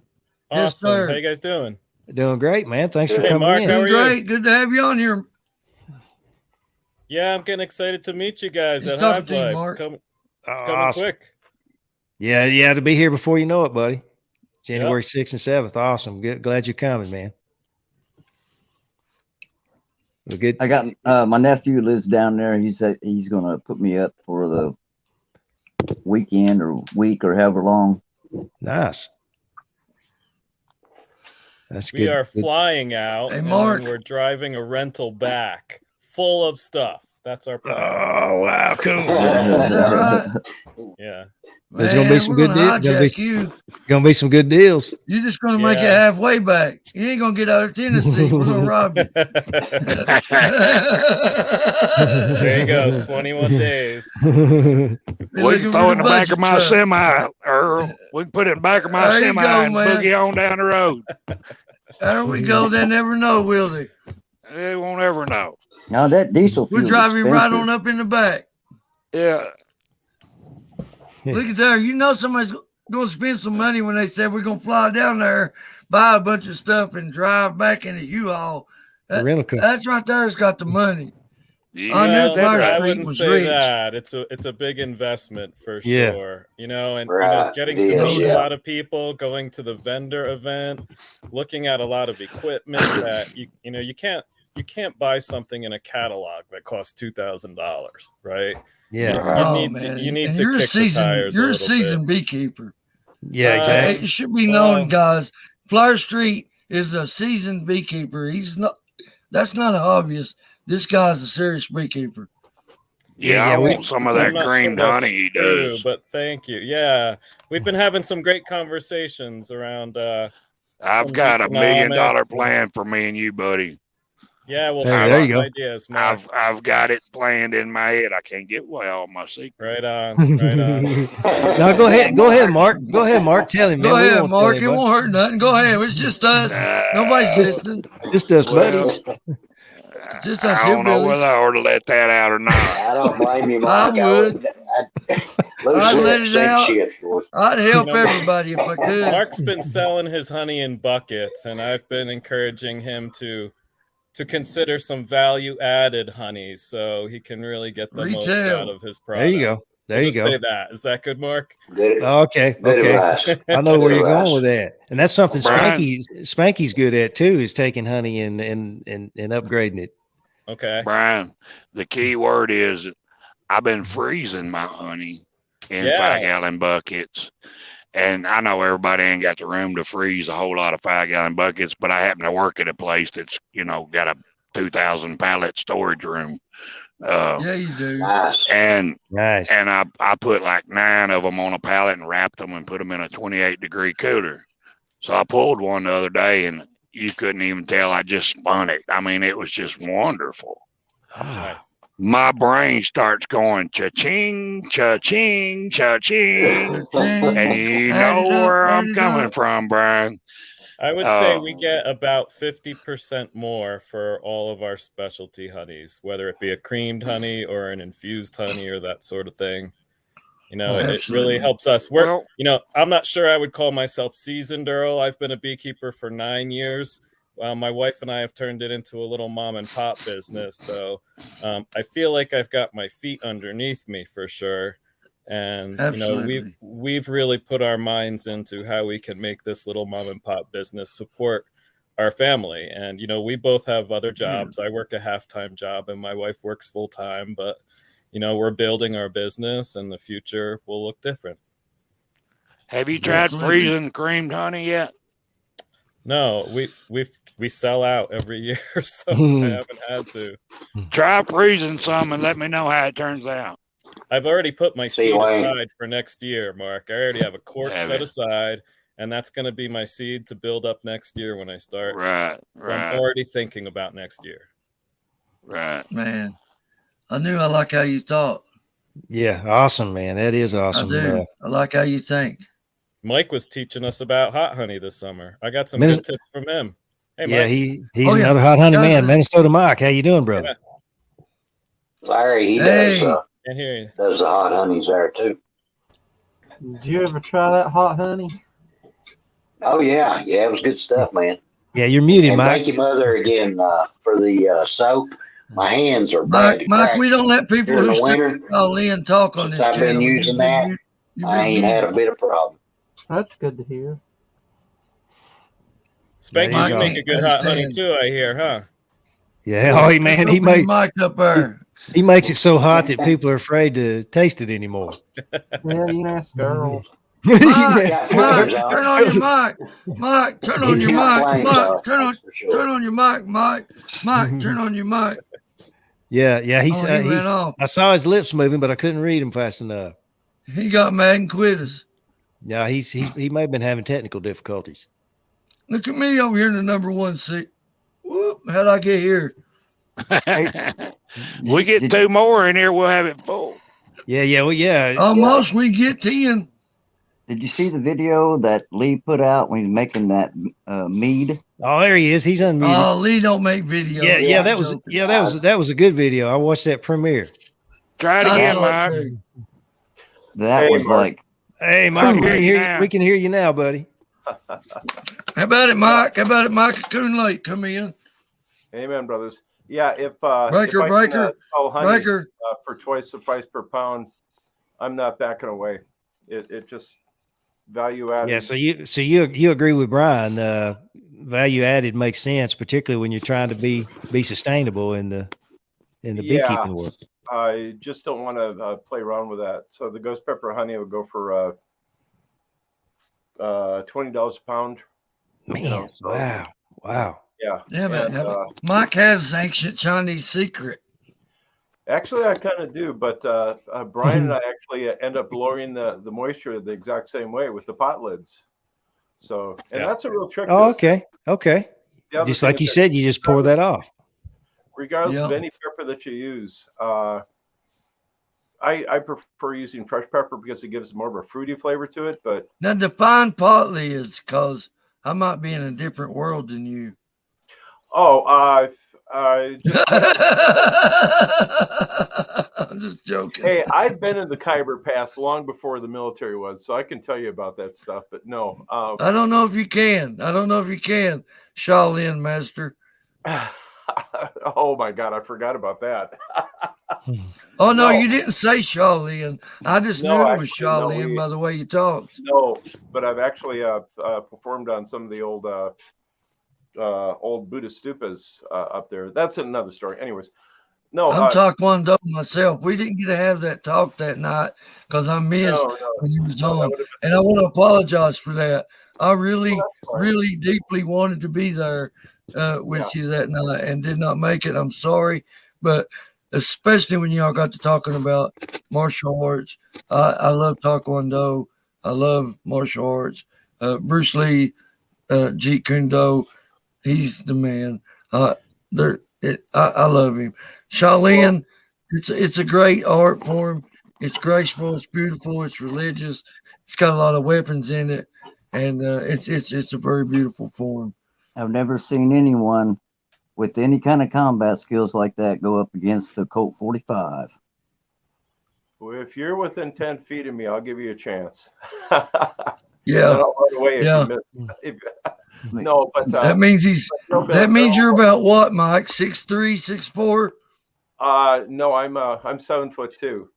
Awesome. Yes, sir. How you guys doing? Doing great, man. Thanks for coming Mark, in. how are Great. you? Good to have you on here. Yeah, I'm getting excited to meet you guys at Hive Life. It's coming quick. Yeah, to be here before you know it, buddy. January 6th and 7th. Awesome. Glad you're coming, man. We're good. I got my nephew lives down there. He said he's going to put me up for the weekend or week or however long. Nice. That's good. We are flying out, and we're driving a rental back full of stuff. That's our plan. Oh, wow. Cool. Is that right? Yeah. There's going to be some good deals. Going to be some good deals. You're just going to make it halfway back. You ain't going to get out of Tennessee. We're going to rob you. There you go. 21 days. We can throw it in the back of my semi, Earl. We can put it in the back of my semi and boogie on down the road. There we go. They never know, will they? They won't ever know. Now that diesel fuel. We're driving right on up in the back. Yeah. Look at there. You know somebody's going to spend some money when they said we're going to fly down there, buy a bunch of stuff, and drive back in a U-Haul. That's right there. It's got the money. Yeah, I wouldn't say that. It's a big investment for sure. And getting to meet a lot of people, going to the vendor event, looking at a lot of equipment that you can't buy something in a catalog that costs $2,000, right? Yeah, you need to kick the tires. You're a seasoned beekeeper. Yeah, exactly. It should be known, guys. Flower Street is a seasoned beekeeper. He's not. That's not obvious. This guy's a serious beekeeper. Yeah, I want some of that creamed honey he does. But thank you. Yeah, we've been having some great conversations around. I've got $1 million plan for me and you, buddy. Yeah, well, there you go. Ideas, Mark. I've got it planned in my head. I can't get away all my secrets. Right on. No, go ahead, Mark. Go ahead, Mark. Tell him. Go ahead, Mark. It won't hurt nothing. Go ahead. It's just us. Nobody's listening. Just us buddies. Just I us don't know whether hillbillies. I ought to let that out or not. I don't blame you, I Mike. would. I'd let it out. I'd help everybody if I could. Mark's been selling his honey in buckets, and I've been encouraging him to consider some value-added honeys so he can really get the most out of his product. There you go. There you go. Say that. Is that good, Mark? Good. Okay. Good Okay. advice. I know where Good you're advice. going with that, and that's something Brian. Spanky's good at too. Is taking honey and upgrading it. Okay. Brian, the key word is I've been freezing my honey in 5-gallon buckets. And I know everybody ain't got the room to freeze a whole lot of 5-gallon buckets, but I happen to work at a place that's, got a 2,000 pallet storage room. Yeah, you do. Nice. And Nice. and I put like 9 of them on a pallet and wrapped them and put them in a 28-degree cooler. So I pulled one the other day and you couldn't even tell I just spun it. I mean, it was just wonderful. Nice. My brain starts going cha-ching, cha-ching, cha-ching. And you know where I'm coming from, Brian. I would say we get about 50% more for all of our specialty honeys, whether it be a creamed honey or an infused honey or that sort of thing. It really helps us. I'm not sure I would call myself seasoned, Earl. I've been a beekeeper for 9 years. My wife and I have turned it into a little mom and pop business. So I feel like I've got my feet underneath me for sure. And, we've really put our minds into how we can make this little mom and pop business support our family. And, we both have other jobs. I work a half-time job and my wife works full-time, but, we're building our business and the future will look different. Have you tried freezing creamed honey yet? No, we sell out every year, so I haven't had to. Try freezing some and let me know how it turns out. I've already put my seed aside for next year, Mark. I already have a quart set aside, and that's going to be my seed to build up next year when I start. Right. So I'm already thinking about next year. Right. Man, I knew I like how you thought. Yeah, awesome, man. That is awesome. I do. I like how you think. Mike was teaching us about hot honey this summer. I got some good tips from him. Hey, Mike. Yeah, he's another hot honey man. Minnesota Mike, how you doing, brother? Yeah. Larry, he Can't hear you. does the hot honeys there too. Did you ever try that hot honey? Oh yeah, it was good stuff, man. Yeah, you're muted, And Mike. thank you, Mother, again for the soap. My hands are bad. Mike, we don't let people During who the winter, call in talk on this I've been channel. using that. I ain't had a bit of problem. That's good to hear. Spanky, you make a good hot honey too, I hear, huh? Yeah, man, he makes it so hot that people are afraid to taste it anymore. Yeah, you ask Earl. Mike, turn on your mic. Mike, turn on your mic. Mike, turn on your mic. Mike, turn on your mic. Yeah, he's I saw his lips moving, but I couldn't read him fast enough. He got mad and quit us. Yeah, he may have been having technical difficulties. Look at me over here in the number 1 seat. Whoop, how'd I get here? We get 2 more in here, we'll have it full. Yeah. Almost we get 10. Did you see the video that Lee put out when he's making that mead? Oh, there he is. He's unmuted. Oh, Lee don't make videos. Yeah, that was a good video. I watched that premiere. Try it again, Mike. That was Mark. like, hey, Mike, we can hear you now, buddy. How about it, Mike? How about it, Mike Coon Lake? Come in. Amen, brothers. Yeah, if Breaker, sell honey, Breaker. For twice the price per pound, I'm not backing away. It just value added. Yeah, so you agree with Brian? Value added makes sense, particularly when you're trying to be sustainable in the beekeeping world. I just don't want to play around with that. So the ghost pepper honey would go for $20 a pound. Man, wow. Yeah. Yeah, Mike has ancient Chinese secret. Actually, I kind of do, but Brian and I actually end up lowering the moisture the exact same way with the pot lids. So, and that's a real trick. Oh, okay. Just like you said, you just pour that off. Regardless of any pepper that you use, I prefer using fresh pepper because it gives more of a fruity flavor to it. But now define pot lids, because I might be in a different world than you. Oh, I'm just joking. Hey, I've been in the Khyber Pass long before the military was, so I can tell you about that stuff. But no, I don't know if you can. Shaolin Master. Oh my God, I forgot about that. Oh no, you didn't say Shaolin. I just knew it was Shaolin by the way you talked. No, but I've actually performed on some of the old Buddhist stupas up there. That's another story. Anyways, no, I'm Taekwondo myself. We didn't get to have that talk that night because I missed when you was on, and I want to apologize for that. I really, really deeply wanted to be there with you that night and did not make it. I'm sorry, but especially when y'all got to talking about martial arts. I love Taekwondo. I love martial arts. Bruce Lee, Jeet Kune Do, he's the man. I love him. Shaolin, it's a great art form. It's graceful. It's beautiful. It's religious. It's got a lot of weapons in it, and it's a very beautiful form. I've never seen anyone with any kind of combat skills like that go up against the Colt 45. Well, if you're within 10 feet of me, I'll give you a chance. Yeah. I'll run away if you miss. No, but that means you're about what, Mike? 6'3", 6'4"? No, I'm 7'2".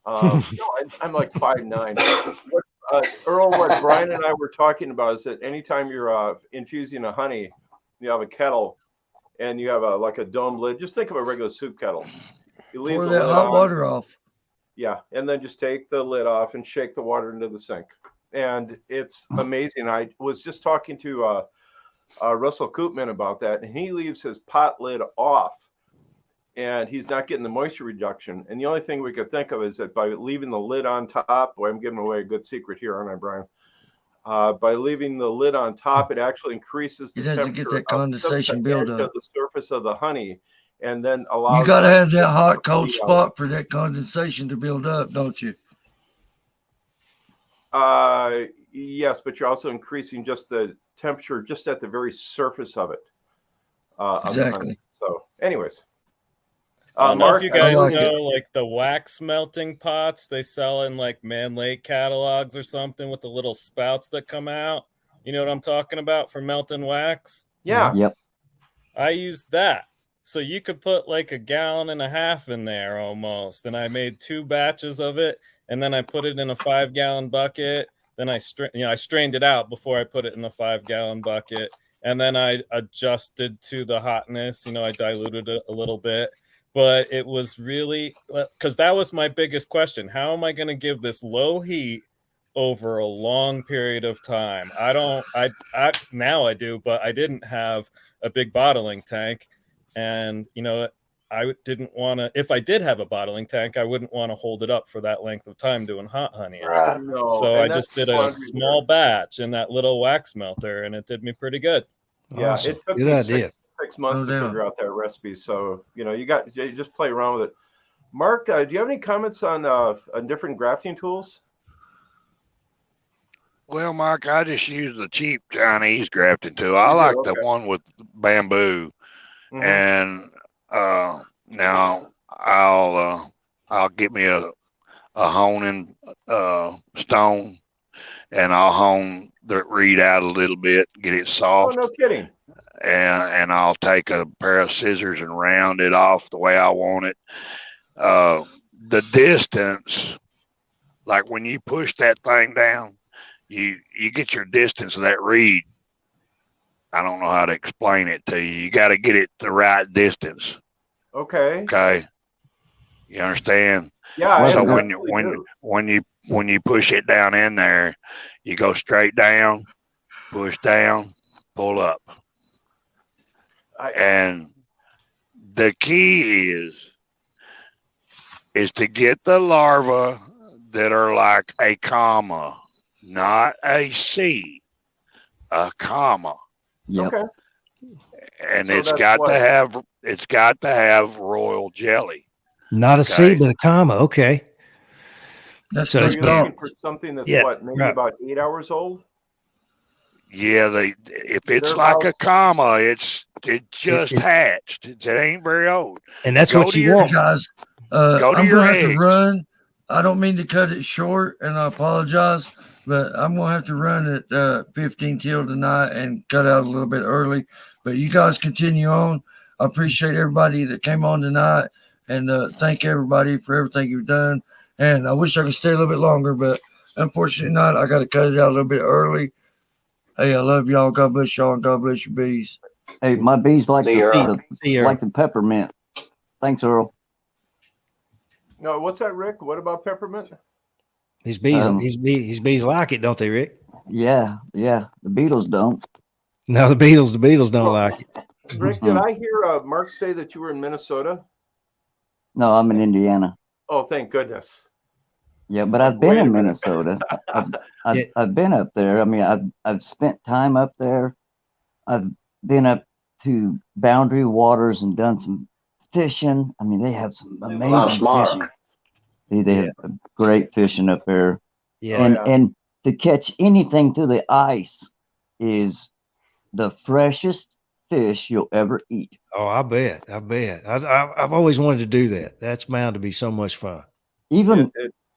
No, I'm like 5'9". Earl, what Brian and I were talking about is that anytime you're infusing a honey, you have a kettle and you have like a dome lid. Just think of a regular soup kettle. You leave pour the that lid hot on. water off. Yeah, and then just take the lid off and shake the water into the sink. And it's amazing. I was just talking to Russell Koopman about that, and he leaves his pot lid off, and he's not getting the moisture reduction. And the only thing we could think of is that by leaving the lid on top, boy, I'm giving away a good secret here, aren't I, Brian? By leaving the lid on top, it actually increases the temperature get that condensation buildup of the surface of the honey, and then allows. You got to have that hot, cold spot for that condensation to build up, don't you? Yes, but you're also increasing just the temperature just at the very surface of it. Exactly. So, anyways. I don't know Mark, if you guys know, like the wax melting pots they sell in like Man Lake catalogs or something with the little spouts that come out. You know what I'm talking about for melting wax? Yeah. Yep. I used that. So you could put like 1.5 gallons in there almost. And I made 2 batches of it. And then I put it in a 5-gallon bucket. Then I strained it out before I put it in the 5-gallon bucket. And then I adjusted to the hotness. I diluted it a little bit. But it was really, because that was my biggest question. How am I going to give this low heat over a long period of time? Now I do, but I didn't have a big bottling tank. And, I didn't want to, if I did have a bottling tank, I wouldn't want to hold it up for that length of time doing hot honey. Right. No, so I just did a small batch in that little wax melter, and it did me pretty good. Yeah, awesome. It took Good me idea. 6 months to figure out that recipe. So, you just play around with it. Mark, do you have any comments on different grafting tools? Well, Mark, I just use the cheap Chinese grafting tool. I like the one with bamboo. Mm-hmm. And now I'll get me a honing stone, and I'll hone the reed out a little bit, get it soft. Oh, no kidding. And I'll take a pair of scissors and round it off the way I want it. The distance, like when you push that thing down, you get your distance of that reed. I don't know how to explain it to you. You got to get it the right distance. Okay. Okay. You understand? Yeah. So when you push it down in there, you go straight down, push down, pull up. And the key is to get the larvae that are like a comma, not a C, a comma. Yep. Okay. And so it's got to have royal jelly. Not a C, but a comma. Okay. That's so you're looking for something that's maybe about 8 hours old? Yeah, if it's like a comma, it just hatched. It ain't very old. And that's what you want, guys. I'm gonna have to run. I don't mean to cut it short, and I apologize, but I'm gonna have to run at 15 till tonight and cut out a little bit early. But you guys continue on. I appreciate everybody that came on tonight, and thank everybody for everything you've done. And I wish I could stay a little bit longer, but unfortunately not. I got to cut it out a little bit early. Hey, I love y'all. God bless y'all, and God bless your bees. Hey, my bees like the peppermint. Thanks, Earl. No, what's that, Rick? What about peppermint? His bees, his bees like it, don't they, Rick? Yeah. The Beatles don't. No, the Beatles don't like it. Rick, did I hear Mark say that you were in Minnesota? No, I'm in Indiana. Oh, thank goodness. Yeah, but I've been in Minnesota. I've been up there. I mean, I've spent time up there. I've been up to Boundary Waters and done some fishing. I mean, they have some amazing fishing. They have great fishing up there. Yeah. And to catch anything to the ice is the freshest fish you'll ever eat. Oh, I bet. I've always wanted to do that. That's bound to be so much fun.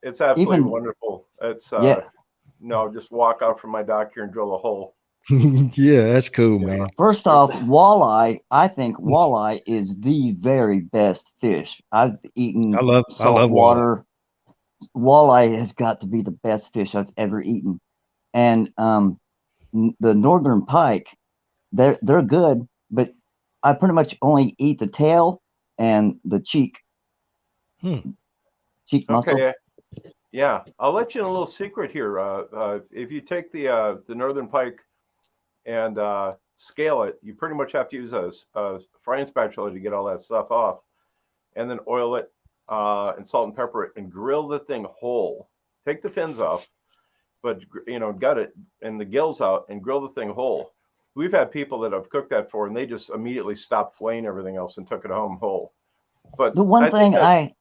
It's absolutely wonderful. It's just walk out from my dock here and drill a hole. Yeah, that's cool, man. First off, walleye. I think walleye is the very best fish I've eaten. I love water. Walleye has got to be the best fish I've ever eaten, and the northern pike, they're good, but I pretty much only eat the tail and the cheek. Cheek muscle. Okay. Yeah, I'll let you in a little secret here. If you take the northern pike and scale it, you pretty much have to use a frying spatula to get all that stuff off, and then oil it and salt and pepper it and grill the thing whole. Take the fins off, but gut it and the gills out and grill the thing whole. We've had people that have cooked that for, and they just immediately stopped flaying everything else and took it home whole. But the one thing I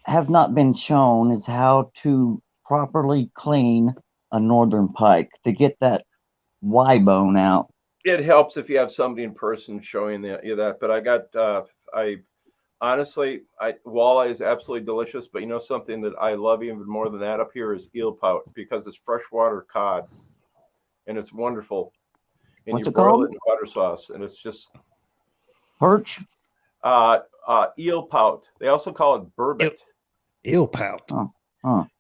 have not been shown is how to properly clean a northern pike to get that Y bone out. It helps if you have somebody in person showing you that. But walleye is absolutely delicious. But something that I love even more than that up here is eel pout, because it's freshwater cod, and it's wonderful. And What's you it broil called? it in butter sauce, and it's just perch. Eel pout. They also call it burbot. Eel pout.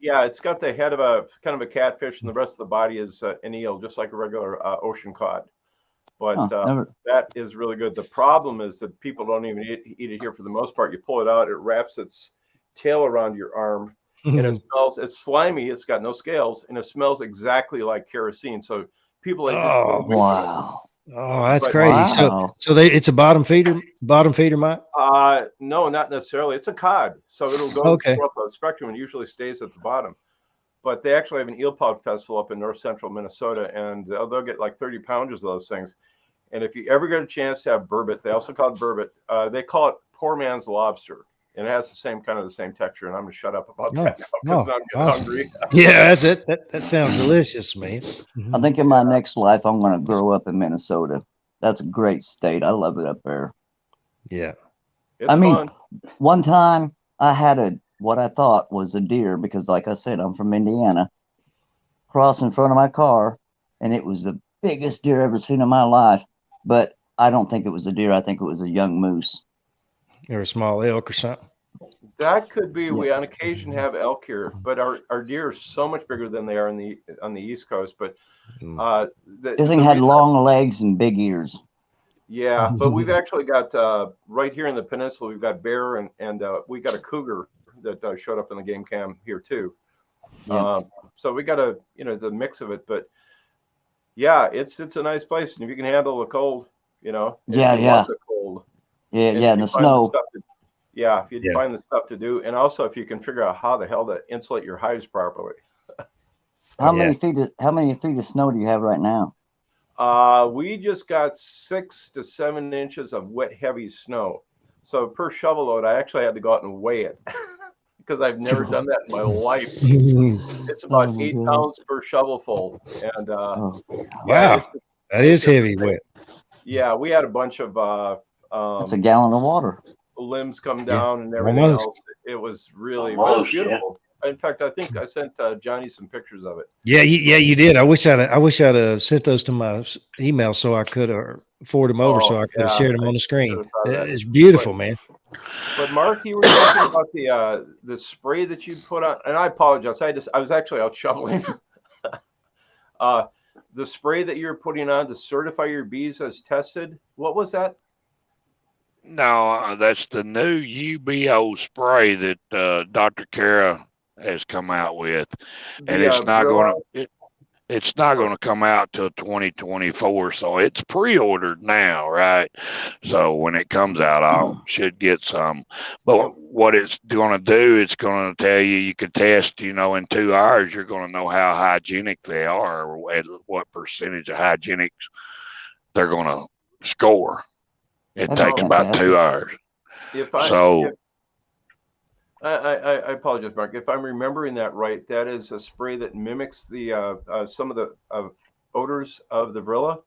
Yeah, it's got the head of a kind of a catfish, and the rest of the body is an eel, just like a regular ocean cod. But that is really good. The problem is that people don't even eat it here for the most part. You pull it out, it wraps its tail around your arm, and it smells. It's slimy. It's got no scales, and it smells exactly like kerosene. So people. Wow. Oh, that's crazy. Wow. So it's a bottom feeder, Mike? No, not necessarily. It's a cod. So it'll go throughout the spectrum and usually stays at the bottom. But they actually have an eel pout festival up in north central Minnesota, and they'll get like 30 pounders of those things. And if you ever get a chance to have burbot, they also call it burbot. They call it poor man's lobster. And it has the same texture. And I'm going to shut up about that now because I'm getting hungry. Yeah, that's it. That sounds delicious, man. I think in my next life, I'm going to grow up in Minnesota. That's a great state. I love it up there. Yeah. It's fun. One time I had what I thought was a deer, because like I said, I'm from Indiana, cross in front of my car, and it was the biggest deer I've ever seen in my life. But I don't think it was a deer. I think it was a young moose. Or a small elk or something. That could be. We on occasion have elk here, but our deer are so much bigger than they are on the East Coast. But this thing had long legs and big ears. Yeah, but we've actually got right here in the peninsula, we've got bear and we got a cougar that showed up in the game cam here too. Yeah. So we got the mix of it, but yeah, it's a nice place, and if you can handle the cold, the cold. Yeah, and the snow. If you find the stuff to do, and also if you can figure out how the hell to insulate your hives properly. How many feet of snow do you have right now? We just got 6 to 7 inches of wet, heavy snow. So per shovel load, I actually had to go out and weigh it because I've never done that in my life. It's about 8 pounds per shovelful, and wow. That is heavy wet. Yeah, we had a bunch of That's a gallon of water. Limbs come down and everything else. It was really beautiful. In fact, I think I sent Johnny some pictures of it. Yeah, you did. I wish I'd sent those to my email so I could forward them over so I could have shared them on the screen. It's beautiful, man. But Mark, you were talking about the spray that you put on, and I apologize. I was actually out shoveling. The spray that you're putting on to certify your bees as tested. What was that? No, that's the new UBO spray that Dr. Kara has come out with, and it's not going to. It's not going to come out till 2024, so it's pre-ordered now, right? So when it comes out, I should get some. But what it's going to do, it's going to tell you can test, in 2 hours, you're going to know how hygienic they are, or what percentage of hygienics they're going to score. It takes about 2 hours. I apologize, Mark. If I'm remembering that right, that is a spray that mimics the some of the odors of the Varroa.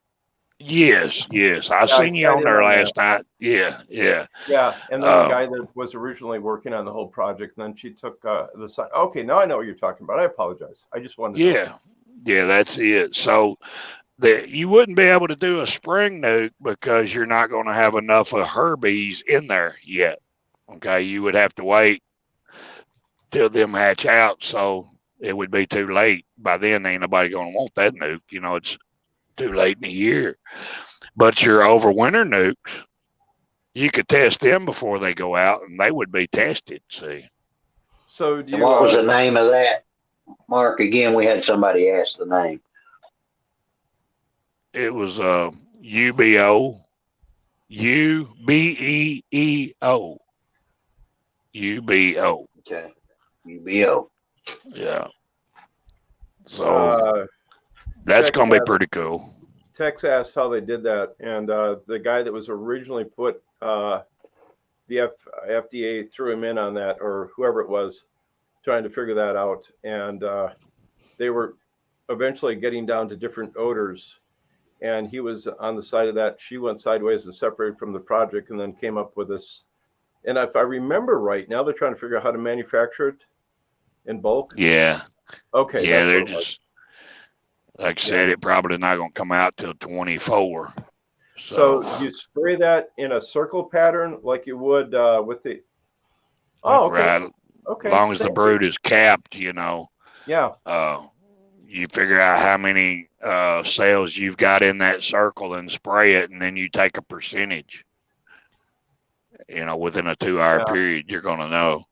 Yes. I seen you on there last night. Yeah. And then the guy that was originally working on the whole project, and then she took the side. Okay, now I know what you're talking about. I apologize. I just wanted to Yeah, that's it. So you wouldn't be able to do a spring nuke because you're not going to have enough of her bees in there yet. Okay, you would have to wait till them hatch out, so it would be too late. By then, ain't nobody going to want that nuke. It's too late in the year. But your overwinter nukes, you could test them before they go out, and they would be tested. See. So, what was the name of that, Mark? Again, we had somebody ask the name. It was UBO, UBEEO, UBO. Okay. UBO. Yeah. So that's going to be pretty cool. Tex asked how they did that, and the guy that was originally put the FDA threw him in on that, or whoever it was, trying to figure that out, and they were eventually getting down to different odors, and he was on the side of that. She went sideways and separated from the project, and then came up with this. And if I remember right, now they're trying to figure out how to manufacture it in bulk. Yeah. Okay. Yeah, they're just, like I said, it probably not going to come out till 24. So you spray that in a circle pattern like you would with the. Oh, okay. Right. Okay. As long as the brood is capped, Yeah. You figure out how many cells you've got in that circle and spray it, and then you take a percentage. Within a 2 hour period, you're going to know.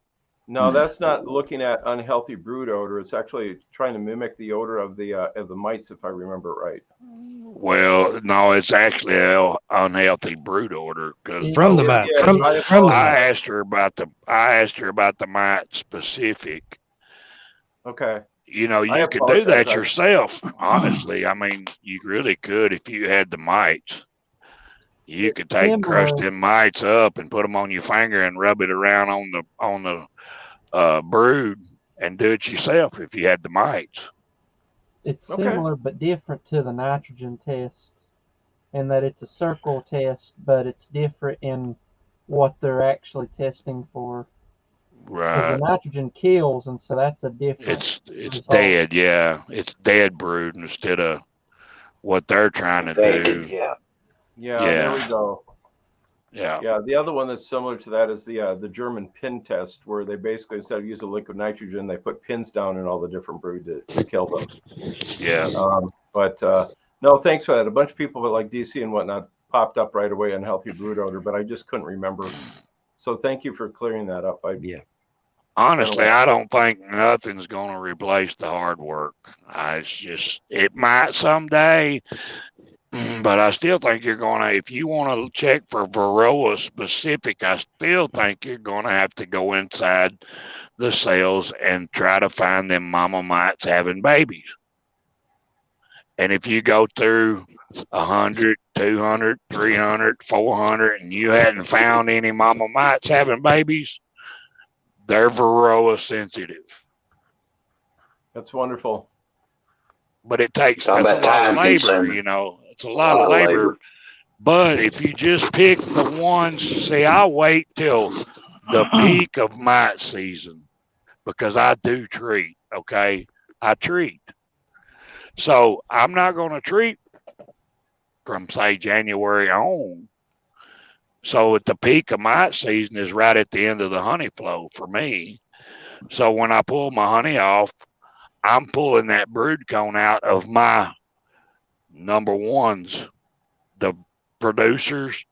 No, that's not looking at unhealthy brood odor. It's actually trying to mimic the odor of the mites, if I remember right. Well, no, it's actually an unhealthy brood odor because from the mite. I asked her about the mite specific. Okay. You could do that yourself. Honestly, I mean, you really could if you had the mites. You could take and crush them mites up and put them on your finger and rub it around on the brood and do it yourself if you had the mites. It's similar but different to the nitrogen test in that it's a circle test, but it's different in what they're actually testing for. Right. The nitrogen kills, and so that's a different. It's dead, yeah. It's dead brood instead of what they're trying to do. Yeah, there we go. Yeah. The other one that's similar to that is the German pin test, where they basically, instead of using liquid nitrogen, they put pins down in all the different brood to kill them. Yeah. But no, thanks for that. A bunch of people like DC and whatnot popped up right away, unhealthy brood odor, but I just couldn't remember. So thank you for clearing that up. Honestly, I don't think nothing's going to replace the hard work. It might someday. But I still think you're going to, if you want to check for Varroa specific, I still think you're going to have to go inside the cells and try to find them mama mites having babies. And if you go through 100, 200, 300, 400, and you hadn't found any mama mites having babies, they're Varroa sensitive. That's wonderful. But it takes a lot of labor, It's a lot of labor. But if you just pick the ones, see, I wait till the peak of mite season because I do treat, okay? I treat. So I'm not going to treat from, say, January on. So at the peak of mite season is right at the end of the honey flow for me. So when I pull my honey off, I'm pulling that brood cone out of my number ones, the producers.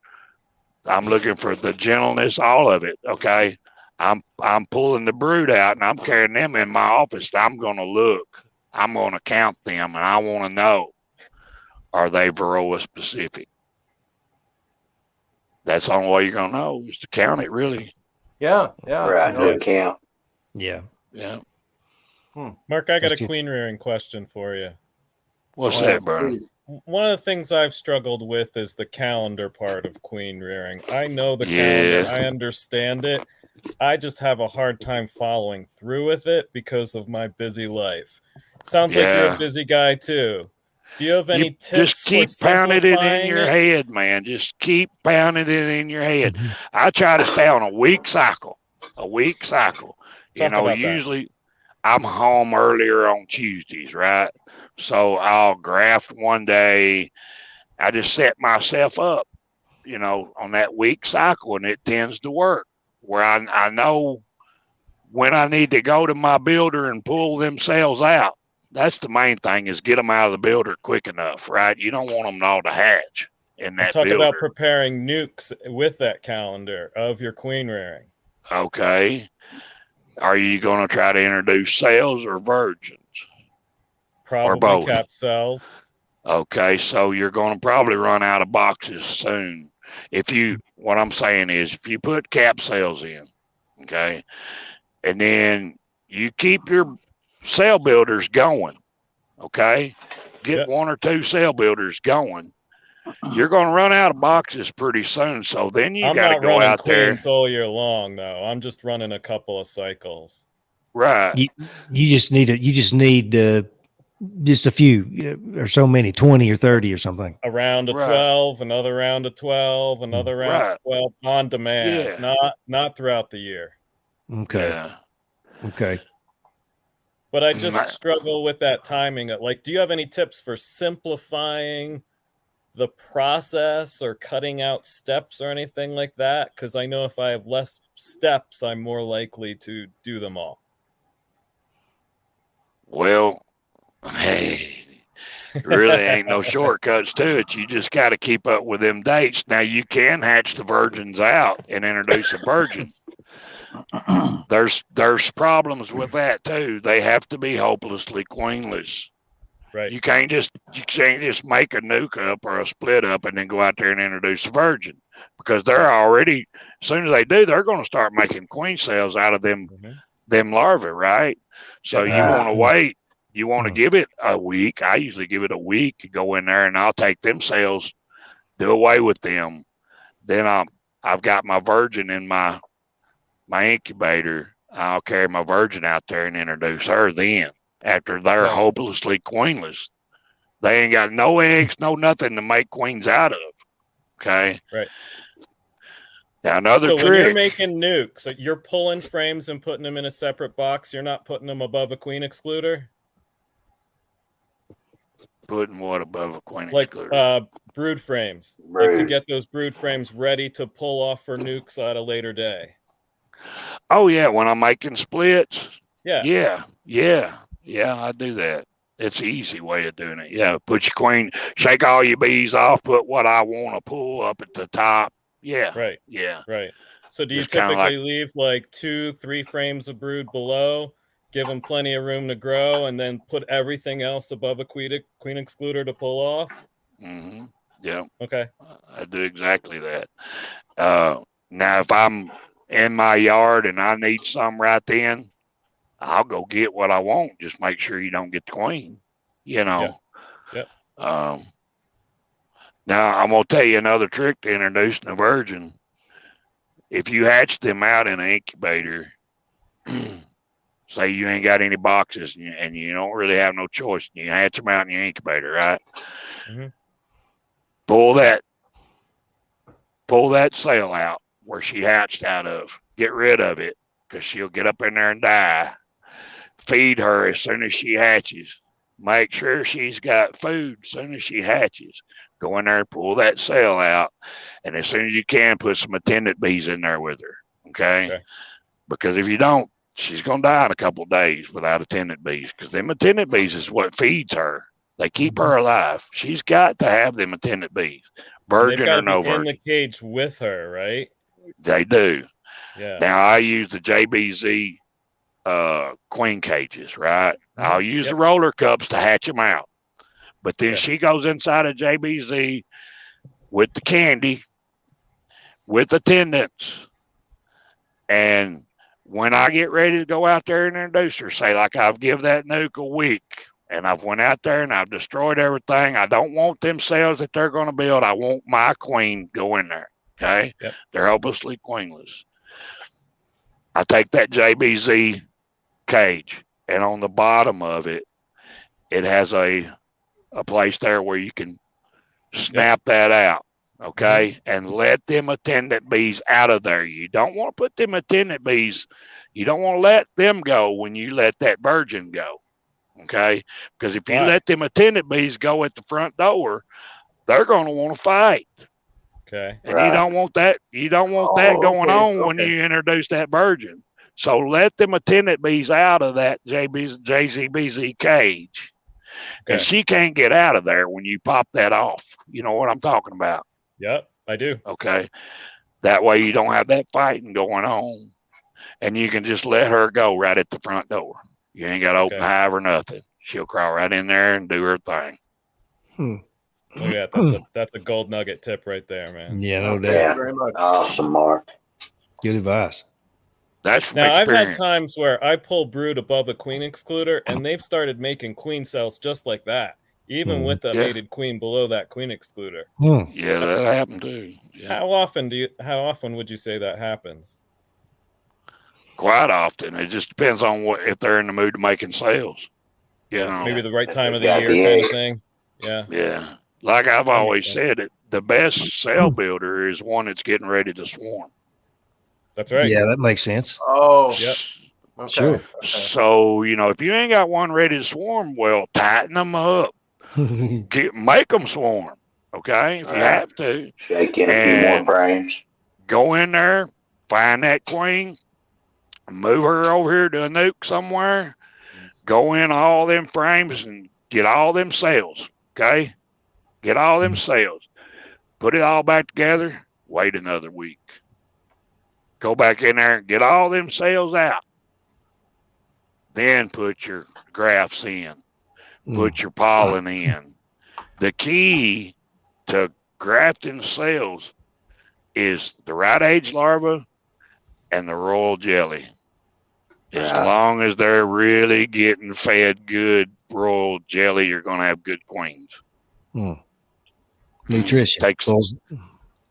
I'm looking for the gentleness, all of it. Okay. I'm pulling the brood out and I'm carrying them in my office. I'm going to look. I'm going to count them and I want to know, are they Varroa specific? That's the only way you're going to know is to count it, really. Yeah. Yeah. Right. No count. Yeah. Yeah. Mark, I got a queen rearing question for you. What's that, Brian? One of the things I've struggled with is the calendar part of queen rearing. I know the calendar. I understand it. I just have a hard time following through with it because of my busy life. Sounds like you're a busy guy too. Do you have any tips? Just keep pounding it in your head, man. Just keep pounding it in your head. I try to stay on a week cycle. You know, usually I'm home earlier on Tuesdays, right? So I'll graft one day. I just set myself up, you know, on that week cycle, and it tends to work where I know when I need to go to my builder and pull them cells out. That's the main thing, is get them out of the builder quick enough, right? You don't want them all to hatch in that builder. Talk about preparing nukes with that calendar of your queen rearing. Okay. Are you going to try to introduce cells or virgins? Probably or both? Cap cells. Okay, so you're going to probably run out of boxes soon. What I'm saying is, if you put cap cells in, okay, and then you keep your cell builders going, okay, get one or two cell builders going, you're going to run out of boxes pretty soon. So then you got to go out there. I'm not running queens all year long, though. I'm just running a couple of cycles. Right. You just need just a few or so many, 20 or 30 or something. A round of 12, another round of 12, another round of 12 on demand, not throughout the year. Okay. Yeah. Okay. But I just struggle with that timing. Like, do you have any tips for simplifying the process or cutting out steps or anything like that? Because I know if I have less steps, I'm more likely to do them all. Well, hey, really ain't no shortcuts to it. You just got to keep up with them dates. Now, you can hatch the virgins out and introduce a virgin. There's problems with that too. They have to be hopelessly queenless. Right. You can't just make a nuke up or a split up and then go out there and introduce a virgin, because they're already, as soon as they do, they're going to start making queen cells out of them larvae, right? So you want to wait. You want to give it a week. I usually give it a week, go in there, and I'll take them cells, do away with them. Then I've got my virgin in my incubator. I'll carry my virgin out there and introduce her then, after they're hopelessly queenless. They ain't got no eggs, no nothing to make queens out of. Okay. Right. Now another trick. When you're making nukes, you're pulling frames and putting them in a separate box. You're not putting them above a queen excluder. Putting what above a queen excluder? Like brood frames. Like to get those brood frames ready to pull off for nukes at a later day. Oh yeah, when I'm making splits. Yeah, I do that. It's an easy way of doing it. Yeah, put your queen, shake all your bees off, put what I want to pull up at the top. Yeah. Right. Yeah. Right. So do you typically leave like 2-3 frames of brood below, give them plenty of room to grow, and then put everything else above a queen excluder to pull off? Mm-hmm. Yeah. Okay. I do exactly that. Now, if I'm in my yard and I need some right then, I'll go get what I want. Just make sure you don't get the queen, you know. Yep. Now, I'm going to tell you another trick to introducing a virgin. If you hatch them out in an incubator, say you ain't got any boxes and you don't really have no choice, and you hatch them out in your incubator, right? Mm-hmm. pull that cell out where she hatched out of. Get rid of it, because she'll get up in there and die. Feed her as soon as she hatches. Make sure she's got food as soon as she hatches. Go in there and pull that cell out, and as soon as you can, put some attendant bees in there with her. Okay? Because if you don't, she's gonna die in a couple of days without attendant bees. Because them attendant bees is what feeds her. They keep her alive. She's got to have them attendant bees, virgin or no virgin. In the cage with her, right? They do. Yeah. Now I use the JBZ queen cages, right? I'll use the roller cups to hatch them out. But then she goes inside of JBZ with the candy, with attendants. And when I get ready to go out there and introduce her, say like I've give that nuke a week, and I've went out there and I've destroyed everything. I don't want them cells that they're going to build. I want my queen go in there. Okay? They're hopelessly queenless. I take that JBZ cage, and on the bottom of it, it has a place there where you can snap that out, okay, and let them attendant bees out of there. You don't want to put them attendant bees, you don't want to let them go when you let that virgin go, okay, because if you let them attendant bees go at the front door, they're going to want to fight. Okay. And you don't want that. You don't want that going on when you introduce that virgin. So let them attendant bees out of that JZBZ cage. Because she can't get out of there when you pop that off. You know what I'm talking about? Yep, I do. Okay. That way you don't have that fighting going on. And you can just let her go right at the front door. You ain't got to open the hive or nothing. She'll crawl right in there and do her thing. Look at that. That's a gold nugget tip right there, man. Yeah, no doubt. Yeah, very much. Awesome, Mark. Good advice. That's now I've had times where I pull brood above a queen excluder, and they've started making queen cells just like that, even with a mated queen below that queen excluder. Yeah, that happened too. Yeah. How often would you say that happens? Quite often. It just depends on if they're in the mood to making cells. You know, maybe the right time of the year kind of thing. Yeah. Like I've always said, the best cell builder is one that's getting ready to swarm. That's right. Yeah, that makes sense. Oh, okay. Sure. So, if you ain't got one ready to swarm, well, tighten them up. Make them swarm, okay, if you have to. Shake in a few more frames. Go in there, find that queen, move her over here to a nuke somewhere, go in all them frames and get all them cells, okay? Get all them cells. Put it all back together, wait another week. Go back in there and get all them cells out. Then put your grafts in. Put your pollen in. The key to grafting cells is the right age larva and the royal jelly. As long as they're really getting fed good royal jelly, you're going to have good queens. Nutrition. Takes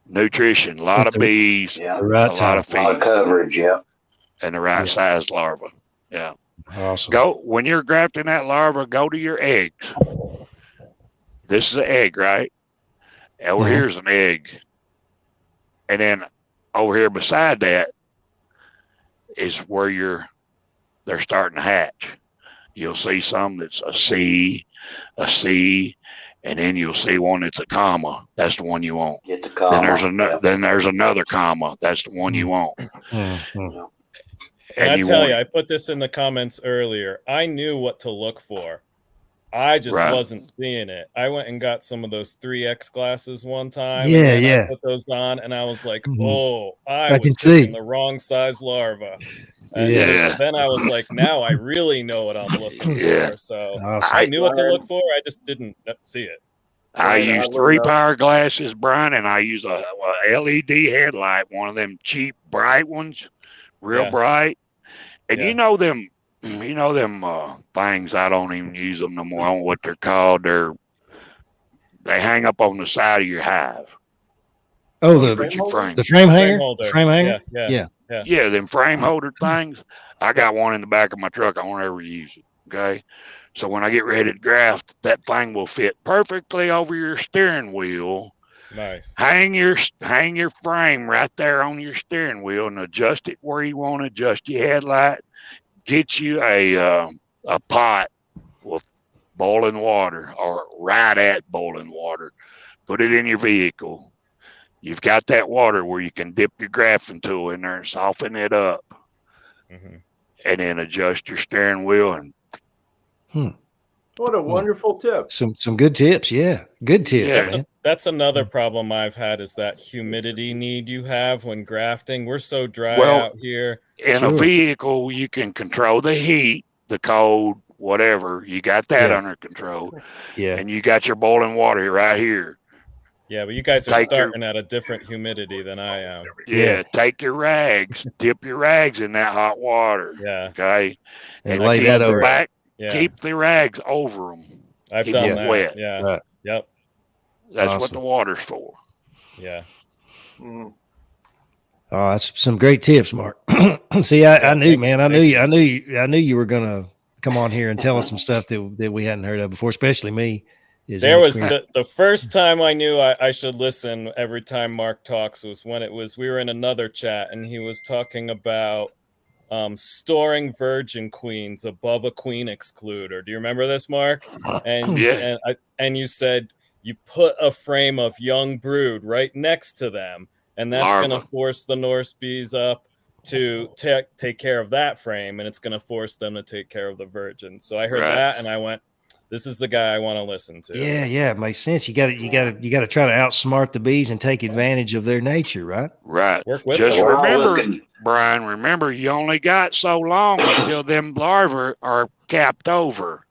nutrition, a lot of bees, a lot of feed, a lot of coverage, and the right size larva. Yeah. Awesome. Go when you're grafting that larva, go to your eggs. This is an egg, right? Over here's an egg. And then over here beside that is where they're starting to hatch. You'll see some that's a C, and then you'll see one that's a comma. That's the one you want. Get the comma. Then there's another comma. That's the one you want. And I tell you, I put this in the comments earlier. I knew what to look for. I just wasn't seeing it. I went and got some of those 3X glasses one time. I put those on, and I was like, oh, I was picking the wrong size larva. And then I was like, now I really know what I'm looking for. So I knew what to look for. I just didn't see it. I use 3-power glasses, Brian, and I use a LED headlight, one of them cheap, bright ones, real bright. And you know them things, I don't even use them no more. I don't know what they're called. They hang up on the side of your hive. Oh, the frame hanger? Frame hanger? Yeah, them frame holder things. I got one in the back of my truck. I won't ever use it. Okay. So when I get ready to graft, that thing will fit perfectly over your steering wheel Nice. Hang your frame right there on your steering wheel and adjust it where you want to adjust your headlight. Get you a pot with boiling water or right at boiling water. Put it in your vehicle. You've got that water where you can dip your grafting tool in there and soften it up. Mm-hmm. And then adjust your steering wheel and what a wonderful tip. Some good tips. Yeah. Good tips. Yeah, that's another problem I've had is that humidity need you have when grafting. We're so dry out here. In a vehicle, you can control the heat, the cold, whatever. You got that under control. Yeah. And you got your boiling water right here. Yeah, but you guys are starting at a different humidity than I am. Yeah, take your rags, dip your rags in that hot water. Yeah. Okay. And lay that over back. Yeah. Keep the rags over them. I've done that. Wet. Yeah. Right. Yep. That's what the water's for. Yeah. Oh, that's some great tips, Mark. See, I knew, man. I knew you were gonna come on here and tell us some stuff that we hadn't heard of before, especially me. There was the first time I knew I should listen every time Mark talks was when we were in another chat and he was talking about storing virgin queens above a queen excluder. Do you remember this, Mark? And and you said you put a frame of young brood right next to them, and that's going to force the Norse bees up to take care of that frame, and it's going to force them to take care of the virgin. So I heard that, and I went, "This is the guy I want to listen to." Yeah, it makes sense. You got to try to outsmart the bees and take advantage of their nature, right? Right. Work with Just them. remember, Brian. Remember, you only got so long until them larvae are capped over,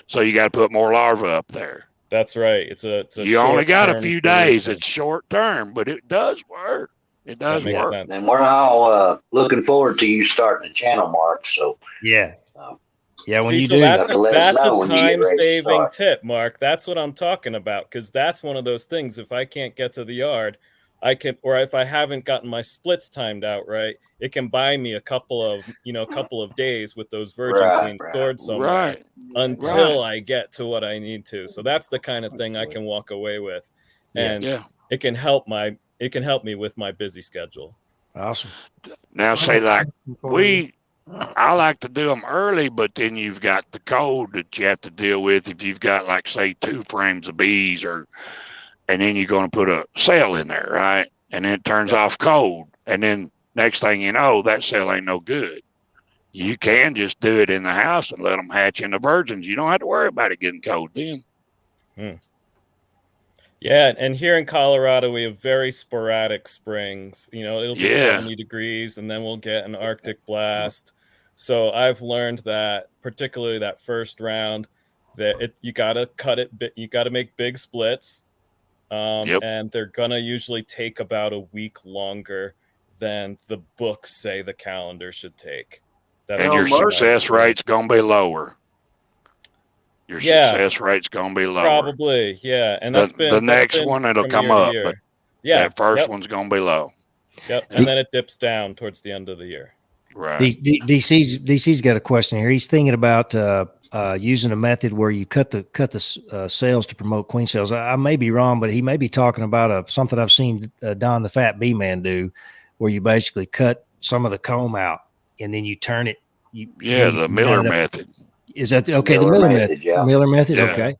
so you got to put more larvae up there. That's right. It's a you only got a few days. It's short term, but it does work. It does work. Sense. And we're all looking forward to you starting the channel, Mark. So yeah. Yeah, when See, you so do, that's a time-saving tip, Mark. That's what I'm talking about, because that's one of those things. If I can't get to the yard, I can, or if I haven't gotten my splits timed out right, it can buy me a couple of days with those virgin queens stored somewhere until I get to what I need to. So that's the kind of thing I can walk away with, and it can help me with my busy schedule. Awesome. Now, say like I like to do them early, but then you've got the cold that you have to deal with if you've got, like, say, 2 frames of bees, and then you're going to put a cell in there, right? And then it turns off cold, and then next thing you know, that cell ain't no good. You can just do it in the house and let them hatch into virgins. You don't have to worry about it getting cold then. Yeah, and here in Colorado, we have very sporadic springs. It'll be 70 degrees, and then we'll get an Arctic blast. So I've learned that, particularly that first round, that you gotta cut it. You gotta make big splits, and they're gonna usually take about a week longer than the books say the calendar should take. And your success rate's gonna be lower. Your success rate's gonna be lower. Probably, yeah. And that's been the next one. It'll come up, but that first one's gonna be low. Yep, and then it dips down towards the end of the year. Right. DC's got a question here. He's thinking about using a method where you cut the cells to promote queen cells. I may be wrong, but he may be talking about something I've seen Don the Fat Bee Man do, where you basically cut some of the comb out and then you turn it. The Miller method. Is that okay? The Miller method. Yeah. Miller method. Yeah. Okay.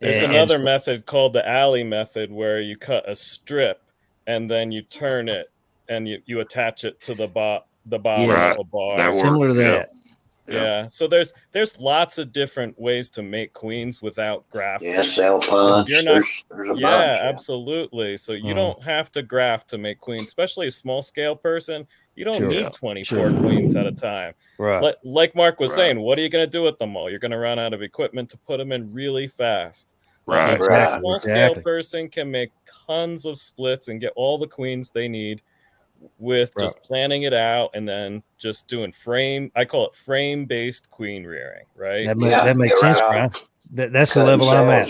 There's another method called the alley method where you cut a strip and then you turn it and you attach it to the bottom of a bar. Similar to that. Yeah. So there's lots of different ways to make queens without grafting. Yeah, cell punch. There's a bunch, absolutely. So you don't have to graft to make queens, especially a small scale person. You don't need 24 queens at a time. Right. Like Mark was saying, what are you going to do with them all? You're going to run out of equipment to put them in really fast. Right. A small scale person can make tons of splits and get all the queens they need with just planning it out and then just doing I call it frame based queen rearing, right? That makes sense, Brian. That's the level I'm at.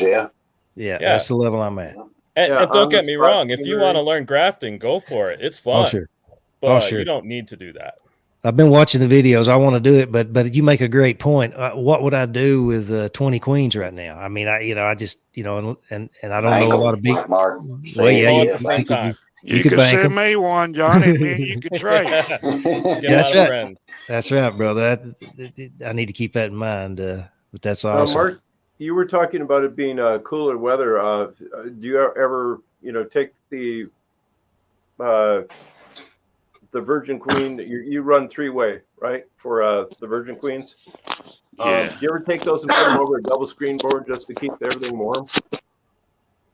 Yeah, that's the level I'm at. And don't get me wrong, if you want to learn grafting, go for it. It's fun. Oh, sure. But you don't need to do that. I've been watching the videos. I want to do it, but you make a great point. What would I do with 20 queens right now? I mean, I just, and I don't know a lot of big. Mark. Well, yeah, all at the same time. You could send me one, Johnny. Me and you could trade. That's right. Friends. That's right, brother. I need to keep that in mind. But that's awesome. Mark, you were talking about it being cooler weather. Do you ever, take the Virgin Queen? You run 3-way, right, for the Virgin Queens? Yeah. Do you ever take those and put them over a double screen board just to keep everything warm?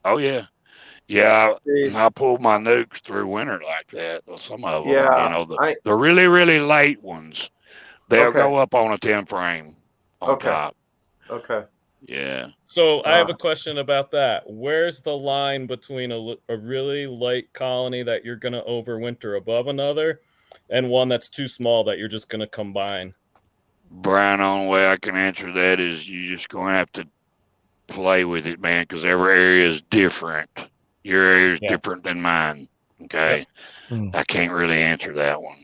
Oh, yeah. Yeah, I pulled my nukes through winter like that. Some of them, the really, really late ones, they'll go up on a 10 frame on top. Okay. Yeah. So I have a question about that. Where's the line between a really light colony that you're going to overwinter above another and one that's too small that you're just going to combine? Brian, the only way I can answer that is you just going to have to play with it, man, because every area is different. Your area is different than mine. Okay. I can't really answer that one.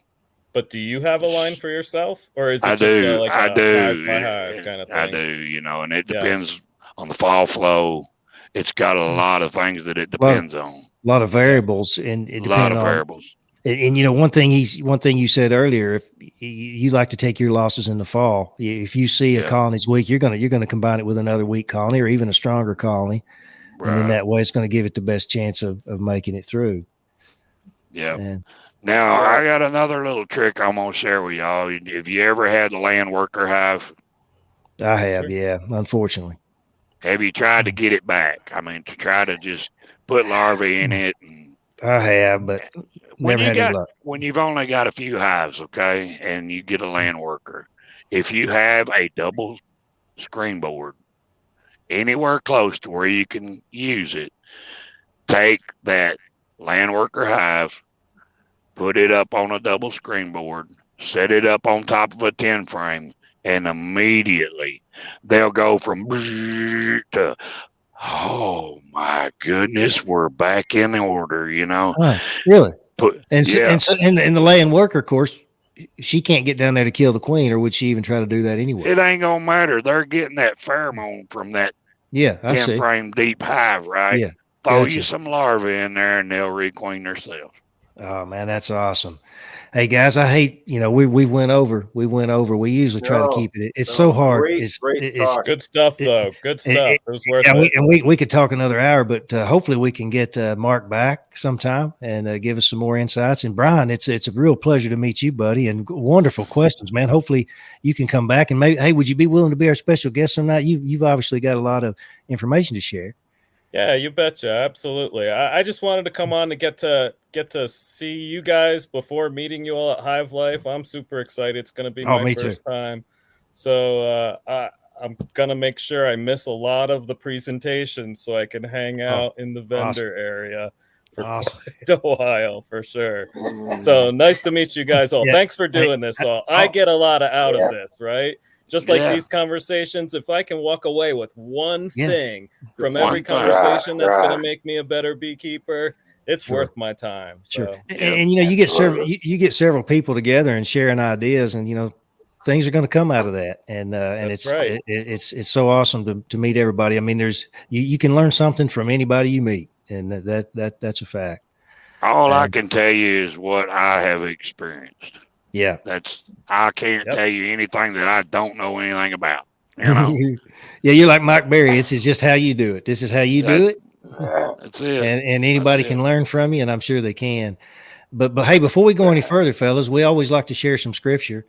But do you have a line for yourself, or is it I just do. like I a do. hive kind of thing? I do, and it depends on the fall flow. It's got a lot of things that it depends on. A lot of variables, and it depends on variables. And one thing you said earlier, if you like to take your losses in the fall, if you see a colony's weak, you're gonna combine it with another weak colony or even a stronger colony, and in that way, it's going to give it the best chance of making it through. Yeah. Now I got another little trick I'm gonna share with y'all. Have you ever had the land worker hive? I have, yeah. Unfortunately. Have you tried to get it back? I mean, to try to just put larvae in it. I have, but never had any luck. When you've only got a few hives, okay, and you get a land worker, if you have a double screen board anywhere close to where you can use it, take that land worker hive, put it up on a double screen board, set it up on top of a 10 frame, and immediately they'll go from to, oh my goodness, we're back in order, Oh, really? And the land worker, of course, she can't get down there to kill the queen, or would she even try to do that anyway? It ain't gonna matter. They're getting that pheromone from that 10 frame deep hive, right? Yeah. Throw you some larvae in there and they'll requeen themselves. Oh man, that's awesome. Hey guys, I hate, we went over. We usually try to keep it. It's so hard. It's good stuff though. Good stuff. It was worth it. And we could talk another hour, but hopefully we can get Mark back sometime and give us some more insights. And Brian, it's a real pleasure to meet you, buddy, and wonderful questions, man. Hopefully you can come back and maybe, hey, would you be willing to be our special guest some night? You've obviously got a lot of information to share. Yeah, you betcha. Absolutely. I just wanted to come on to get to see you guys before meeting you all at Hive Life. I'm super excited. It's going to be my first time. So I'm going to make sure I miss a lot of the presentations so I can hang out in the vendor area for quite a while for sure. So nice to meet you guys all. Thanks for doing this all. I get a lot out of this, right? Just like these conversations, if I can walk away with one thing from every conversation that's going to make me a better beekeeper, it's worth my time. So, and you get several people together and sharing ideas, and things are going to come out of that. And it's so awesome to meet everybody. I mean, you can learn something from anybody you meet, and that's a fact. All I can tell you is what I have experienced. Yeah, I can't tell you anything that I don't know anything about. Yeah, you're like Mike Berry. This is just how you do it. This is how you do it. That's it. And anybody can learn from you, and I'm sure they can. But hey, before we go any further, fellas, we always like to share some scripture.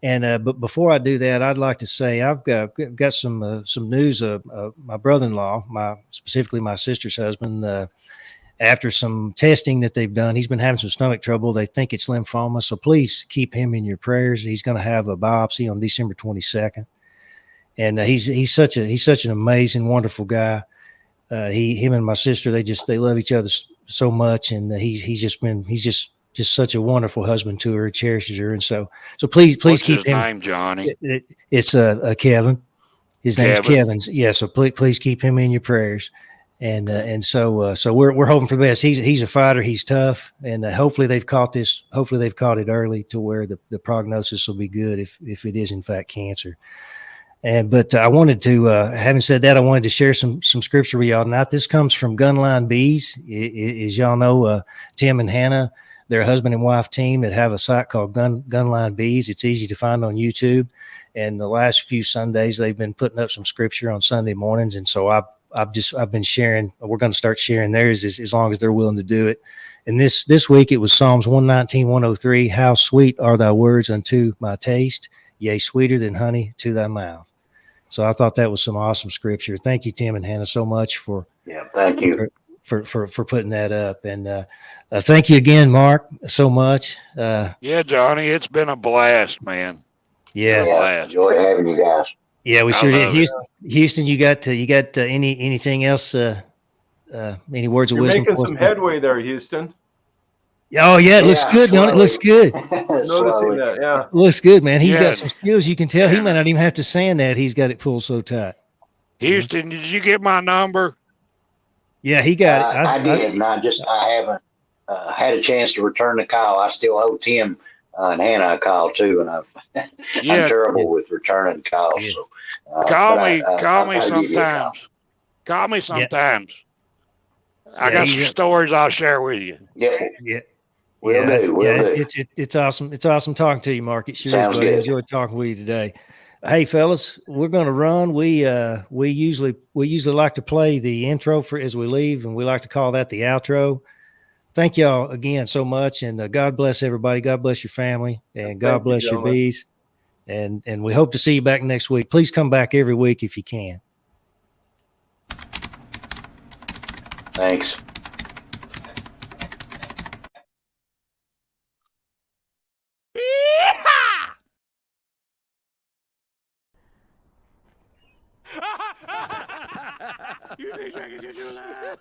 And but before I do that, I'd like to say I've got some news. My brother-in-law, specifically my sister's husband. After some testing that they've done, he's been having some stomach trouble. They think it's lymphoma. So please keep him in your prayers. He's going to have a biopsy on December 22nd. And he's such an amazing, wonderful guy. Him and my sister, they love each other so much. And he's just such a wonderful husband to her, cherishes her. And so please keep him. What's his name, Johnny? It's Kevin. His name's Kevin. Yeah. So please keep him in your prayers. And so we're hoping for the best. He's a fighter. He's tough, and hopefully they've caught this. Hopefully they've caught it early to where the prognosis will be good if it is in fact cancer. But I wanted to, having said that, I wanted to share some scripture with y'all tonight. This comes from Gunline Bees. As y'all know, Tim and Hannah, they're a husband and wife team that have a site called Gunline Bees. It's easy to find on YouTube. And the last few Sundays, they've been putting up some scripture on Sunday mornings. And so I've been sharing. We're going to start sharing theirs as long as they're willing to do it. And this week it was Psalms 119, 103. How sweet are thy words unto my taste, yea, sweeter than honey to thy mouth. So I thought that was some awesome scripture. Thank you, Tim and Hannah, so much for thank you for putting that up. And thank you again, Mark, so much. Yeah, Johnny, it's been a blast, man. Yeah, enjoy having you guys. Yeah, we sure did. Houston, you got anything else? Any words of wisdom? You're making some headway there, Houston. Oh yeah, it looks good, don't it? Looks good. Noticing that, yeah. Looks good, man. He's got some skills. You can tell he might not even have to sand that. He's got it pulled so tight. Houston, did you get my number? Yeah, he got it. I did, and I haven't had a chance to return the call. I still owe Tim and Hannah a call too, and I'm terrible with returning calls. Yeah. So, call me sometimes. Call me sometimes. I got some stories I'll share with you. Yeah. Will do. It's awesome. It's awesome talking to you, Mark. It sure Sounds is, buddy. good. Enjoyed talking with you today. Hey, fellas, we're going to run. We usually like to play the intro as we leave, and we like to call that the outro. Thank y'all again so much, and God bless everybody. God bless your family, and God bless your bees. And we hope to see you back next week. Please come back every week if you can. Thanks. You think I can do that?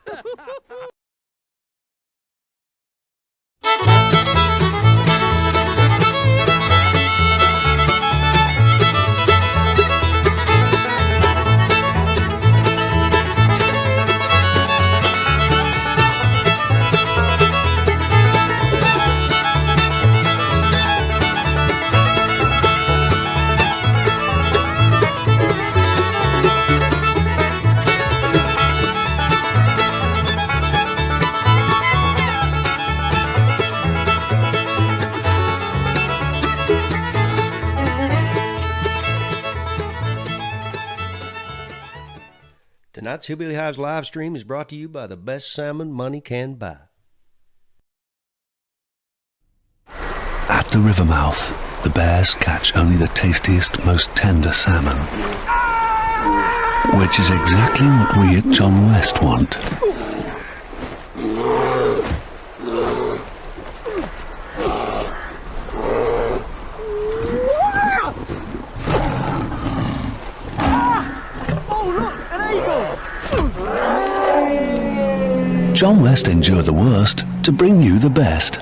Tonight's Hillbilly Hives live stream is brought to you by the best salmon money can buy. At the river mouth, the bears catch only the tastiest, most tender salmon, which is exactly what we at John West want. John West endured the worst to bring you the best.